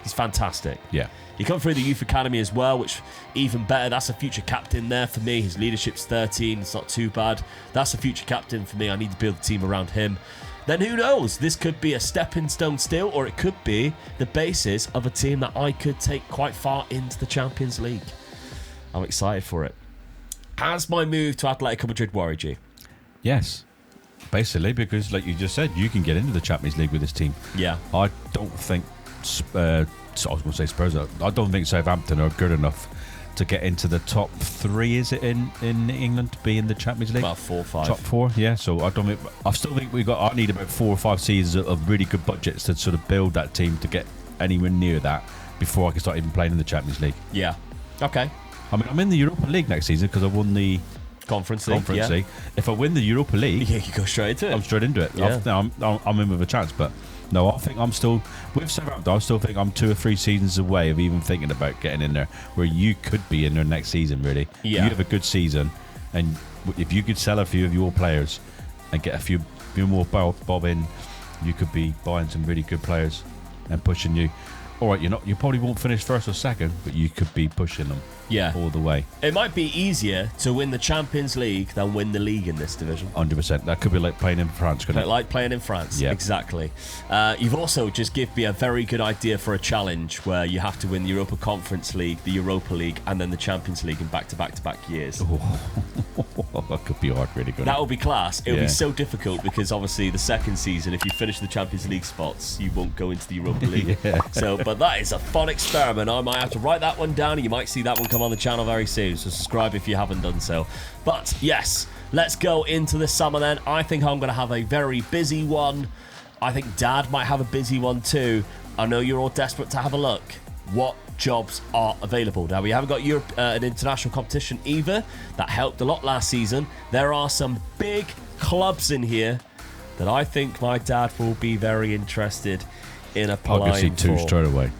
He's fantastic. Yeah. He come through the youth academy as well, which even better. That's a future captain there for me. His leadership's 13. It's not too bad. That's a future captain for me. I need to build the team around him. Then who knows? This could be a stepping stone still, or it could be the basis of a team that I could take quite far into the Champions League. I'm excited for it. Has my move to Atletico Madrid worried you? Yes. Basically, because like you just said, you can get into the Champions League with this team. Yeah. I don't think I was going to say Spurs. I don't think Southampton are good enough to get into the top 3. Is it in England to be in the Champions League? About 4 or 5. Top 4, yeah. So I still think I need about 4 or 5 seasons of really good budgets to sort of build that team to get anywhere near that before I can start even playing in the Champions League. Yeah. Okay. I mean, I'm in the Europa League next season because I won the Conference League. If I win the Europa League, Yeah, you go straight into it. I'm straight into it. Yeah. I'm in with a chance, but no, I think I'm still with Southampton. I still think I'm 2 or 3 seasons away of even thinking about getting in there. Where you could be in there next season, really. Yeah. If you have a good season, and if you could sell a few of your players and get a few more bob in, you could be buying some really good players and pushing you. All right, you probably won't finish first or second, but you could be pushing them. Yeah. All the way. It might be easier to win the Champions League than win the league in this division. 100%. That could be like playing in France, couldn't it? Like playing in France, Yeah. Exactly. You've also just given me a very good idea for a challenge where you have to win the Europa Conference League, the Europa League, and then the Champions League in back-to-back years. That could be hard, really good. That would be class. It would Yeah. be so difficult because obviously the second season, if you finish the Champions League spots, you won't go into the Europa League. Yeah. But that is a fun experiment. I might have to write that one down, and you might see that one come on the channel very soon. So subscribe if you haven't done so. But yes, let's go into the summer then. I think I'm going to have a very busy one. I think Dad might have a busy one too. I know you're all desperate to have a look. What jobs are available? Now, we haven't got an international competition either. That helped a lot last season. There are some big clubs in here that I think my dad will be very interested in applying I can see 2 for. straight away.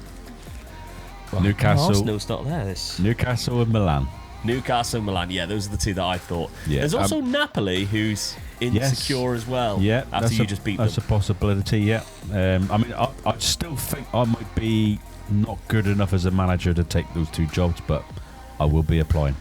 Newcastle. Arsenal's not there. Newcastle and Milan. Newcastle and Milan. Yeah, those are the 2 that I thought. Yeah, There's also Napoli, who's insecure as well. Yeah, after you just beat them. That's a possibility. Yeah. I mean, I still think I might be not good enough as a manager to take those 2 jobs, but I will be applying.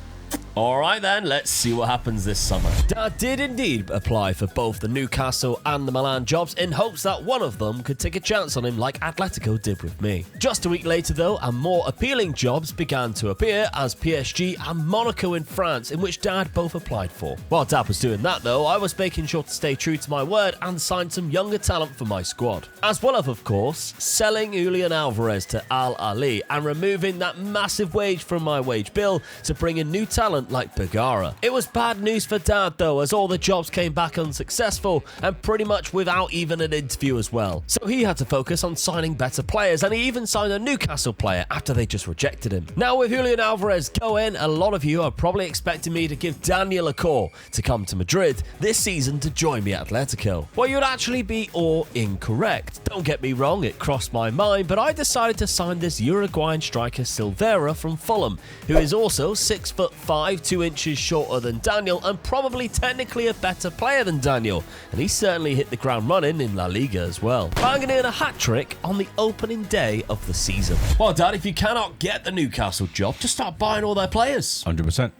All right then, let's see what happens this summer. Dad did indeed apply for both the Newcastle and the Milan jobs in hopes that one of them could take a chance on him like Atletico did with me. Just a week later though, and more appealing jobs began to appear as PSG and Monaco in France, in which Dad both applied for. While Dad was doing that though, I was making sure to stay true to my word and sign some younger talent for my squad. As well of course, selling Julian Alvarez to Al Ahly and removing that massive wage from my wage bill to bring in new talent like Bergara. It was bad news for Dad though, as all the jobs came back unsuccessful and pretty much without even an interview as well. So he had to focus on signing better players, and he even signed a Newcastle player after they just rejected him. Now with Julian Alvarez going, a lot of you are probably expecting me to give Daniel a call to come to Madrid this season to join me at Atletico. Well, you'd actually be all incorrect. Don't get me wrong, it crossed my mind, but I decided to sign this Uruguayan striker Silveira from Fulham, who is also 6'5" 5'2" inches shorter than Daniel and probably technically a better player than Daniel, and he certainly hit the ground running in La Liga as well, banging in a hat-trick on the opening day of the season. Well, Dad, if you cannot get the Newcastle job, just start buying all their players. 100%.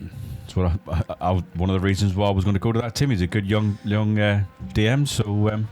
That's what one of the reasons why I was going to go to that team. He's a good young DM, so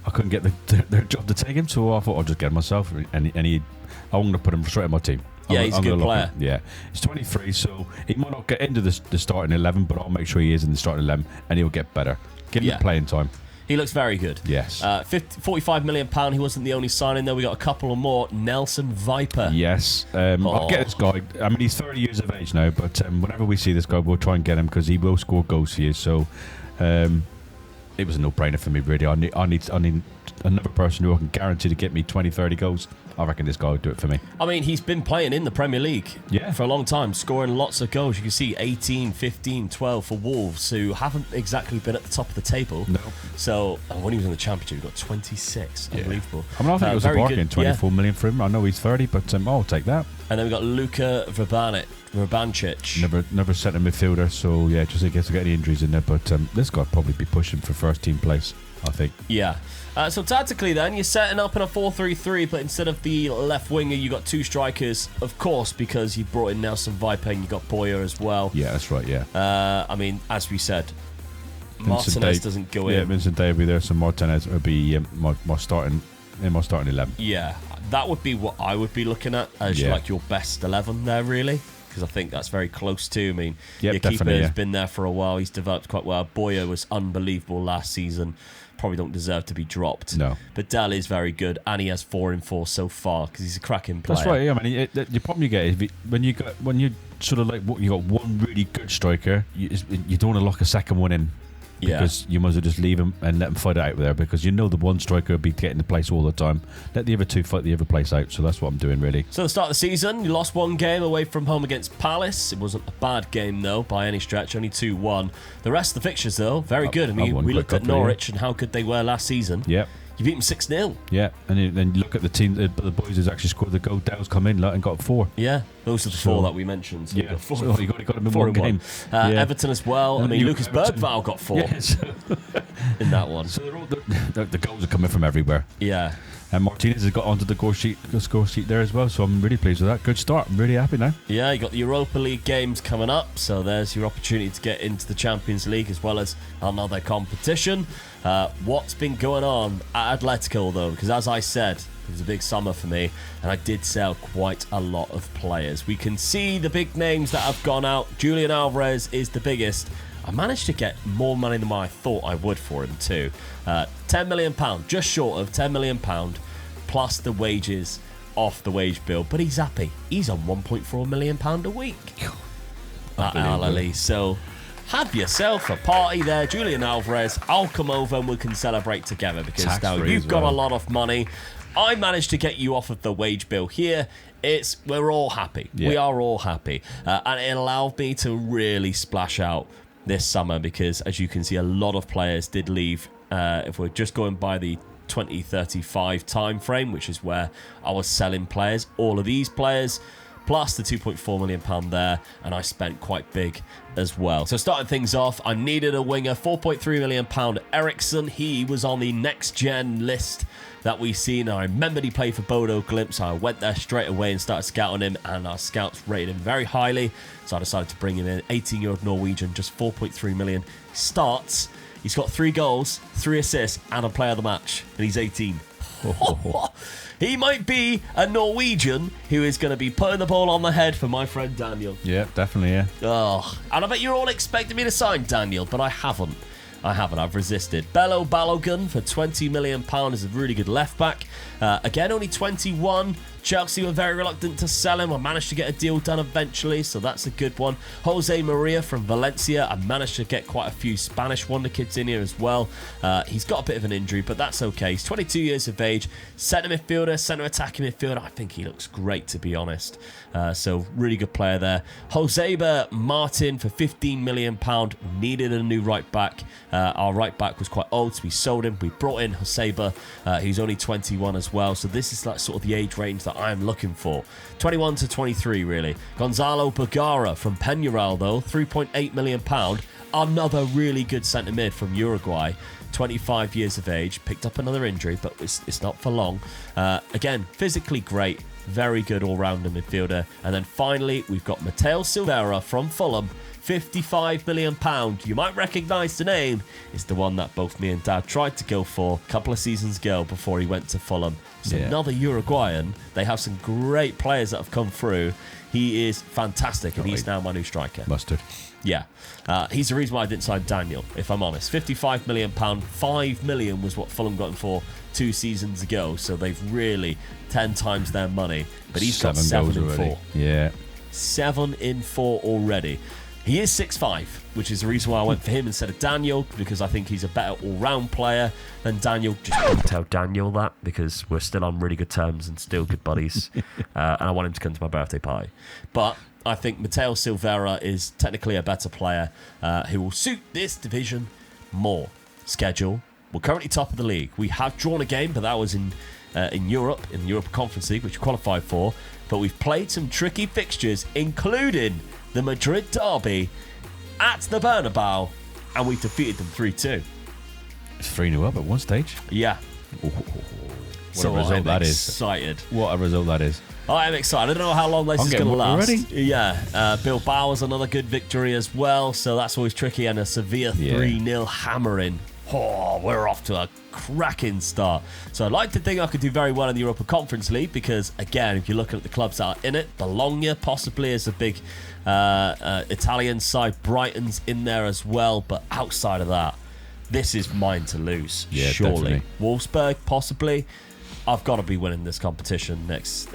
I couldn't get their job to take him, so I thought I'll just get him myself. I'm going to put him straight in my team. Yeah, he's a good player. Yeah, he's 23, so he might not get into the starting 11, but I'll make sure he is in the starting 11, and he'll get better. Give him playing time. He looks very good. Yes. £45 million. He wasn't the only signing, though. We got a couple of more. Nelson Viper. Yes. I'll get this guy. I mean, he's 30 years of age now, but whenever we see this guy, we'll try and get him because he will score goals for you. So it was a no-brainer for me, really. I need another person who I can guarantee to get me 20, 30 goals. I reckon this guy would do it for me. I mean, he's been playing in the Premier League for a long time, scoring lots of goals. You can see 18, 15, 12 for Wolves, who haven't exactly been at the top of the table. No. So, and when he was in the Championship, he got 26. Yeah. Unbelievable. I mean, I think it was a bargain, 24 million for him. I know he's 30, but I'll take that. And then we got Luka Vrbancic. Never centre midfielder, so yeah, just in case I get any injuries in there. But this guy probably be pushing for first team place, I think. Yeah. So tactically then, you're setting up in a 4-3-3, but instead of the left winger, you got two strikers, of course, because you brought in Nelson Viper and you got Boyer as well. Yeah, that's right, yeah. I mean, as we said, Martinez doesn't go in. Yeah, Vincent Day will be there, so Martinez will be my starting 11. Yeah, that would be what I would be looking at as like your best 11 there, really. Because I think that's very close to. I mean, your keeper has been there for a while. He's developed quite well. Boyer was unbelievable last season. Probably don't deserve to be dropped. No. But Dell is very good, and he has 4 in 4 so far because he's a cracking player. That's right. Yeah, I mean, the problem you get is when you sort of like you got one really good striker, you don't want to lock a second one in. Because you might as well just leave him and let him fight it out there, because you know the one striker will be getting the place all the time. Let the other two fight the other place out. So that's what I'm doing, really. So the start of the season, you lost one game away from home against Palace. It wasn't a bad game, though, by any stretch. Only 2-1. The rest of the fixtures, though, very good. I mean, we looked at Norwich and how good they were last season. Yep. You beat them 6-0. Yeah, and then you look at the team, the boys who's actually scored the goal. Dell's come in and got 4. Yeah, those are the 4 that we mentioned. So yeah, you got him in one game. Everton as well. I mean, Lucas Bergvall got 4 in that one. So the goals are coming from everywhere. Yeah. And Martinez has got onto the score sheet there as well, so I'm really pleased with that. Good start. I'm really happy now. Yeah, you got the Europa League games coming up, so there's your opportunity to get into the Champions League as well as another competition. What's been going on at Atletico, though? Because as I said, it was a big summer for me, and I did sell quite a lot of players. We can see the big names that have gone out. Julian Alvarez is the biggest. I managed to get more money than I thought I would for him too. £10 million, just short of £10 million, plus the wages off the wage bill. But he's happy. He's on £1.4 million a week at Al Ahly. So have yourself a party there, Julian Alvarez. I'll come over and we can celebrate together, because now you've got a lot of money. I managed to get you off of the wage bill here. We're all happy. Yeah. We are all happy. And it allowed me to really splash out this summer, because as you can see, a lot of players did leave. If we're just going by the 2035 time frame, which is where I was selling players, all of these players plus the £2.4 million there, and I spent quite big as well. So starting things off, I needed a winger, £4.3 million Ericsson. He was on the next gen list that we seen. I remembered he played for Bodo Glimt, so I went there straight away and started scouting him, and our scouts rated him very highly, so I decided to bring him in. 18-year-old Norwegian, just 4.3 million. Starts, he's got 3 goals, 3 assists, and a player of the match, and he's 18. He might be a Norwegian who is going to be putting the ball on the head for my friend Daniel. Yeah, definitely, yeah. Oh, and I bet you're all expecting me to sign Daniel, but I haven't. I've resisted. Bello Balogun for £20 million is a really good left back. Again, only 21. Chelsea were very reluctant to sell him. I managed to get a deal done eventually, so that's a good one. Jose Maria from Valencia. I managed to get quite a few Spanish wonder kids in here as well. He's got a bit of an injury, but that's okay. He's 22 years of age. Centre midfielder, centre attacking midfielder. I think he looks great, to be honest. So really good player there. Joseba Martin for £15 million. Needed a new right back. Our right back was quite old, so we sold him. We brought in Hoseba. He's only 21 as well, so this is like sort of the age range that I'm looking for. 21 to 23, really. Gonzalo Bergara from Peñarol, though, £3.8 million. Another really good centre mid from Uruguay. 25 years of age, picked up another injury, but it's not for long. Again, physically great, very good all-rounder midfielder. And then finally, we've got Matteo Silveira from Fulham, £55 million. You might recognise the name. It's the one that both me and Dad tried to go for a couple of seasons ago before he went to Fulham. It's another Uruguayan. They have some great players that have come through. He is fantastic, and he's now my new striker. Mustard. Yeah. He's the reason why I didn't sign Daniel, if I'm honest. £55 million. £5 million was what Fulham got him for 2 seasons ago, so they've really 10 times their money. But he's got 7 in 4. Yeah. 7 in 4 already. He is 6'5", which is the reason why I went for him instead of Daniel, because I think he's a better all-round player than Daniel. Just don't tell Daniel that, because we're still on really good terms and still good buddies. And I want him to come to my birthday party. But I think Matteo Silveira is technically a better player who will suit this division more. Schedule. We're currently top of the league. We have drawn a game, but that was in Europe, in the Europa Conference League, which we qualified for. But we've played some tricky fixtures, including the Madrid derby at the Bernabeu, and we've defeated them 3-2. It's 3-0 up at one stage. Yeah. What So a result that is. Excited. What a result that is. I am excited. I don't know how long this is going to last. Already? Yeah. Bilbao's another good victory as well, so that's always tricky. And a Sevilla 3-0 hammering. Oh, we're off to a cracking start. So I'd like to think I could do very well in the Europa Conference League because, again, if you're looking at the clubs that are in it, Bologna possibly is a big Italian side. Brighton's in there as well. But outside of that, this is mine to lose, surely. Definitely. Wolfsburg, possibly. I've got to be winning this competition this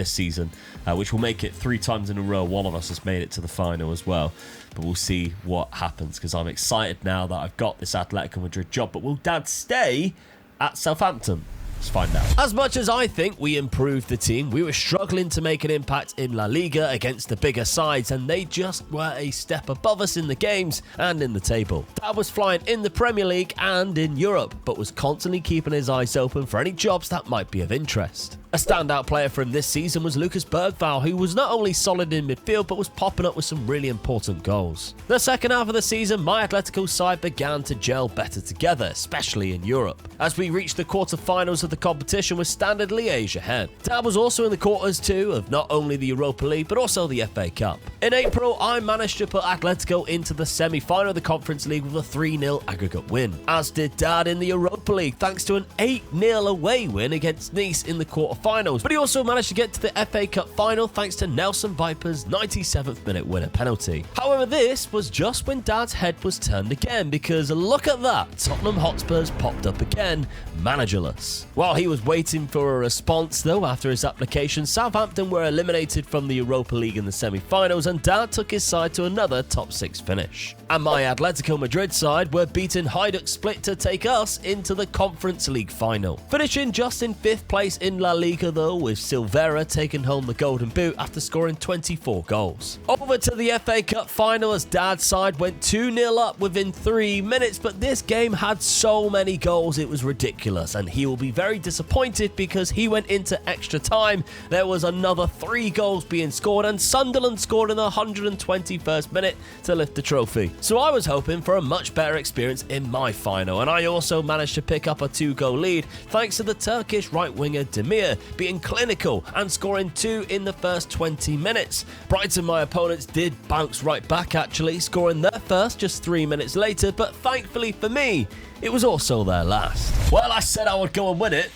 season, which will make it 3 times in a row. One of us has made it to the final as well. But we'll see what happens because I'm excited now that I've got this Atletico Madrid job. But will Dad stay at Southampton? Let's find out. As much as I think we improved the team, we were struggling to make an impact in La Liga against the bigger sides, and they just were a step above us in the games and in the table. Dad was flying in the Premier League and in Europe, but was constantly keeping his eyes open for any jobs that might be of interest. A standout player for him this season was Lucas Bergvall, who was not only solid in midfield, but was popping up with some really important goals. The second half of the season, my Atletico side began to gel better together, especially in Europe, as we reached the quarter-finals of the competition with Standard Liège ahead. Dad was also in the quarters too of not only the Europa League, but also the FA Cup. In April, I managed to put Atletico into the semi-final of the Conference League with a 3-0 aggregate win, as did Dad in the Europa League thanks to an 8-0 away win against Nice in the quarter-finals, but he also managed to get to the FA Cup final thanks to Nelson Viper's 97th minute winner penalty. However, this was just when Dad's head was turned again, because look at that, Tottenham Hotspurs popped up again, managerless. While he was waiting for a response though after his application, Southampton were eliminated from the Europa League in the semi-finals, and Dad took his side to another top 6 finish. And my Atletico Madrid side were beaten Hajduk Split to take us into the Conference League final, finishing just in 5th place in La Liga though, with Silveira taking home the golden boot after scoring 24 goals. Over to the FA Cup final as Dad's side went 2-0 up within 3 minutes, but this game had so many goals it was ridiculous, and he will be very disappointed because he went into extra time. There was another 3 goals being scored, and Sunderland scored in the 121st minute to lift the trophy. So I was hoping for a much better experience in my final, and I also managed to pick up a 2-goal lead thanks to the Turkish right winger Demir being clinical and scoring 2 in the first 20 minutes. Brighton, my opponents, did bounce right back actually, scoring their first just 3 minutes later, but thankfully for me, it was also their last. Well, I said I would go and win it.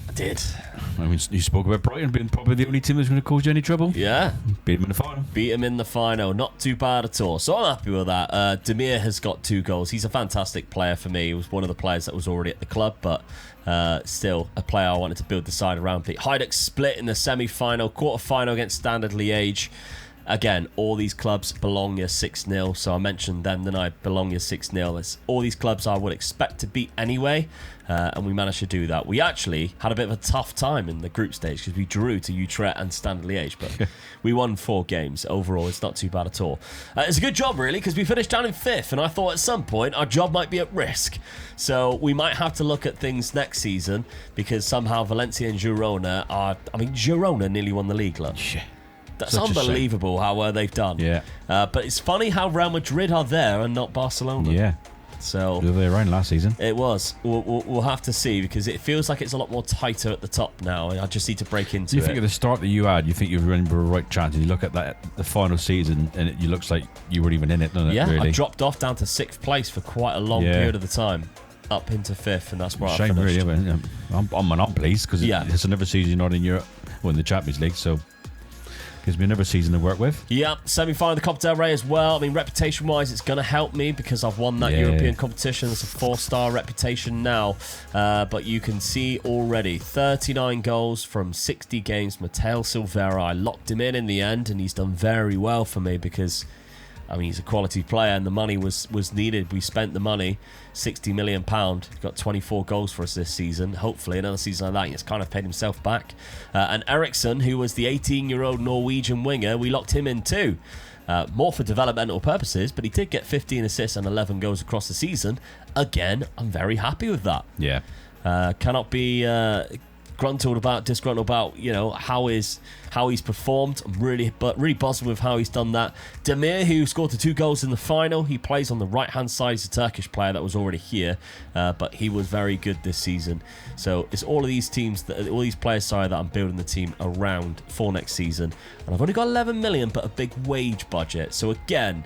I did. I mean, you spoke about Brighton being probably the only team that's going to cause you any trouble. Yeah. Beat them in the final. Beat him in the final. Not too bad at all. So I'm happy with that. Demir has got 2 goals. He's a fantastic player for me. He was one of the players that was already at the club, but still a player I wanted to build the side around. Hajduk Split in the semi-final, quarter-final against Standard Liège. Again, all these clubs belong as 6-0, so I mentioned them, then I belong as 6-0. It's all these clubs I would expect to beat anyway, and we managed to do that. We actually had a bit of a tough time in the group stage because we drew to Utrecht and Standard Liège, but we won 4 games. Overall, it's not too bad at all. It's a good job, really, because we finished down in 5th, and I thought at some point our job might be at risk. So we might have to look at things next season, because somehow Valencia and Girona are... I mean, Girona nearly won the league, look. That's Such a unbelievable how well they've done. Yeah. But it's funny how Real Madrid are there and not Barcelona. Yeah. So The other way around last season. it was. We'll have to see, because it feels like it's a lot more tighter at the top now. I just need to break into Do you it. think at the start that you had, you think you were running for a right chance, and you look at that the final season, and it looks like you weren't even in it, doesn't it? Yeah, really? I dropped off down to 6th place for quite a long period of the time, up into 5th, and that's where I Shame, finished. really. I'm not pleased, because it's another season you're not in Europe, well, in the Champions League, so gives me another season to work with. Yeah, semi-final of the Copa del Rey as well. I mean, reputation-wise, it's going to help me because I've won that European competition. It's a 4-star reputation now. But you can see already 39 goals from 60 games. Mateo Silveira, I locked him in the end, and he's done very well for me because... I mean, he's a quality player, and the money was needed. We spent the money, £60 million. He got 24 goals for us this season. Hopefully, another season like that, he's kind of paid himself back. And Eriksson, who was the 18-year-old Norwegian winger, we locked him in too. More for developmental purposes, but he did get 15 assists and 11 goals across the season. Again, I'm very happy with that. Yeah. Cannot be... disgruntled about how he's performed. I'm really buzzed with how he's done that. Demir, who scored the 2 goals in the final, he plays on the right hand side. He's a Turkish player that was already here, but he was very good this season. So it's all of these players that I'm building the team around for next season, and I've only got 11 million but a big wage budget, so again,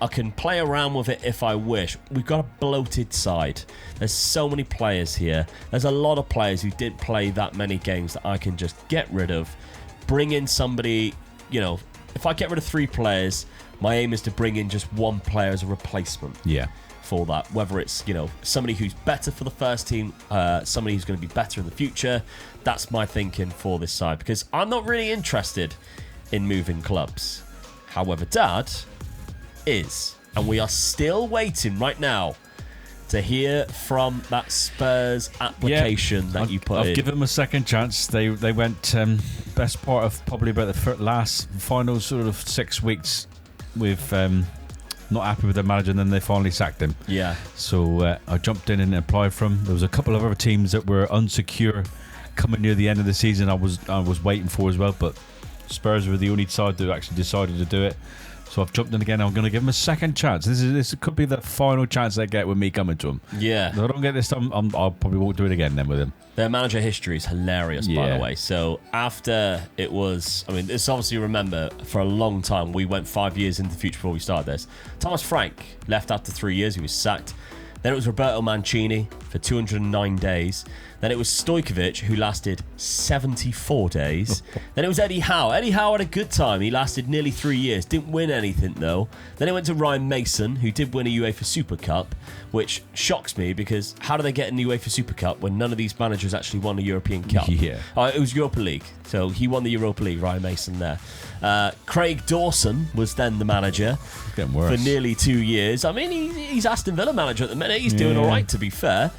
I can play around with it if I wish. We've got a bloated side. There's so many players here. There's a lot of players who didn't play that many games that I can just get rid of. Bring in somebody, if I get rid of 3 players, my aim is to bring in just 1 player as a replacement. Yeah. For that. Whether it's, somebody who's better for the first team, somebody who's going to be better in the future. That's my thinking for this side, because I'm not really interested in moving clubs. However, Dad... is, and we are still waiting right now to hear from that Spurs application that you put in. I've given them a second chance. They went best part of probably about the last final sort of 6 weeks with not happy with their manager, and then they finally sacked him. Yeah. So I jumped in and applied for him. There was a couple of other teams that were unsecure coming near the end of the season. I was waiting for as well, but Spurs were the only side that actually decided to do it. So I've jumped in again. I'm going to give him a second chance. This could be the final chance they get with me coming to him. Yeah. If I don't get this time, I'll probably won't do it again then with him. Their manager history is hilarious, by the way. So after it was... I mean, it's obviously, remember, for a long time, we went 5 years into the future before we started this. Thomas Frank left after 3 years. He was sacked. Then it was Roberto Mancini for 209 days. Then it was Stojkovic, who lasted 74 days. Then it was Eddie Howe. Eddie Howe had a good time. He lasted nearly 3 years. Didn't win anything, though. Then it went to Ryan Mason, who did win a UEFA Super Cup, which shocks me, because how do they get in the UEFA Super Cup when none of these managers actually won a European Cup? Yeah. It was Europa League. So he won the Europa League, Ryan Mason there. Craig Dawson was then the manager Getting worse. for nearly 2 years. I mean, he's Aston Villa manager at the minute. He's doing all right, to be fair.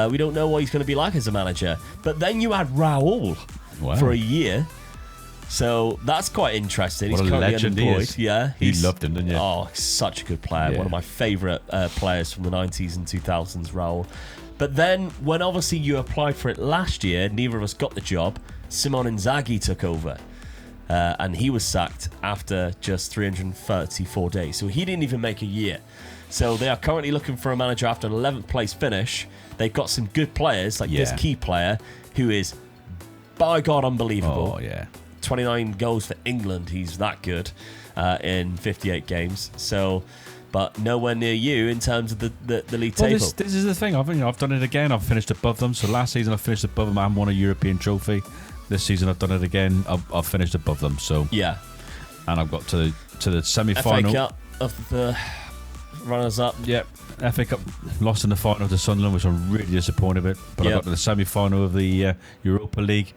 We don't know what he's going to be like as a manager. But then you had Raul for a year. So that's quite interesting. What he's a currently legend unemployed. he is. Yeah, You loved him, didn't you? Oh, such a good player. Yeah. One of my favourite players from the 90s and 2000s, Raul. But then, when obviously you applied for it last year, neither of us got the job. Simone Inzaghi took over. And he was sacked after just 334 days. So he didn't even make a year. So they are currently looking for a manager after an 11th place finish. They've got some good players, like this key player, who is, by God, unbelievable. Oh, yeah. 29 goals for England. He's that good in 58 games. So, but nowhere near you in terms of the league table. This is the thing. I've done it again. I've finished above them. So last season I finished above them and won a European trophy. This season I've done it again. I've finished above them. So yeah, and I've got to the semi-final. FA Cup of the runners-up. Yep. FA Cup lost in the final to Sunderland, which I'm really disappointed with. But I got to the semi-final of the Europa League.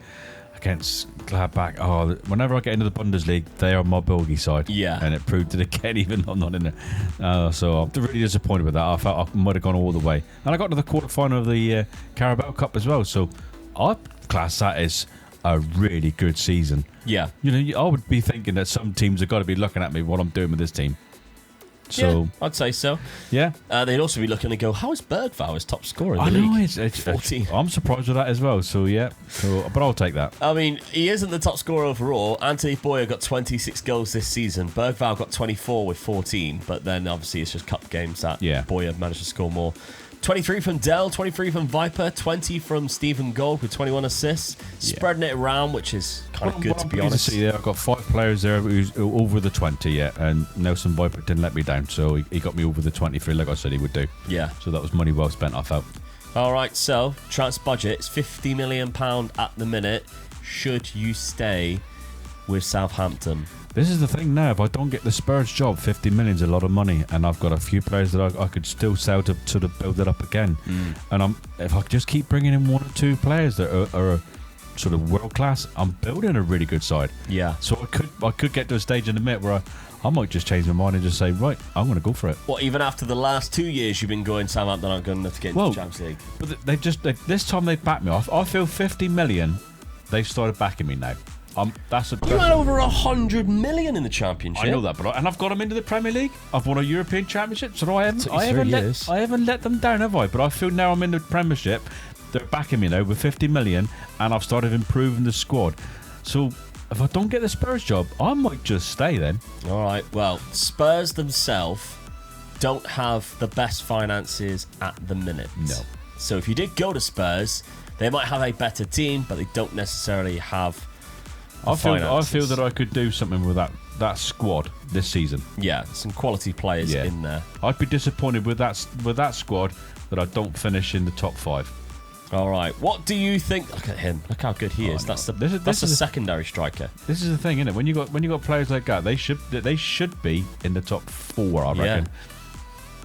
against Gladbach. Oh, whenever I get into the Bundesliga, they are my bogey side. Yeah. And it proved it again, even though I'm not in there. So I'm really disappointed with that. I felt I might have gone all the way. And I got to the quarterfinal of the Carabao Cup as well. So I class that as a really good season. Yeah. You know, I would be thinking that some teams have got to be looking at me what I'm doing with this team. So yeah, I'd say so. Yeah. They'd also be looking to go, how is Bergvall his top scorer in the I league? know, it's 14. I'm surprised with that as well. So yeah, but I'll take that. I mean, he isn't the top scorer overall. Anthony Boyer got 26 goals this season. Bergvall got 24 with 14, but then obviously it's just cup games that Boyer managed to score more. 23 from Dell, 23 from Viper, 20 from Stephen Gold with 21 assists. Spreading it around, which is kind of good to be honest. To see there, I've got 5 players there who's over the 20 yet, and Nelson Viper didn't let me down, so he got me over the 23 like I said he would do. Yeah. So that was money well spent, I felt. All right, so transfer budget is £50 million at the minute. Should you stay with Southampton? This is the thing now. If I don't get the Spurs job, 50 million is a lot of money, and I've got a few players that I could still sell to sort of build it up again. And if I just keep bringing in 1 or 2 players that are sort of world class, I'm building a really good side. Yeah. So I could get to a stage in a minute where I might just change my mind and just say, right, I'm going to go for it. What, even after the last 2 years you've been going Southampton aren't good enough to get into the Champions League? But this time they've backed me off. I feel 50 million. They've started backing me now. You had over 100 million in the Championship. I know that, and I've got them into the Premier League. I've won a European Championship, so I haven't let them down, have I? But I feel now I'm in the Premiership. They're backing me now with 50 million, and I've started improving the squad. So if I don't get the Spurs job, I might just stay then. All right. Well, Spurs themselves don't have the best finances at the minute. No. So if you did go to Spurs, they might have a better team, but they don't necessarily have. I feel that I could do something with that squad this season. Yeah, some quality players in there. I'd be disappointed with that squad that I don't finish in the top 5. All right, what do you think? Look at him. Look how good he is. That's the secondary striker. This is the thing, isn't it? When you got players like that, they should be in the top 4. I reckon.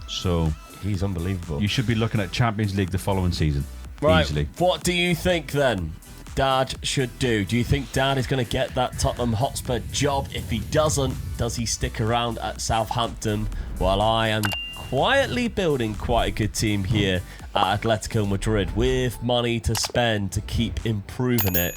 So he's unbelievable. You should be looking at Champions League the following season. Right. Easily. What do you think then Dad should do? Do you think Dad is going to get that Tottenham Hotspur job? If he doesn't, does he stick around at Southampton? While I am quietly building quite a good team here at Atletico Madrid with money to spend to keep improving it.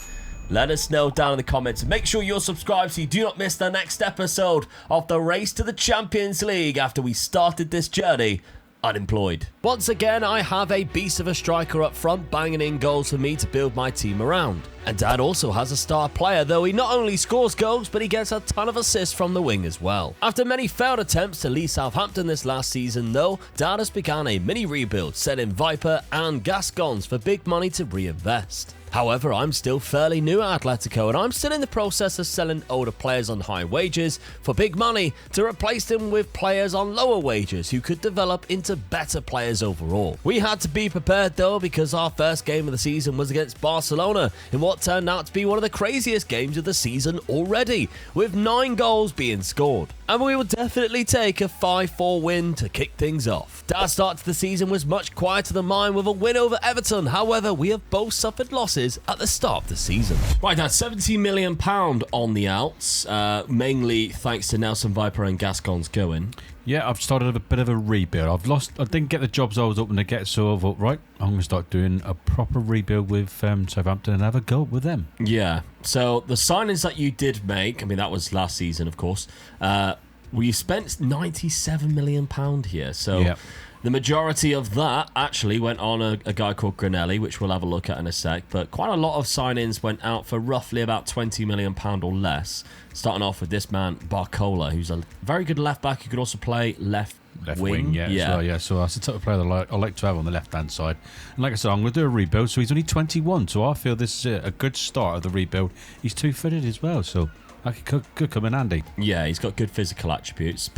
Let us know down in the comments. And make sure you're subscribed so you do not miss the next episode of the race to the Champions League after we started this journey unemployed. Once again, I have a beast of a striker up front banging in goals for me to build my team around. And Dad also has a star player, though he not only scores goals, but he gets a ton of assists from the wing as well. After many failed attempts to leave Southampton this last season, though, Dad has begun a mini rebuild, selling Viper and Gascons for big money to reinvest. However, I'm still fairly new at Atletico, and I'm still in the process of selling older players on high wages for big money to replace them with players on lower wages who could develop into better players overall. We had to be prepared though, because our first game of the season was against Barcelona in what turned out to be one of the craziest games of the season already, with 9 goals being scored. And we will definitely take a 5-4 win to kick things off. Dad's start to the season was much quieter than mine with a win over Everton. However, we have both suffered losses at the start of the season. Right, Dad, £70 million on the outs, mainly thanks to Nelson Viper and Gascons going. Yeah, I've started a bit of a rebuild. I didn't get the jobs I was hoping to get, so I thought, right, I'm going to start doing a proper rebuild with Southampton and have a go with them. Yeah, so the signings that you did make, I mean, that was last season, of course, you spent £97 million here, so the majority of that actually went on a guy called Granelli, which we'll have a look at in a sec, but quite a lot of signings went out for roughly about £20 million or less, starting off with this man, Barcola, who's a very good left-back who could also play left wing. So that's the type of player that I like to have on the left-hand side. And like I said, I'm going to do a rebuild, so he's only 21, so I feel this is a good start of the rebuild. He's too-footed as well, so that could come in handy. Yeah, he's got good physical attributes.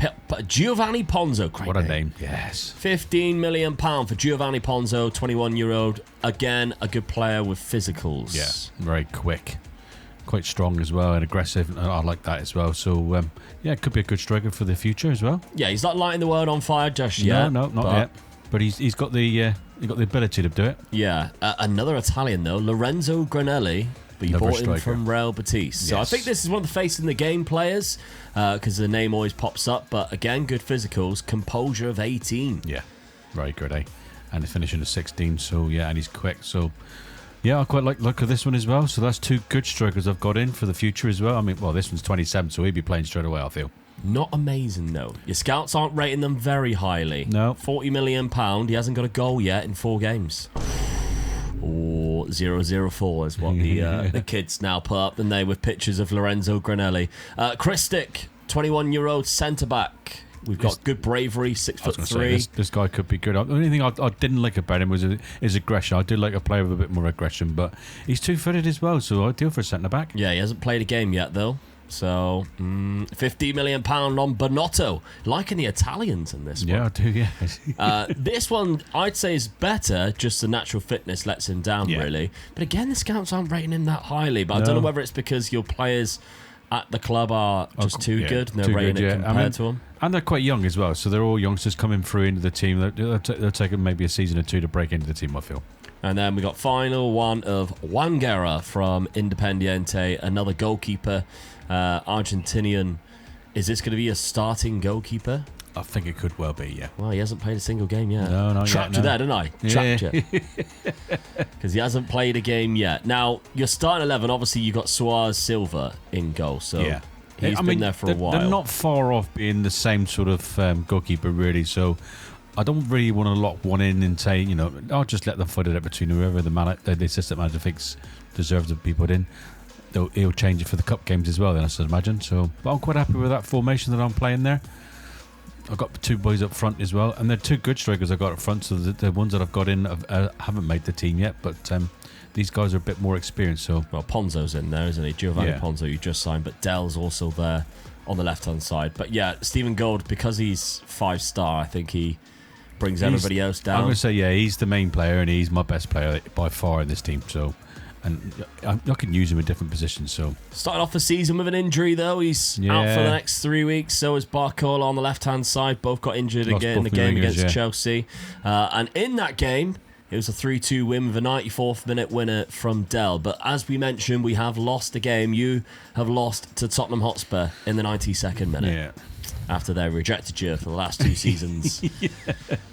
Giovanni Ponzo, great what a name. Yes. £15 million for Giovanni Ponzo, 21-year-old. Again, a good player with physicals. Yeah, very quick. Quite strong as well and aggressive. I like that as well. So, it could be a good striker for the future as well. Yeah, he's not lighting the world on fire just yet. No, not yet. But he's got the ability to do it. Yeah. Another Italian, though, Lorenzo Granelli. But you Another bought him striker. from Real Betis. So I Yes. think this is one of the face in the game players because the name always pops up. But again, good physicals, composure of 18. Yeah, very good, eh? And he's finishing at 16, so yeah, and he's quick. So yeah, I quite like look at this one as well. So that's 2 good strikers I've got in for the future as well. I mean, well, this one's 27, so he'll be playing straight away, I feel. Not amazing, though. Your scouts aren't rating them very highly. No. £40 million. He hasn't got a goal yet in 4 games. Or 004 is what the kids now put up, and they with pictures of Lorenzo Granelli. Christic, 21-year-old centre-back. We've got good bravery, 6'3". This guy could be good. The only thing I didn't like about him was his aggression. I do like a player with a bit more aggression, but he's 2-footed as well, so ideal for a centre-back. Yeah, he hasn't played a game yet, though. So, £50 million on Bonotto. Liking the Italians in this one. Yeah, I do, yeah. This one, I'd say, is better. Just the natural fitness lets him down, Yeah. really. But again, the scouts aren't rating him that highly. But I don't No. know whether it's because your players at the club are just too Yeah, good and they're too rating good, it yeah. compared to him. And they're quite young as well, so they're all youngsters coming through into the team. They'll take maybe a season or 2 to break into the team, I feel. And then we got final one of Wangera from Independiente, another goalkeeper, Argentinian. Is this going to be a starting goalkeeper? I think it could well be, yeah. Well, he hasn't played a single game yet. No, not Trapped yet, you no. there, didn't I? Yeah. Trapped you. Because he hasn't played a game yet. Now, your starting 11, obviously, you got Suarez Silva in goal, so Yeah. he's been there for a while. They're not far off being the same sort of goalkeeper, really. So I don't really want to lock one in and say, I'll just let them fight it out between whoever the assistant manager thinks deserves to be put in. He'll change it for the cup games as well, then I should imagine. So, but I'm quite happy with that formation that I'm playing there. I've got 2 boys up front as well, and they're 2 good strikers I've got up front. So the ones that I've got in haven't made the team yet, but these guys are a bit more experienced. So Well, Ponzo's in there, isn't he? Giovanni Yeah. Ponzo, you just signed, but Dell's also there on the left-hand side. But yeah, Stephen Gold, because he's 5-star, I think he brings everybody else I'm down. going to say, yeah, he's the main player, and he's my best player by far in this team. So, and I can use him in different positions. So Started off the season with an injury, though. He's out for the next 3 weeks. So is Barcola on the left-hand side. Both got injured Lost again in the both game wingers, against yeah. Chelsea. And in that game, it was a 3-2 win with a 94th minute winner from Dell. But as we mentioned, we have lost a game. You have lost to Tottenham Hotspur in the 92nd minute. yeah, After they rejected you for the last 2 seasons.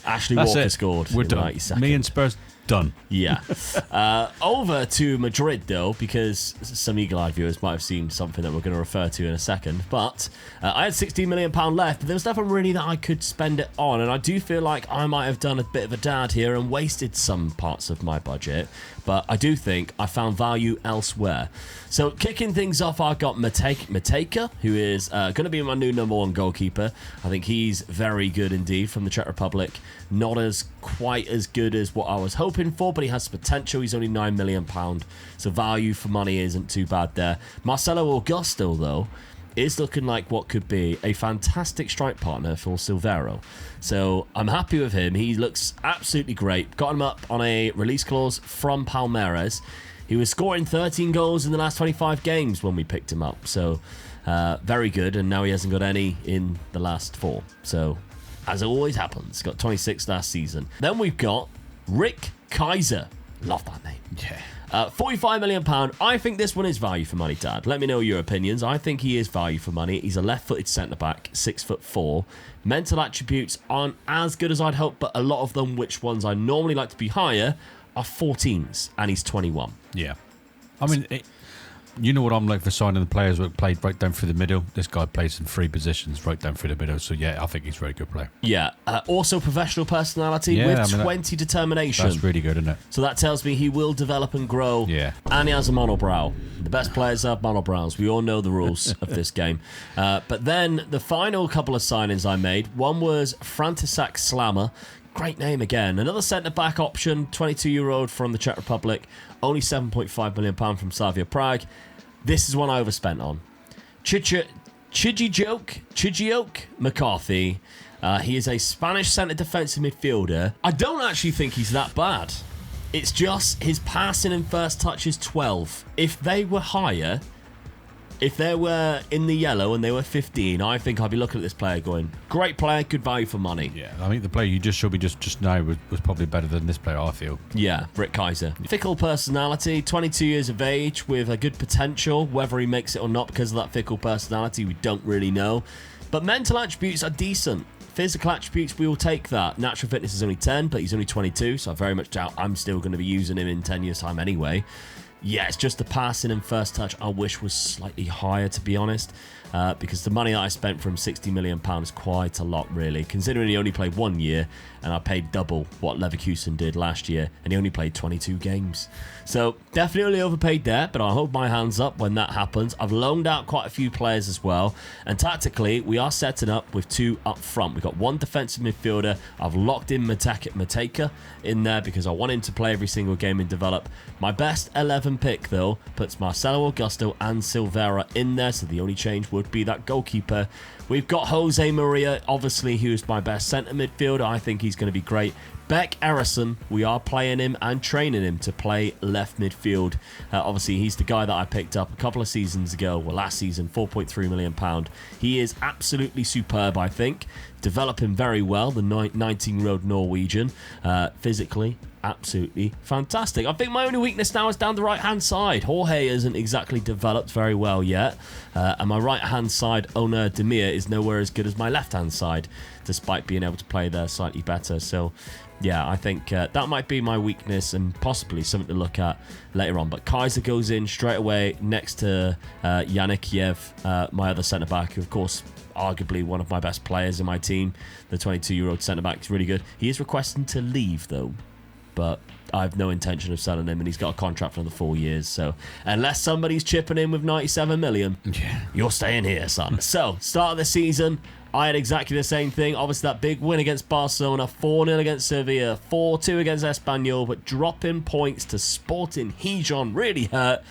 Ashley that's Walker it. scored We're in the done. 92nd. Me and Spurs done. Yeah. Over to Madrid, though, because some eagle-eyed viewers might have seen something that we're going to refer to in a second. But I had £16 million left, but there was nothing really that I could spend it on. And I do feel like I might have done a bit of a dad here and wasted some parts of my budget. But I do think I found value elsewhere. So kicking things off, I've got Matejka, who is going to be my new number 1 goalkeeper. I think he's very good indeed from the Czech Republic. Not as quite as good as what I was hoping for, but he has potential. He's only £9 million, so value for money isn't too bad there. Marcelo Augusto, though, is looking like what could be a fantastic strike partner for Silvero. So I'm happy with him. He looks absolutely great. Got him up on a release clause from Palmeiras. He was scoring 13 goals in the last 25 games when we picked him up. So very good. And now he hasn't got any in the last 4. So as it always happens, got 26 last season. Then we've got Rick Kaiser. Love that name. Yeah. £45 million. I think this one is value for money, Dad. Let me know your opinions. I think he is value for money. He's a left-footed centre-back, 6'4". Mental attributes aren't as good as I'd hope, but a lot of them, which ones I normally like to be higher, are 14s, and he's 21. Yeah. I mean, you know what I'm like for signing the players who played right down through the middle. This guy plays in 3 positions right down through the middle. So, yeah, I think he's a very good player. Yeah. Also professional personality Yeah, with I mean, 20 determination. That's really good, isn't it? So that tells me he will develop and grow. Yeah. And he has a monobrow. The best players have monobrows. We all know the rules of this game. But then the final couple of signings I made, one was František Slammer. Great name again. Another centre-back option, 22-year-old from the Czech Republic. Only £7.5 million from Slavia Prague. This is one I overspent on. Chidioke McCarthy. He is a Spanish centre defensive midfielder. I don't actually think he's that bad. It's just his passing and first touch is 12. If they were higher, If they were in the yellow and they were 15, I think I'd be looking at this player going, great player, good value for money. Yeah, I think the player you just showed me just now was probably better than this player, I feel. Yeah, Rick Kaiser. Fickle personality, 22 years of age with a good potential. Whether he makes it or not because of that fickle personality, we don't really know. But mental attributes are decent. Physical attributes, we will take that. Natural fitness is only 10, but he's only 22, so I very much doubt I'm still going to be using him in 10 years' time anyway. Yeah, it's just the passing and first touch I wish was slightly higher, to be honest, because the money that I spent for him, £60 million, is quite a lot, really, considering he only played 1 year and I paid double what Leverkusen did last year, and he only played 22 games. So definitely overpaid there, but I'll hold my hands up when that happens. I've loaned out quite a few players as well, and tactically, we are setting up with 2 up front. We've got 1 defensive midfielder. I've locked in Mateka in there because I want him to play every single game and develop. My best 11 pick, though, puts Marcelo Augusto and Silveira in there, so the only change would be that goalkeeper. We've got Jose Maria, obviously, who's my best centre midfielder. I think he's going to be great. Beck Erison, we are playing him and training him to play left midfield. Obviously, he's the guy that I picked up a couple of seasons ago. Well, last season, £4.3 million. He is absolutely superb, I think. Developing very well, the 19-year-old Norwegian. Physically, absolutely fantastic. I think my only weakness now is down the right-hand side. Jorge isn't exactly developed very well yet. And my right-hand side, Oner Demir, is nowhere as good as my left-hand side, despite being able to play there slightly better. So, yeah, I think that might be my weakness and possibly something to look at later on. But Kaiser goes in straight away next to Yannick Yev, my other centre-back, who, of course, arguably one of my best players in my team. The 22-year-old centre-back is really good. He is requesting to leave, though, but I have no intention of selling him, and he's got a contract for another 4 years. So unless somebody's chipping in with 97 million, you're staying here, son. So start of the season, I had exactly the same thing. Obviously, that big win against Barcelona, 4-0 against Sevilla, 4-2 against Espanyol, but dropping points to Sporting Gijon really hurt.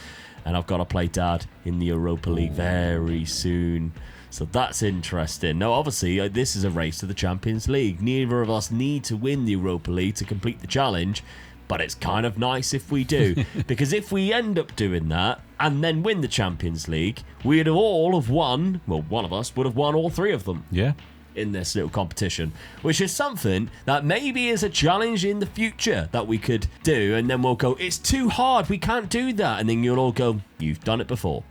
And I've got to play Dad in the Europa League very soon. So that's interesting. Now, obviously, this is a race to the Champions League. Neither of us need to win the Europa League to complete the challenge, but it's kind of nice if we do. Because if we end up doing that and then win the Champions League, we'd all have won, well, one of us would have won all 3 of them. Yeah. In this little competition, which is something that maybe is a challenge in the future that we could do, and then we'll go, it's too hard, we can't do that, and then you'll all go, you've done it before.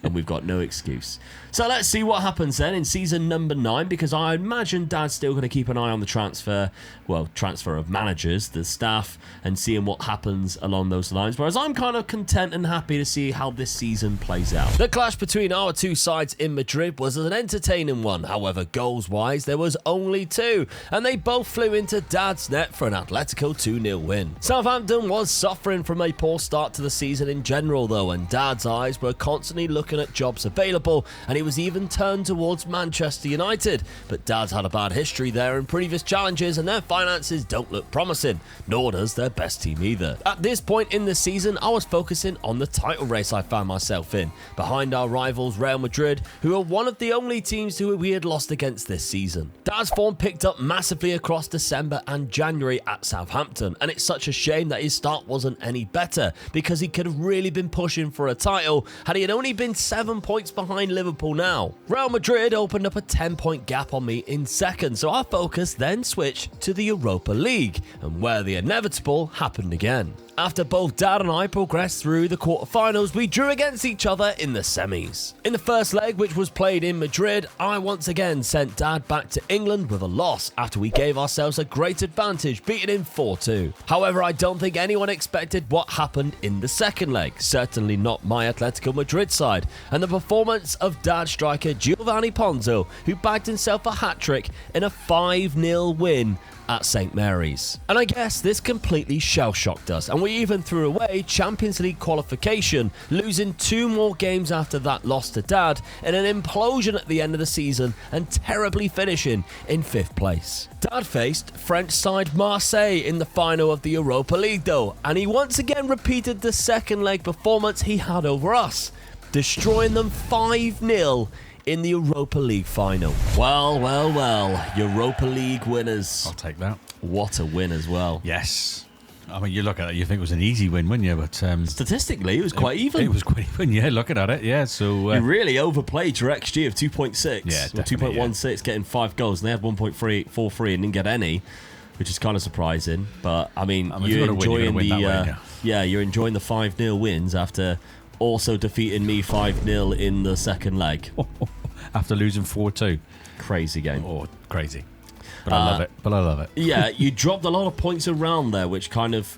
And we've got no excuse. So let's see what happens then in season number 9, because I imagine Dad's still going to keep an eye on the transfer of managers, the staff, and seeing what happens along those lines, whereas I'm kind of content and happy to see how this season plays out. The clash between our 2 sides in Madrid was an entertaining one. However, goals-wise, there was only 2, and they both flew into Dad's net for an Atletico 2-0 win. Southampton was suffering from a poor start to the season in general, though, and Dad's eyes were constantly looking at jobs available, and he was even turned towards Manchester United. But Dad's had a bad history there in previous challenges, and their finances don't look promising, nor does their best team either. At this point in the season, I was focusing on the title race I found myself in, behind our rivals Real Madrid, who are one of the only teams who we had lost against this season. Dad's form picked up massively across December and January at Southampton, and it's such a shame that his start wasn't any better, because he could have really been pushing for a title had he had only been 7 points behind Liverpool now. Real Madrid opened up a 10-point gap on me in second, so our focus then switched to the Europa League, and where the inevitable happened again. After both Dad and I progressed through the quarterfinals, we drew against each other in the semis. In the first leg, which was played in Madrid, I once again sent Dad back to England with a loss after we gave ourselves a great advantage, beating him 4-2. However, I don't think anyone expected what happened in the second leg, certainly not my Atletico Madrid side, and the performance of Dad's striker Giovanni Ponzo, who bagged himself a hat-trick in a 5-0 win at St Mary's. And I guess this completely shell-shocked us, and we even threw away Champions League qualification, losing 2 more games after that loss to Dad in an implosion at the end of the season and terribly finishing in 5th place. Dad faced French side Marseille in the final of the Europa League though, and he once again repeated the second leg performance he had over us, destroying them 5-0 in the Europa League final. Well, Europa League winners. I'll take that. What a win as well. Yes. I mean, you look at it, you think it was an easy win, wouldn't you? But statistically, it was quite even. It was quite even, yeah, looking at it, yeah. So you really overplayed your XG of 2.6 or 2.16, getting 5 goals, and they had 1.43 and didn't get any, which is kind of surprising. But I mean you're enjoying you're enjoying the 5-0 wins after also defeating me 5-0 in the second leg. After losing 4-2. Crazy game. Oh, crazy. But I love it. Yeah, you dropped a lot of points around there, which kind of,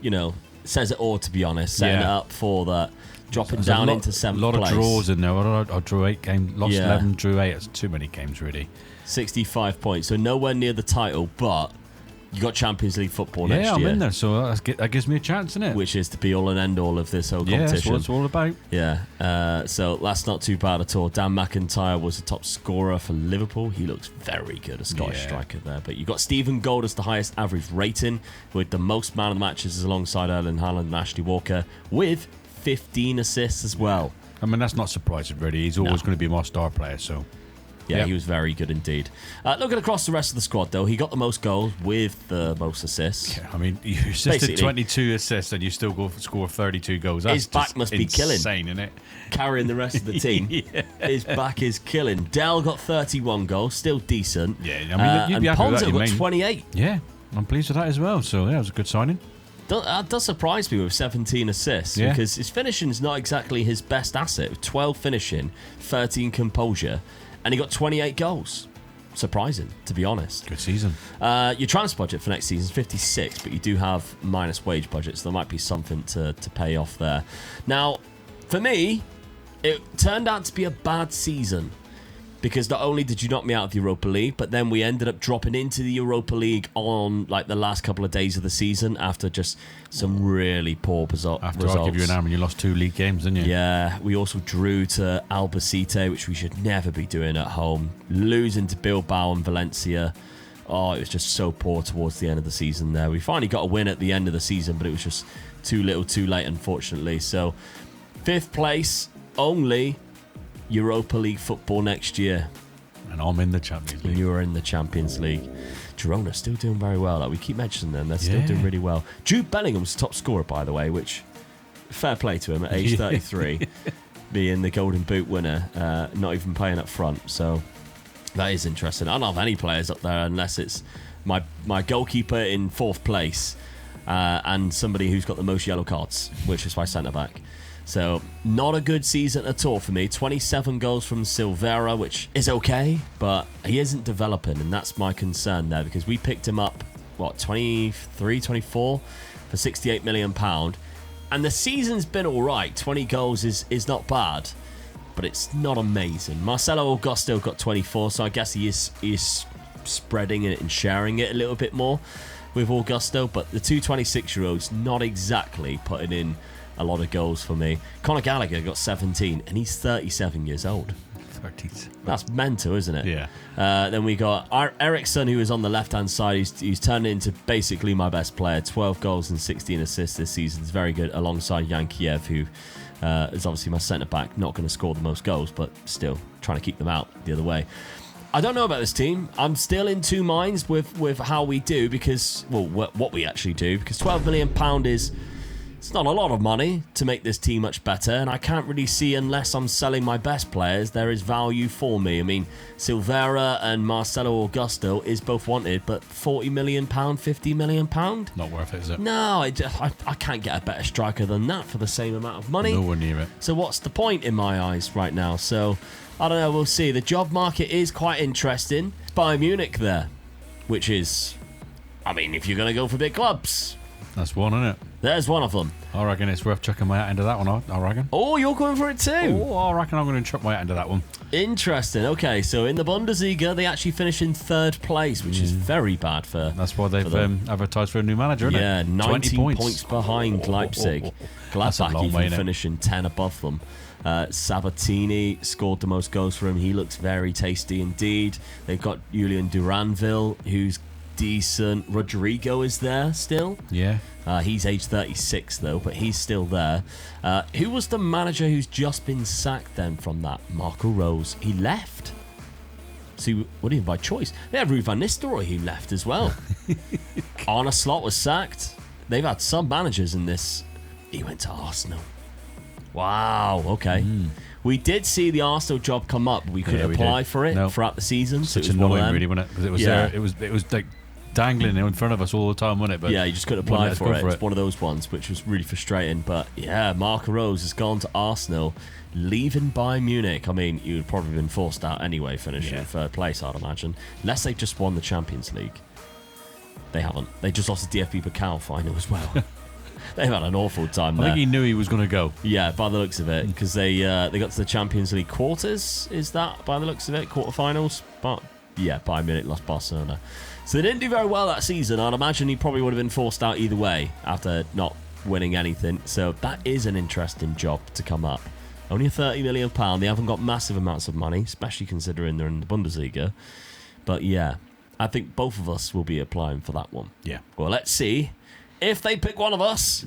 says it all, to be honest. Setting it up for that, dropping down into 7th place. A lot of draws in there. I drew 8 games, lost 11, drew 8. It's too many games, really. 65 points, so nowhere near the title, but you got Champions League football next year. Yeah, I'm in there, so that gives me a chance, isn't it? Which is to be all and end all of this whole competition. That's what it's all about. Yeah, so that's not too bad at all. Dan McIntyre was the top scorer for Liverpool. He looks very good, a Scottish striker there. But you got Stephen Gold as the highest average rating, with the most man of the matches alongside Erling Haaland and Ashley Walker, with 15 assists as well. I mean, that's not surprising, really. He's always going to be my star player, so... Yeah, he was very good indeed. Looking across the rest of the squad, though, he got the most goals with the most assists. Yeah, I mean, you assisted 22 assists and you still go score 32 goals. That's his back must be killing. Insane, isn't it? Carrying the rest of the team. His back is killing. Dell got 31 goals, still decent. Yeah, I mean, you'd be happy with that. And Ponzo got 28. Yeah, I'm pleased with that as well. So, yeah, it was a good signing. That does surprise me with 17 assists because his finishing is not exactly his best asset. 12 finishing, 13 composure. And he got 28 goals. Surprising, to be honest. Good season. Your transfer budget for next season is 56, but you do have minus wage budget, so there might be something to pay off there. Now, for me, it turned out to be a bad season because not only did you knock me out of the Europa League, but then we ended up dropping into the Europa League on like the last couple of days of the season after just some really poor results. After I give you an arm and you lost 2 league games, didn't you? Yeah, we also drew to Albacete, which we should never be doing at home. Losing to Bilbao and Valencia. Oh, it was just so poor towards the end of the season there. We finally got a win at the end of the season, but it was just too little too late, unfortunately. So, 5th place, only Europa League football next year. And I'm in the Champions League. You are in the Champions League. Girona still doing very well. Like we keep mentioning them. They're still doing really well. Jude Bellingham's top scorer, by the way, which fair play to him at age 33, being the Golden Boot winner, not even playing up front. So that is interesting. I don't have any players up there unless it's my goalkeeper in 4th place and somebody who's got the most yellow cards, which is my centre-back. So, not a good season at all for me. 27 goals from Silvera, which is okay, but he isn't developing, and that's my concern there, because we picked him up, 23, 24 for £68 million, and the season's been all right. 20 goals is not bad, but it's not amazing. Marcelo Augusto got 24, so I guess he is spreading it and sharing it a little bit more with Augusto, but the 26-year-old's not exactly putting in a lot of goals for me. Conor Gallagher got 17, and he's 37 years old. 30. That's mental, isn't it? Yeah. Then we got Ericsson, who is on the left-hand side. He's turned into basically my best player. 12 goals and 16 assists this season. It's very good, alongside Jan Kiev, who is obviously my centre-back. Not going to score the most goals, but still trying to keep them out the other way. I don't know about this team. I'm still in 2 minds with how we do, because, what we actually do, because £12 million is... It's not a lot of money to make this team much better, and I can't really see, unless I'm selling my best players, there is value for me. I mean, Silvera and Marcelo Augusto is both wanted, but £40 million, £50 million? Not worth it, is it? No, I can't get a better striker than that for the same amount of money. Nowhere near it. So what's the point in my eyes right now? So, I don't know, we'll see. The job market is quite interesting. Bayern Munich there, which is, I mean, if you're going to go for big clubs... That's one, isn't it? There's one of them. I reckon it's worth chucking my hat into that one, I reckon. Oh, you're going for it too? Oh, I reckon I'm going to chuck my hat into that one. Interesting. Okay, so in the Bundesliga, they actually finished in 3rd place, which is very bad for... That's why they've advertised for a new manager, isn't it? Yeah, 19 points behind Leipzig. Gladbach even finishing 10 above them. Sabatini scored the most goals for him. He looks very tasty indeed. They've got Julian Duranville, who's decent. Rodrigo is there still. Yeah. He's age 36 though, but he's still there. Who was the manager who's just been sacked then from that? Marco Rose. He left. So what even by choice? They had Ruud van Nistelrooy who left as well. Arne Slot was sacked. they've had some managers in this. He went to Arsenal. Wow, okay. We did see the Arsenal job come up. We could apply for it throughout the season. Such so it was annoying, really, wasn't it? Because it was there. It was like dangling in front of us all the time, wasn't it? But yeah, you just couldn't apply for it. It's one of those ones which was really frustrating. But yeah, Marco Rose has gone to Arsenal, leaving Bayern Munich. I mean, you would probably been forced out anyway, finishing in third place, I'd imagine. Unless they've just won the Champions League. They haven't. They just lost the DFB Pokal final as well. They've had an awful time there. I think he knew he was going to go. Yeah, by the looks of it, because they got to the Champions League quarters. Is that by the looks of it, quarterfinals? But yeah, Bayern Munich lost Barcelona, so they didn't do very well that season. I'd imagine he probably would have been forced out either way after not winning anything. So that is an interesting job to come up. Only a £30 million. They haven't got massive amounts of money, especially considering they're in the Bundesliga. But yeah, I think both of us will be applying for that one. Yeah. Well, let's see if they pick one of us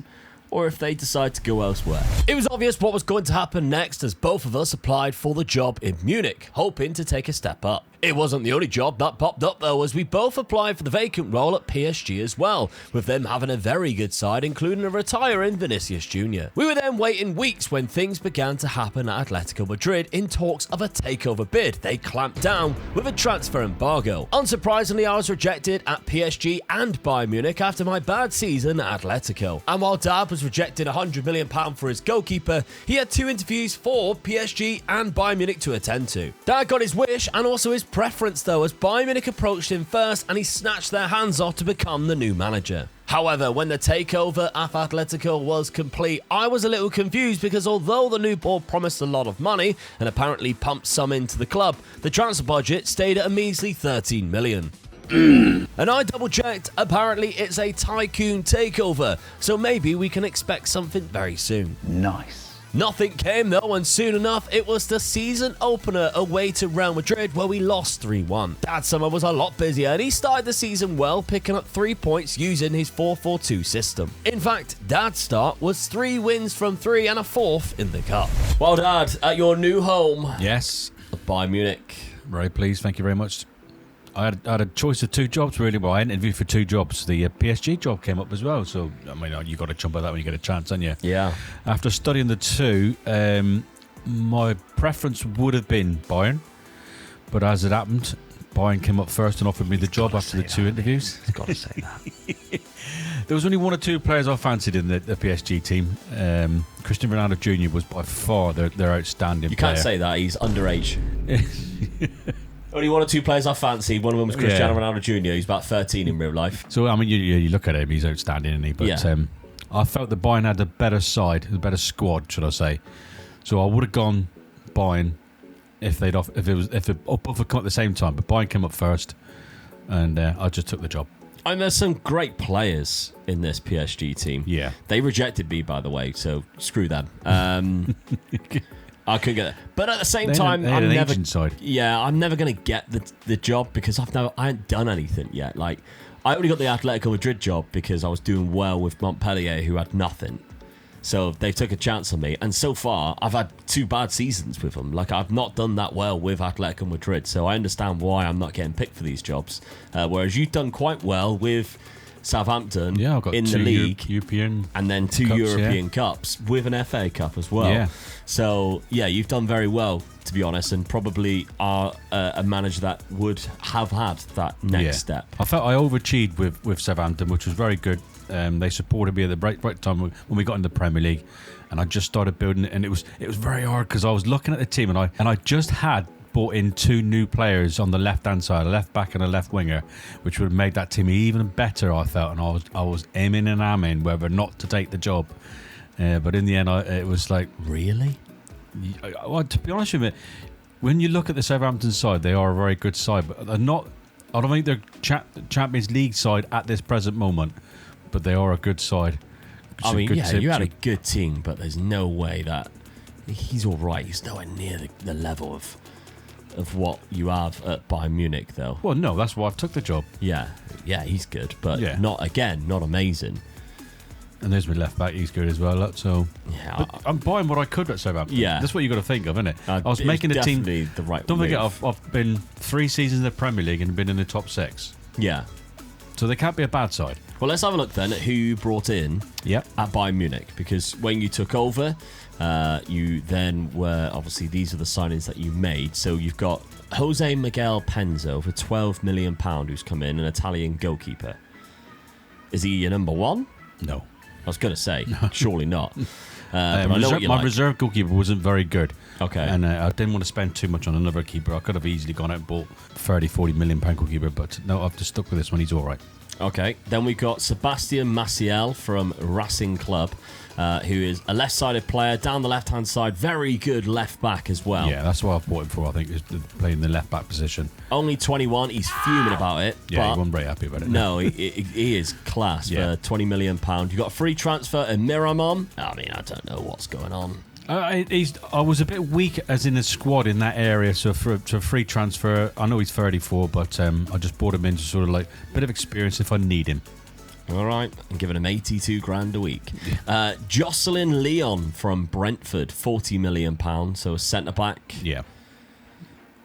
or if they decide to go elsewhere. It was obvious what was going to happen next as both of us applied for the job in Munich, hoping to take a step up. It wasn't the only job that popped up though, as we both applied for the vacant role at PSG as well, with them having a very good side, including a retiring Vinicius Jr. We were then waiting weeks when things began to happen at Atletico Madrid in talks of a takeover bid. They clamped down with a transfer embargo. Unsurprisingly, I was rejected at PSG and Bayern Munich after my bad season at Atletico. And while Dad was rejecting £100 million for his goalkeeper, he had 2 interviews for PSG and Bayern Munich to attend to. Dad got his wish and also his preference though, as Bayern Munich approached him first and he snatched their hands off to become the new manager. However, when the takeover at Atletico was complete, I was a little confused because although the new board promised a lot of money and apparently pumped some into the club, the transfer budget stayed at a measly 13 million. And I double checked, apparently it's a tycoon takeover, so maybe we can expect something very soon. Nice. Nothing came though, and soon enough it was the season opener away to Real Madrid where we lost 3-1. Dad's summer was a lot busier and he started the season well, picking up 3 points using his 4-4-2 system. In fact, Dad's start was 3 wins from 3 and a 4th in the cup. Well, Dad, at your new home, Yes. Bayern Munich. Very pleased. Thank you very much. I had a choice of 2 jobs, really. Well, I interviewed for 2 jobs. The PSG job came up as well. So, I mean, you got to jump at that when you get a chance, haven't you? Yeah. After studying the 2, my preference would have been Bayern. But as it happened, Bayern came up first and offered me the job after the 2 interviews. You've got to say that. There was only 1 or 2 players I fancied in the PSG team. Cristiano Ronaldo Jr. was by far their outstanding You player. can't say that, he's underage. Only 1 or 2 players I fancied. One of them was Cristiano Ronaldo Jr. He's about 13 in real life. So, I mean, you look at him, he's outstanding, isn't he? But I felt that Bayern had the better side, the better squad, should I say. So I would have gone Bayern if both had come at the same time. But Bayern came up first, and I just took the job. And there's some great players in this PSG team. Yeah. They rejected me, by the way, so screw them. I couldn't get it. But at the same time, I'm never going to get the job because I hadn't done anything yet. Like, I only got the Atletico Madrid job because I was doing well with Montpellier, who had nothing. So they took a chance on me. And so far, I've had 2 bad seasons with them. Like, I've not done that well with Atletico Madrid. So I understand why I'm not getting picked for these jobs. Whereas you've done quite well with Southampton I've got in 2 the league. European and then 2 cups, European Cups with an FA Cup as well. Yeah. So, yeah, you've done very well, to be honest, and probably are a manager that would have had that next step. I felt I overachieved with Southampton, which was very good. They supported me at the right time when we got in the Premier League, and I just started building it, and it was very hard because I was looking at the team, and I just had brought in 2 new players on the left-hand side, a left back and a left winger, which would have made that team even better, I felt. And I was aiming and amming whether or not to take the job. But in the end, it was like, really? Well, to be honest with you, when you look at the Southampton side, they are a very good side, but they're not. I don't think they're Champions League side at this present moment, but they are a good side. I mean, you had a good team, but there's no way that he's all right. He's nowhere near the level of what you have at Bayern Munich, though. Well, no, that's why I took the job. Yeah, he's good, but not amazing. And there's my left back, he's good as well. So I'm buying what I could at Southampton. Yeah, that's what you got to think of, isn't it? I was making the team the right. Don't forget, I've been 3 seasons in the Premier League and been in the top 6. Yeah. So they can't be a bad side. Well, let's have a look then at who you brought in Yep. at Bayern Munich, because when you took over, you then were, obviously, these are the signings that you made. So you've got Jose Miguel Penzo for £12 million, who's come in, an Italian goalkeeper. Is he your number one? No. I was going to say, surely not. But I know what you my like. reserve goalkeeper wasn't very good. Okay. And I didn't want to spend too much on another keeper. I could have easily gone out and bought 30, 40 million pound goalkeeper, but no, I've just stuck with this one. He's all right. Okay, then we've got Sebastian Maciel from Racing Club, who is a left-sided player, down the left-hand side, very good left-back as well. Yeah, that's what I've bought him for, I think, is playing the left-back position. Only 21, he's fuming about it. Yeah, but he wasn't very happy about it. No, he is class Yeah. for £20 million. You got a free transfer in Miramon. I mean, I don't know what's going on. I was a bit weak as in the squad in that area, so for a free transfer, I know he's 34, but I just bought him in to sort of like a bit of experience if I need him. All right, and giving him 82 grand a week. Jocelyn Leon from Brentford, £40 million, so a centre-back. Yeah.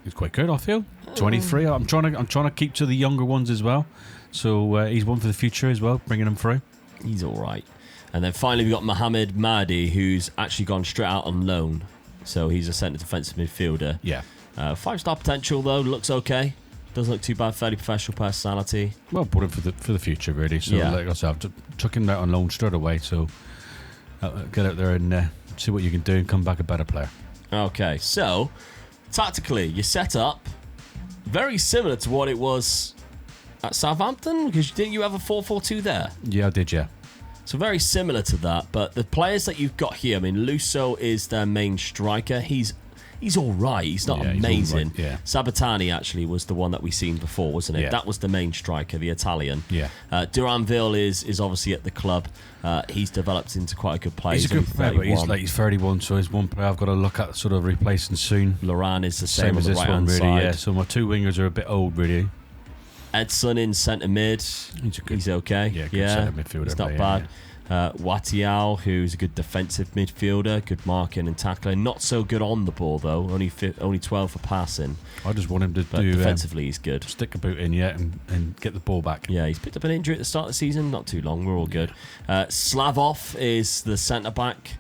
He's quite good, I feel. 23. I'm trying to keep to the younger ones as well. So he's one for the future as well, bringing him through. He's all right. And then finally we got Mohamed Mahdi, who's actually gone straight out on loan. So he's a centre defensive midfielder. Yeah. 5-star potential though, looks okay. Doesn't look too bad, fairly professional personality. Well, put him for the future, really. So, Yeah. like I said, I've took him out on loan straight away. So, get out there and see what you can do and come back a better player. Okay, so tactically, your setup very similar to what it was at Southampton, because didn't you have a 4-4-2 there? Yeah, I did, yeah. So very similar to that, but the players that you've got here, I mean, Lusso is their main striker. He's all right. He's not Yeah, he's amazing. all right, yeah. Sabatani actually was the one that we seen before, wasn't it? Yeah. That was the main striker, the Italian. Yeah. Duranville is obviously at the club. He's developed into quite a good player. He's a good player, but 31. he's 31, so he's one player I've got to look at sort of replacing soon. Loran is the same on as the this one, right-hand really. side. Yeah. So my two wingers are a bit old, really. Edson in centre mid. He's okay. Yeah, good centre midfielder He's not player, bad. Watiao, who's a good defensive midfielder, good marking and tackling. Not so good on the ball though. Only 12 for passing. I just want him to But do defensively, he's good. stick a boot in, and get the ball back. Yeah, he's picked up an injury at the start of the season. Not too long. We're all good. Slavov is the centre back.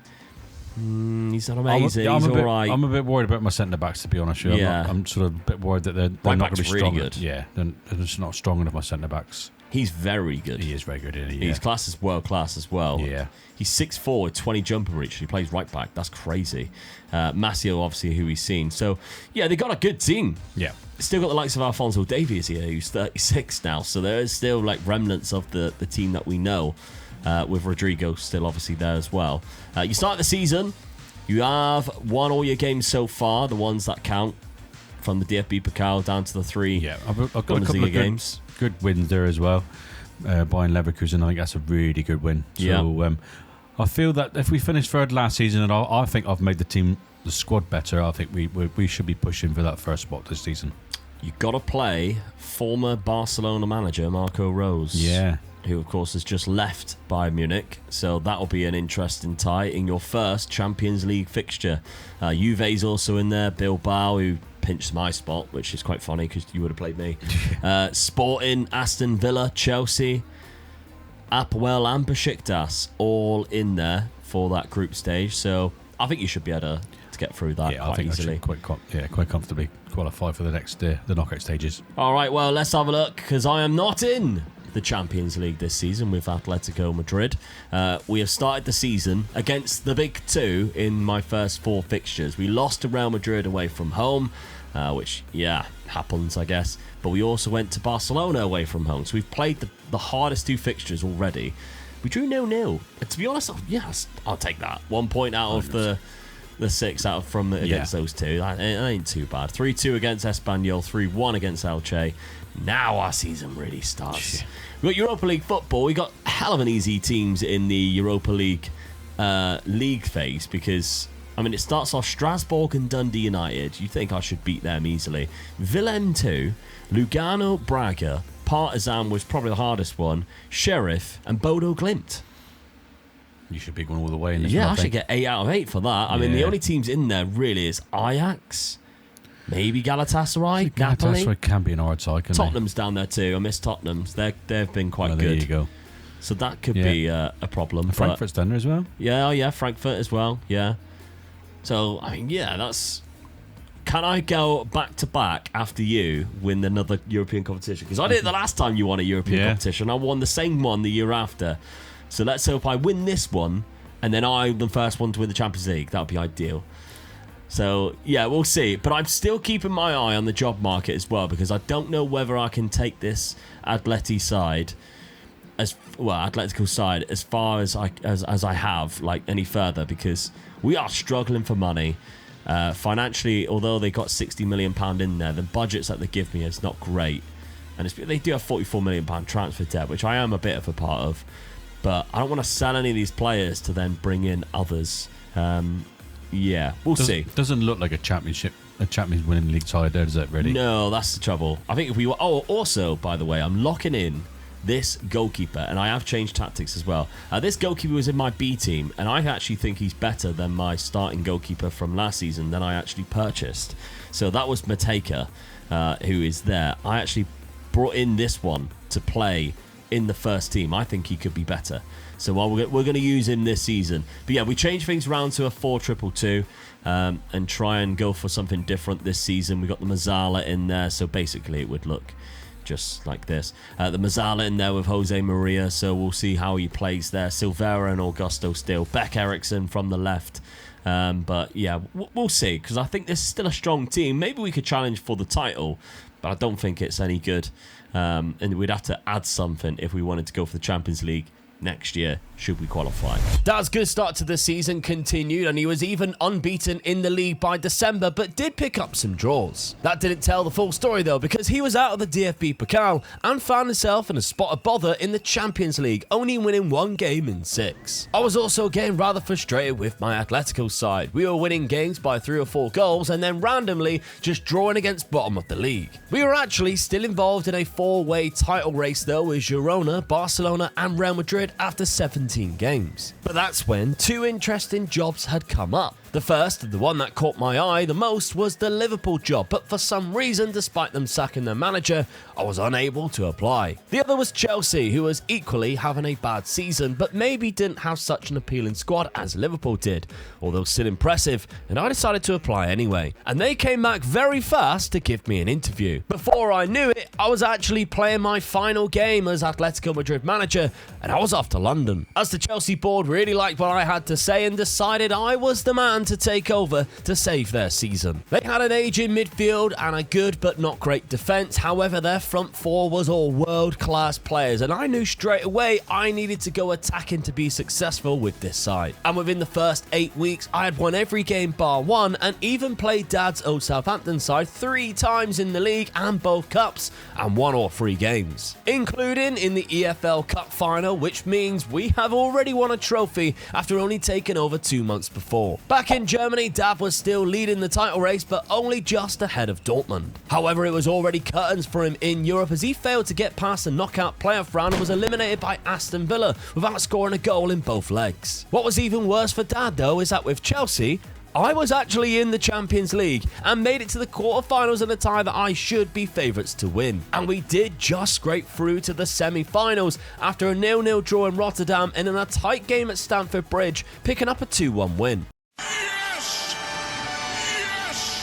He's not amazing. He's all right. I'm a bit worried about my centre backs, to be honest with you. Yeah. I'm sort of a bit worried that they're Right not going back's to be really strong. good. Yeah, they're just not strong enough. My centre backs. He's very good. He is very good, isn't he? His class is world class as well. Yeah. He's 6'4", with 20 jumper reach. He plays right back. That's crazy. Massio, obviously, who he's seen. So, yeah, they got a good team. Yeah. Still got the likes of Alphonso Davies here, who's 36 now. So there is still like remnants of the team that we know, with Rodrigo still obviously there as well. You start the season. You have won all your games so far, the ones that count, from the DFB Pokal down to the three I've got a couple Bundesliga of games. good wins there as well. Bayern Leverkusen, I think that's a really good win. So I feel that if we finished third last season, and I think I've made the squad better, I think we should be pushing for that first spot this season. You got to play former Barcelona manager Marco Rose. Yeah. Who, of course, has just left Bayern Munich. So that'll be an interesting tie in your first Champions League fixture. Juve's also in there. Bilbao, who pinched my spot, which is quite funny because you would have played me. Sporting, Aston Villa, Chelsea, Apoel and Besiktas all in there for that group stage. So I think you should be able to get through that quite easily. I should quite comfortably qualify for the next the knockout stages. All right, well, let's have a look, because I am not in the Champions League this season with Atletico Madrid. We have started the season against the big two in my first four fixtures. We lost to Real Madrid away from home, which, happens, I guess. But we also went to Barcelona away from home. So we've played the hardest two fixtures already. We drew 0-0. To be honest, yes, I'll take that. 1 point out of the 6 out from against those two. That ain't too bad. 3-2 against Espanyol, 3-1 against Elche. Now our season really starts. We got Europa League football. We got a hell of an easy teams in the Europa League league phase, because it starts off Strasbourg and Dundee United. You think I should beat them easily. Willem 2, Lugano, Braga, Partizan was probably the hardest one, Sheriff, and Bodo Glimt. You should be going all the way in this Yeah, one, I should get 8 out of 8 for that. The only teams in there really is Ajax, Maybe Galatasaray, Napoli. Galatasaray can be an hard side, can Tottenham's down there too. I miss Tottenham's. They've been quite good. There you go. So that could be a problem. And Frankfurt's down there as well. Yeah, Frankfurt as well. Yeah. So I mean, that's. Can I go back to back after you win another European competition? Because I did it the last time you won a European competition. I won the same one the year after. So let's hope I win this one, and then I'm the first one to win the Champions League. That would be ideal. So, yeah, we'll see. But I'm still keeping my eye on the job market as well, because I don't know whether I can take this Atletico side as far as I have, like, any further, because we are struggling for money. Financially, although they got £60 million in there, the budgets that they give me is not great. And they do have £44 million transfer debt, which I am a bit of a part of. But I don't want to sell any of these players to then bring in others. We'll see. Doesn't look like a Champions winning league side there, does it, really? No, that's the trouble. I think if we were... Oh, also, by the way, I'm locking in this goalkeeper, and I have changed tactics as well. This goalkeeper was in my B team, and I actually think he's better than my starting goalkeeper from last season that I actually purchased. So that was Mateka, who is there. I actually brought in this one to play in the first team. I think he could be better. So we're going to use him this season. But yeah, we changed things around to a 4-2-2 and try and go for something different this season. We got the Mazzala in there, so basically it would look just like this. The Mazzala in there with Jose Maria, so we'll see how he plays there. Silvera and Augusto still. Beck Eriksson from the left. But yeah, we'll see, because I think this is still a strong team. Maybe we could challenge for the title, but I don't think it's any good. And we'd have to add something if we wanted to go for the Champions League next year, should we qualify. Dad's good start to the season continued, and he was even unbeaten in the league by December, but did pick up some draws. That didn't tell the full story though, because he was out of the DFB Pokal and found himself in a spot of bother in the Champions League, only winning 1 game in 6. I was also getting rather frustrated with my Atletico side. We were winning games by 3 or 4 goals and then randomly just drawing against bottom of the league. We were actually still involved in a 4-way title race though, with Girona, Barcelona and Real Madrid after 17 games. But that's when 2 interesting jobs had come up. The first, the one that caught my eye the most, was the Liverpool job, but for some reason, despite them sacking their manager, I was unable to apply. The other was Chelsea, who was equally having a bad season, but maybe didn't have such an appealing squad as Liverpool did, although still impressive, and I decided to apply anyway. And they came back very fast to give me an interview. Before I knew it, I was actually playing my final game as Atletico Madrid manager, and I was off to London. As the Chelsea board really liked what I had to say and decided I was the man to take over to save their season. They had an aging midfield and a good but not great defence. However, their front 4 was all world-class players, and I knew straight away I needed to go attacking to be successful with this side. And within the first 8 weeks, I had won every game bar 1 and even played Dad's old Southampton side 3 times in the league and both cups, and won all 3 games, including in the EFL Cup final, which means we have already won a trophy after only taking over 2 months before. Back in Germany, Dad was still leading the title race, but only just ahead of Dortmund. However, it was already curtains for him in Europe, as he failed to get past the knockout playoff round and was eliminated by Aston Villa without scoring a goal in both legs. What was even worse for Dad though is that with Chelsea, I was actually in the Champions League and made it to the quarterfinals at a time that I should be favourites to win. And we did just scrape through to the semi-finals after a 0-0 draw in Rotterdam and in a tight game at Stamford Bridge, picking up a 2-1 win.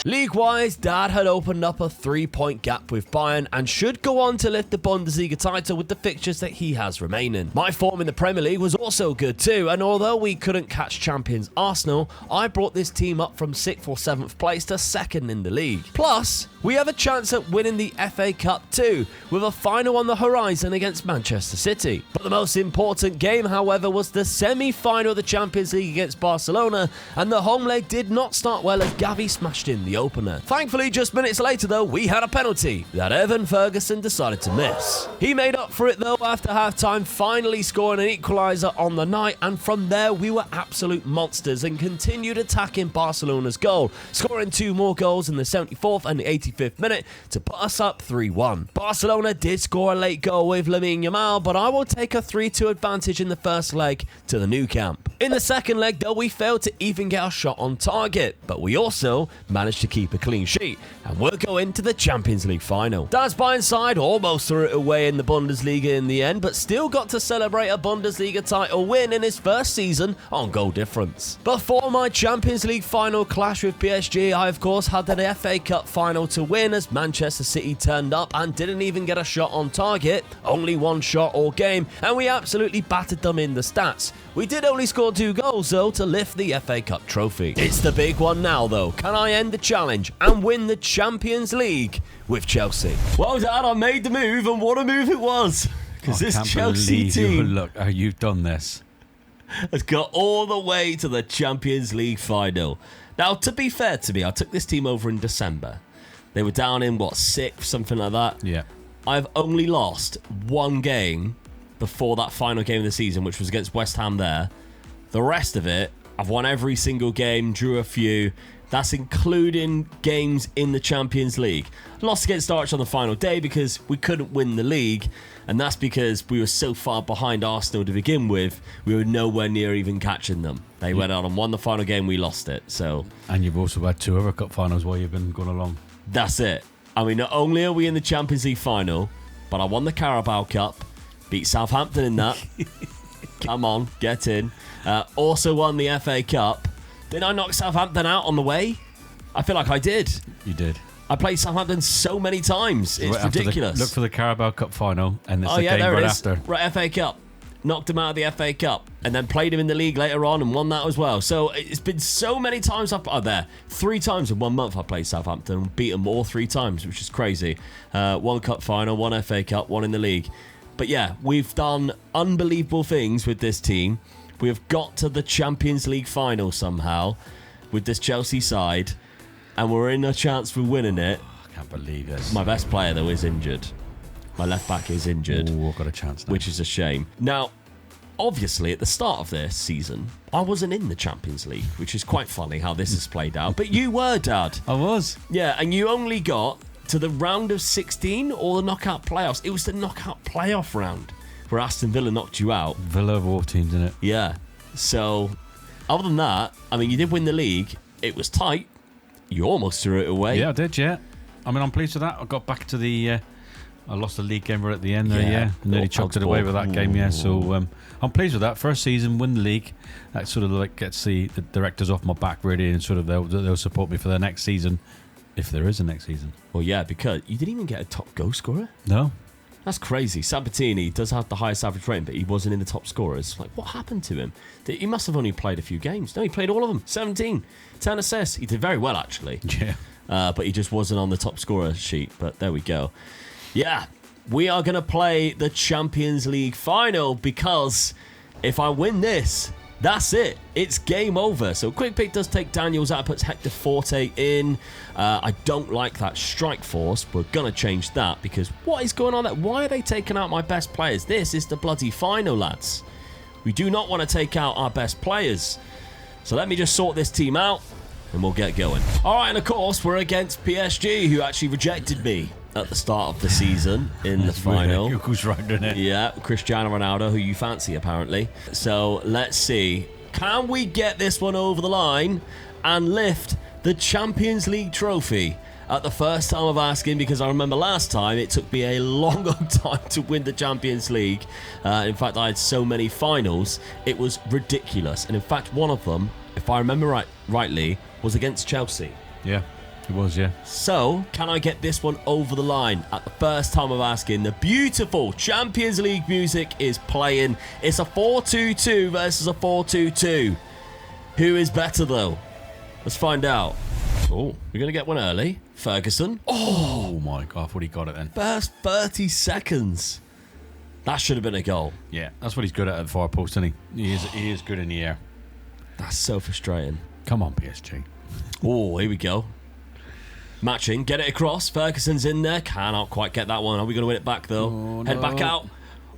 League-wise, Dad had opened up a 3-point gap with Bayern and should go on to lift the Bundesliga title with the fixtures that he has remaining. My form in the Premier League was also good too, and although we couldn't catch champions Arsenal, I brought this team up from 6th or 7th place to 2nd in the league. Plus, we have a chance at winning the FA Cup too, with a final on the horizon against Manchester City. But the most important game, however, was the semi-final of the Champions League against Barcelona, and the home leg did not start well as Gavi smashed in the opener. Thankfully, just minutes later though, we had a penalty that Evan Ferguson decided to miss. He made up for it though after half-time, finally scoring an equaliser on the night, and from there we were absolute monsters and continued attacking Barcelona's goal, scoring 2 more goals in the 74th and the 85th minute to put us up 3-1. Barcelona did score a late goal with Lamine Yamal, but I will take a 3-2 advantage in the first leg to the new camp. In the second leg, though, we failed to even get our shot on target, but we also managed to keep a clean sheet, and we're going to the Champions League final. Dan's Bayern almost threw it away in the Bundesliga in the end, but still got to celebrate a Bundesliga title win in his first season on goal difference. Before my Champions League final clash with PSG, I of course had the FA Cup final to win as Manchester City turned up and didn't even get a shot on target, only one shot all game, and we absolutely battered them in the stats. We did only score 2 goals though to lift the FA Cup trophy. It's the big one now though. Can I end the challenge and win the Champions League with Chelsea? Well, Dad, I made the move, and what a move it was. Because this Chelsea team look how you've done this. has got all the way to the Champions League final. Now, to be fair to me, I took this team over in December. They were down in, 6th, something like that. Yeah. I've only lost 1 game before that final game of the season, which was against West Ham there. The rest of it, I've won every single game, drew a few. That's including games in the Champions League. Lost against Arch on the final day because we couldn't win the league, and that's because we were so far behind Arsenal to begin with, we were nowhere near even catching them. They went out and won the final game, we lost it. So, and you've also had 2 other cup finals while you've been going along. That's it. I mean, not only are we in the Champions League final, but I won the Carabao Cup, beat Southampton in that. Come on, get in. Also won the FA Cup. Did I knock Southampton out on the way? I feel like I did. You did. I played Southampton so many times. It's ridiculous. Look for the Carabao Cup final, and it's the game there right it is. after. Right, FA Cup. Knocked him out of the FA Cup, and then played him in the league later on and won that as well. So it's been so many times there. 3 times in 1 month I played Southampton, beat them all 3 times, which is crazy. 1 cup final, 1 FA Cup, 1 in the league. But yeah, we've done unbelievable things with this team. We have got to the Champions League final somehow with this Chelsea side, and we're in a chance for winning it. I can't believe this. My best player, though, is injured. My left back is injured. Ooh, I've got a chance now. Which is a shame. Now, obviously, at the start of this season, I wasn't in the Champions League, which is quite funny how this has played out. But you were, Dad. I was. Yeah, and you only got to the round of 16 or the knockout playoffs. It was the knockout playoff round where Aston Villa knocked you out. Villa of all teams, in it. Yeah. So, other than that, I mean, you did win the league. It was tight. You almost threw it away. Yeah, I did, yeah. I mean, I'm pleased with that. I got back to the... I lost the league game right at the end there, yeah. Nearly chucked it away with that game, yeah. So I'm pleased with that. First season, win the league. That sort of like gets the directors off my back, really, and sort of they'll support me for the next season, if there is a next season. Well, yeah, because you didn't even get a top goal scorer. No. That's crazy. Sabatini does have the highest average rating, but he wasn't in the top scorers. Like, what happened to him? He must have only played a few games. No, he played all of them. 17. 10 assists. He did very well, actually. Yeah. But he just wasn't on the top scorer sheet. But there we go. Yeah, we are going to play the Champions League final because if I win this, that's it. It's game over. So Quick Pick does take Daniels out, puts Hector Forte in. I don't like that strike force. We're going to change that because what is going on there? Why are they taking out my best players? This is the bloody final, lads. We do not want to take out our best players. So let me just sort this team out and we'll get going. All right, and of course, we're against PSG, who actually rejected me at the start of the season in the final. Who's right, isn't it? Yeah, Cristiano Ronaldo, who you fancy apparently. So let's see. Can we get this one over the line and lift the Champions League trophy at the first time of asking? Because I remember last time it took me a long time to win the Champions League. In fact, I had so many finals, it was ridiculous. And in fact, one of them, if I remember rightly, was against Chelsea. Yeah. It was, yeah. So, can I get this one over the line at the first time of asking? The beautiful Champions League music is playing. It's a 4-2-2 versus a 4-2-2. Who is better, though? Let's find out. Oh, we're going to get one early. Ferguson. Oh, my God. I thought he got it then. First 30 seconds. That should have been a goal. Yeah, that's what he's good at the far post, isn't he? He is good in the air. That's so frustrating. Come on, PSG. Oh, here we go. Matching, get it across. Ferguson's in there. Cannot quite get that one. Are we going to win it back, though? Oh, Head no. back out.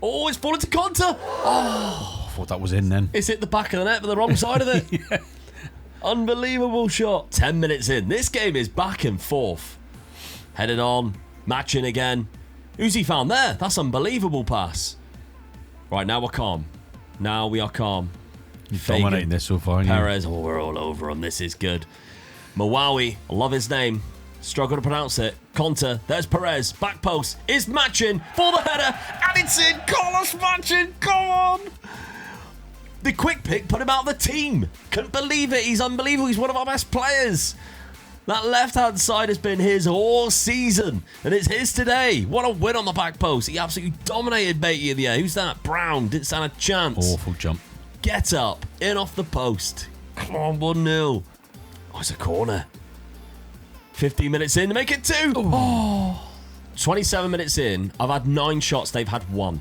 Oh, it's fallen to Conte. Oh, I thought that was in then. it's hit the back of the net, but the wrong side of it. Yeah. Unbelievable shot. 10 minutes in. This game is back and forth. Headed on. Matching again. Who's he found there? That's unbelievable pass. Right, now we're calm. Now we are calm. He's dominating this so far. Perez, we're all over him. This is good. Mawawi, I love his name. Struggle to pronounce it. Conter, there's Perez. Back post is matching for the header. And it's in. Carlos matching. Go on. The quick pick put him out of the team. Couldn't believe it. He's unbelievable. He's one of our best players. That left-hand side has been his all season. And it's his today. What a win on the back post. He absolutely dominated Beatty in the air. Who's that? Brown. Didn't stand a chance. Awful jump. Get up. In off the post. Come on, 1-0. Oh, it's a corner. 15 minutes in to make it 2. Oh. 27 minutes in. I've had 9 shots. They've had 1.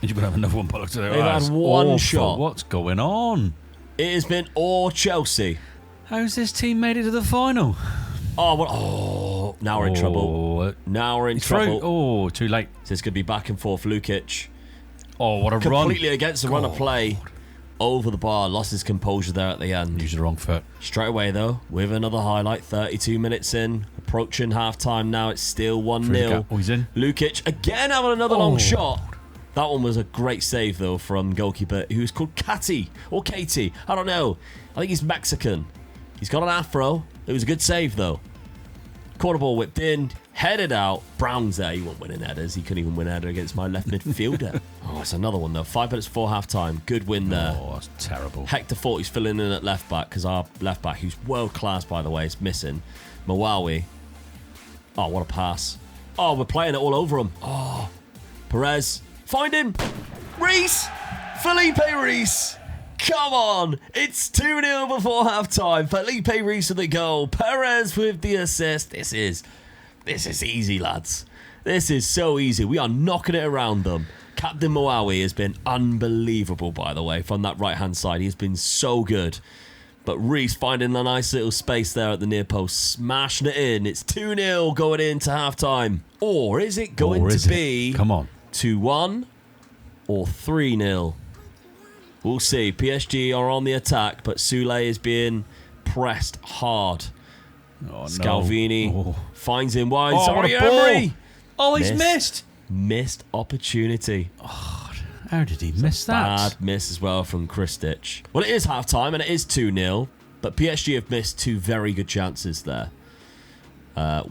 And you're going to have another one, Pollock, today. They've had one shot. What's going on? It has been all Chelsea. How's this team made it to the final? Oh, what? Oh, now we're in trouble. Now we're in trouble. Oh, too late. So it's going to be back and forth. Lukic. Oh, what a run. Completely against the run of play. Over the bar. Lost his composure there at the end. Used the wrong foot. Straight away, though, with another highlight. 32 minutes in. Approaching half-time now. It's still 1-0. Oh, he's in. Lukic again having another long shot. That one was a great save, though, from goalkeeper who's called Katy. Or Katie. I don't know. I think he's Mexican. He's got an afro. It was a good save, though. Corner ball whipped in. Headed out. Brown's there. He won't win in headers. He couldn't even win a header against my left midfielder. Oh, it's another one, though. 5 minutes before half-time. Good win there. Oh, that's terrible. Hector thought he's filling in at left-back because our left-back, who's world-class, by the way, is missing. Mawawi. Oh, what a pass. Oh, we're playing it all over him. Oh, Perez. Find him. Reese. Felipe Reese. Come on. It's 2-0 before half-time. Felipe Reese with the goal. Perez with the assist. This is easy, lads. This is so easy. We are knocking it around them. Captain Mawawi has been unbelievable, by the way, from that right-hand side. He's been so good. But Reese finding a nice little space there at the near post, smashing it in. It's 2-0 going into half-time. Or is it going to be... Come on. 2-1 or 3-0? We'll see. PSG are on the attack, but Soulé is being pressed hard. Oh, Scalvini finds him wide. Oh, Sorry, what a ball. Emery. Oh, he's missed. Missed opportunity. Oh, how did he miss that? Bad miss as well from Kristic. Well, it is half-time and it is 2-0, but PSG have missed 2 very good chances there.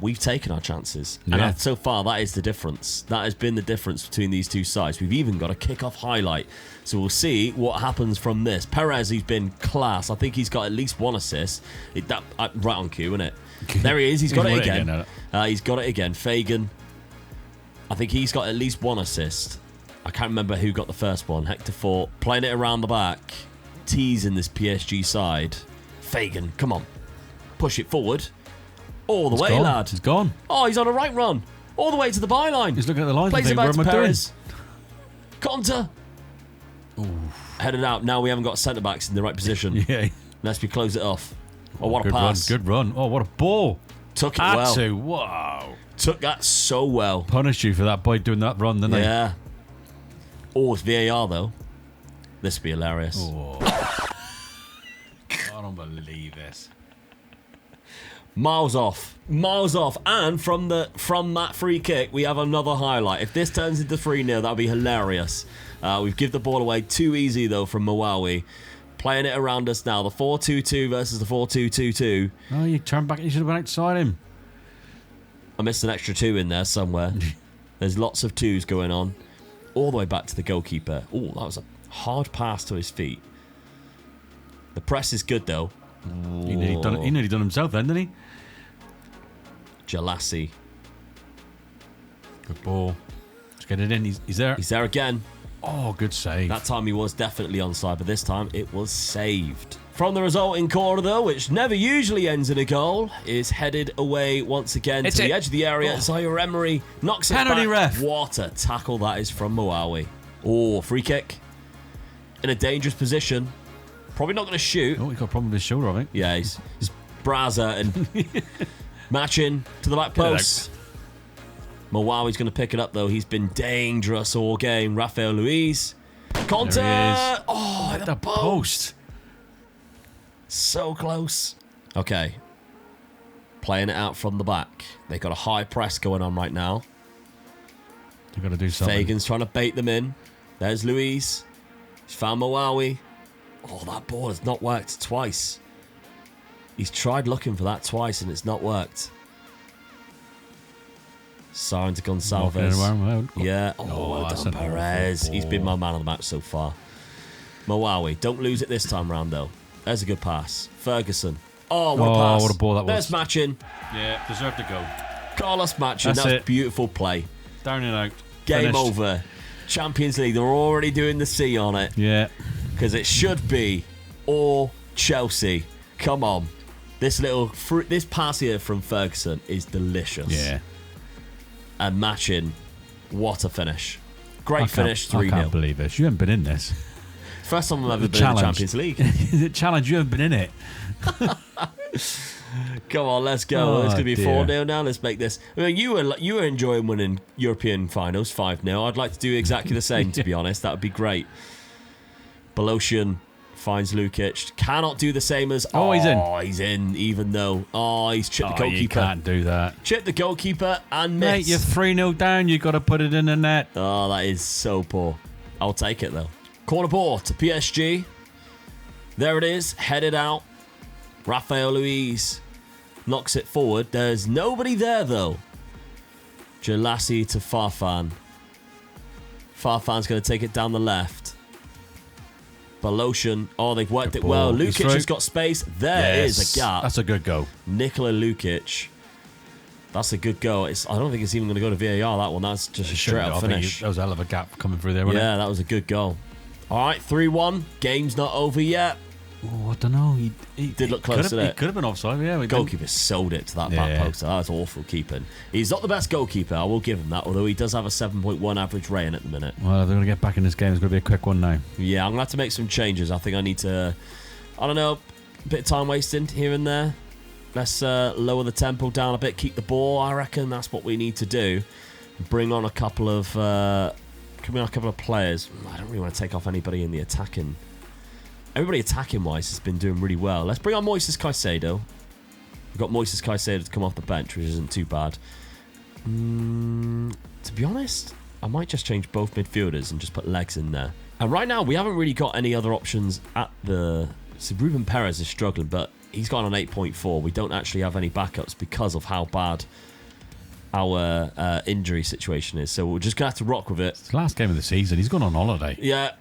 We've taken our chances. Yeah. And so far, that is the difference. That has been the difference between these two sides. We've even got a kick-off highlight. So we'll see what happens from this. Perez, he's been class. I think he's got at least 1 assist. Right on cue, isn't it? There he is. He's got it again. He's got it again. Fagan. I think he's got at least 1 assist. I can't remember who got the first one. Hector Fort playing it around the back. Teasing this PSG side. Fagan, come on. Push it forward. All the way, lad. He's gone. Oh, he's on a right run. All the way to the byline. He's looking at the line. Plays it back to Perez. Conter. Ooh. Headed out. Now we haven't got centre-backs in the right position. Yeah. Unless we close it off. Oh, what a good pass. Run, good run. Oh, what a ball. Took it well. Wow. Took that so well. Punished you for that by doing that run, didn't they? Yeah. Oh, it's VAR, though. This would be hilarious. Oh. I don't believe this. Miles off, and from that free kick, we have another highlight. If this turns into 3-0, that'll be hilarious. We've given the ball away too easy though from Mawawi, playing it around us now. The 4-2-2 versus the 4-2-2-2. Oh, you turned back. You should have been outside him. I missed an extra 2 in there somewhere. There's lots of 2s going on, all the way back to the goalkeeper. Oh, that was a hard pass to his feet. The press is good though. He nearly done it himself then, didn't he? Jalassi. Good ball. Let's get it in. He's there. He's there again. Oh, good save. That time he was definitely onside, but this time it was saved. From the resulting corner, though, which never usually ends in a goal, is headed away once again to the edge of the area. Zaire Emery knocks it Penalty back. ref. What a tackle that is from Mawawi. Oh, free kick. In a dangerous position. Probably not going to shoot. Oh, he got a problem with his shoulder, I think. Yeah, he's Braza and matching to the back post. Mawawi's going to pick it up, though. He's been dangerous all game. Rafael Luiz. Conter! Oh, at the post. So close. Okay. Playing it out from the back. They've got a high press going on right now. They've got to do something. Fagan's trying to bait them in. There's Luiz. He's found Mawawi. Oh, that ball has not worked twice. He's tried looking for that twice and it's not worked. Siren to Gonçalves. Yeah. Oh, well done, Perez. He's been my man of the match so far. Mowawi. Don't lose it this time round, though. There's a good pass. Ferguson. Oh, what a pass. What a ball that was. There's Matchin. Yeah, deserved to go. Carlos Matchin. That's beautiful play. Down and out. Game Finished. over. Champions League. They're already doing the C on it. Yeah. Because it should be or Chelsea. Come on. This pass here from Ferguson is delicious. Yeah. And Matchin, what a finish. Great finish, 3-0. I can't believe this. You haven't been in this. First time I've ever been in the Champions League. The challenge, you haven't been in it. Come on, let's go. It's going to be 4-0 now. Let's make this. I mean, you were enjoying winning European finals 5-0. I'd like to do exactly the same, to be honest. That would be great. Belosian finds Lukic. Cannot do the same as... he's in. Oh, he's in, even though... Oh, he's chipped the goalkeeper. You can't do that. Chipped the goalkeeper and missed. Mate, you're 3-0 down. You've got to put it in the net. Oh, that is so poor. I'll take it, though. Corner ball to PSG. There it is. Headed out. Rafael Luiz knocks it forward. There's nobody there, though. Jalassi to Farfan. Farfan's going to take it down the left. Baloshan. Oh, they've worked it well. Lukic has got space. There is a gap. That's a good go. Nikola Lukic. That's a good go. I don't think it's even going to go to VAR, that one. That's just a straight-up finish. That was a hell of a gap coming through there, wasn't it? Yeah, that was a good goal. All right, 3-1. Game's not over yet. Oh, I don't know. He did look close to that. He could have been offside, yeah. Goalkeeper sold it to that back post. That was awful keeping. He's not the best goalkeeper, I will give him that, although he does have a 7.1 average rating at the minute. Well, they're going to get back in this game. It's going to be a quick one now. Yeah, I'm going to have to make some changes. I think I need to, I don't know, a bit of time wasting here and there. Let's lower the tempo down a bit, keep the ball. I reckon that's what we need to do. Bring on a couple of players. I don't really want to take off anybody in the attacking. Everybody attacking-wise has been doing really well. Let's bring on Moises Caicedo. We've got Moises Caicedo to come off the bench, which isn't too bad. To be honest, I might just change both midfielders and just put legs in there. And right now, we haven't really got any other options at the... So Ruben Perez is struggling, but he's got an 8.4. We don't actually have any backups because of how bad our injury situation is. So we're just going to have to rock with it. It's the last game of the season. He's gone on holiday. Yeah.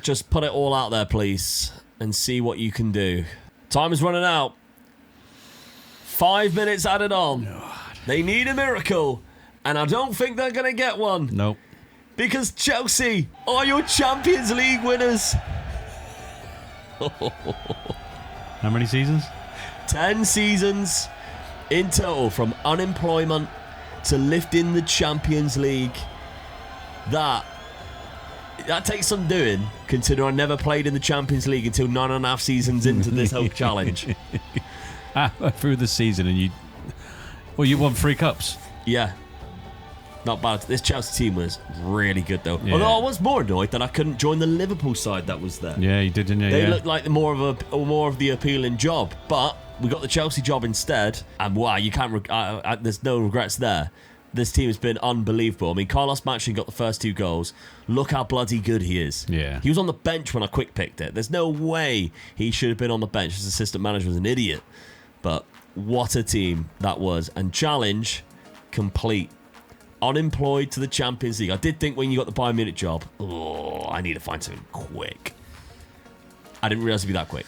Just put it all out there, please, and see what you can do. Time is running out. 5 minutes added on. God. They need a miracle, and I don't think they're going to get one. Nope. Because Chelsea are your Champions League winners. How many seasons? 10 seasons in total, from unemployment to lifting the Champions League. That takes some doing, considering I never played in the Champions League until 9.5 seasons into this whole challenge. Through the season, and you won 3 cups. Yeah. Not bad. This Chelsea team was really good, though. Yeah. Although I was more annoyed that I couldn't join the Liverpool side that was there. Yeah, you did, didn't you? They looked like more of the appealing job, but we got the Chelsea job instead. And wow, you can't. There's no regrets there. This team has been unbelievable. I mean, Carlos Matchin got the first 2 goals. Look how bloody good he is. Yeah. He was on the bench when I quick picked it. There's no way he should have been on the bench. His assistant manager was an idiot. But what a team that was. And challenge complete. Unemployed to the Champions League. I did think when you got the Bayern Munich job, I need to find something quick. I didn't realise it'd be that quick.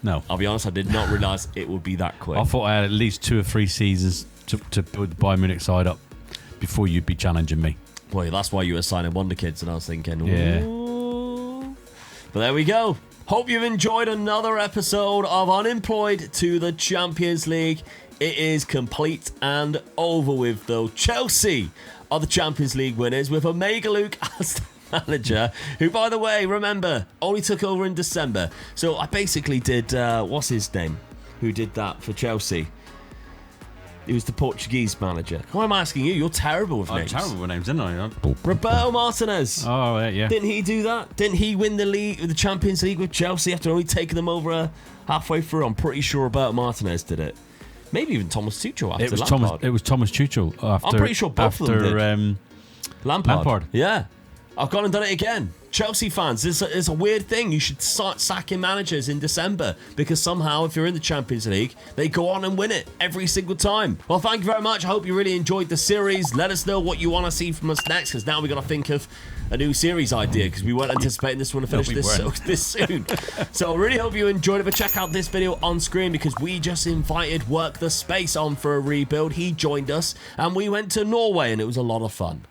No. I'll be honest, I did not realise it would be that quick. I thought I had at least 2 or 3 seasons to put the Bayern Munich side up before you'd be challenging me. Well, that's why you were signing Wonder Kids, and I was thinking, yeah. But there we go. Hope you've enjoyed another episode of Unemployed to the Champions League. It is complete and over with, though. Chelsea are the Champions League winners with Omega Luke as the manager, who, by the way, remember, only took over in December. So I basically did, what's his name, who did that for Chelsea? He was the Portuguese manager. Why am I asking you? You're terrible with names. I'm terrible with names, isn't I? Roberto Martinez. Oh, yeah. Didn't he do that? Didn't he win the Champions League with Chelsea after only taking them over halfway through? I'm pretty sure Roberto Martinez did it. Maybe even Thomas Tuchel after Lampard. It was Thomas Tuchel after. I'm pretty sure both of them did. Lampard. Yeah. I've gone and done it again. Chelsea fans, it's a weird thing. You should start sacking managers in December because somehow, if you're in the Champions League, they go on and win it every single time. Well, thank you very much. I hope you really enjoyed the series. Let us know what you want to see from us next, because now we've got to think of a new series idea, because we weren't anticipating this one to finish this soon. So I really hope you enjoyed it. But check out this video on screen, because we just invited Work the Space on for a rebuild. He joined us and we went to Norway and it was a lot of fun.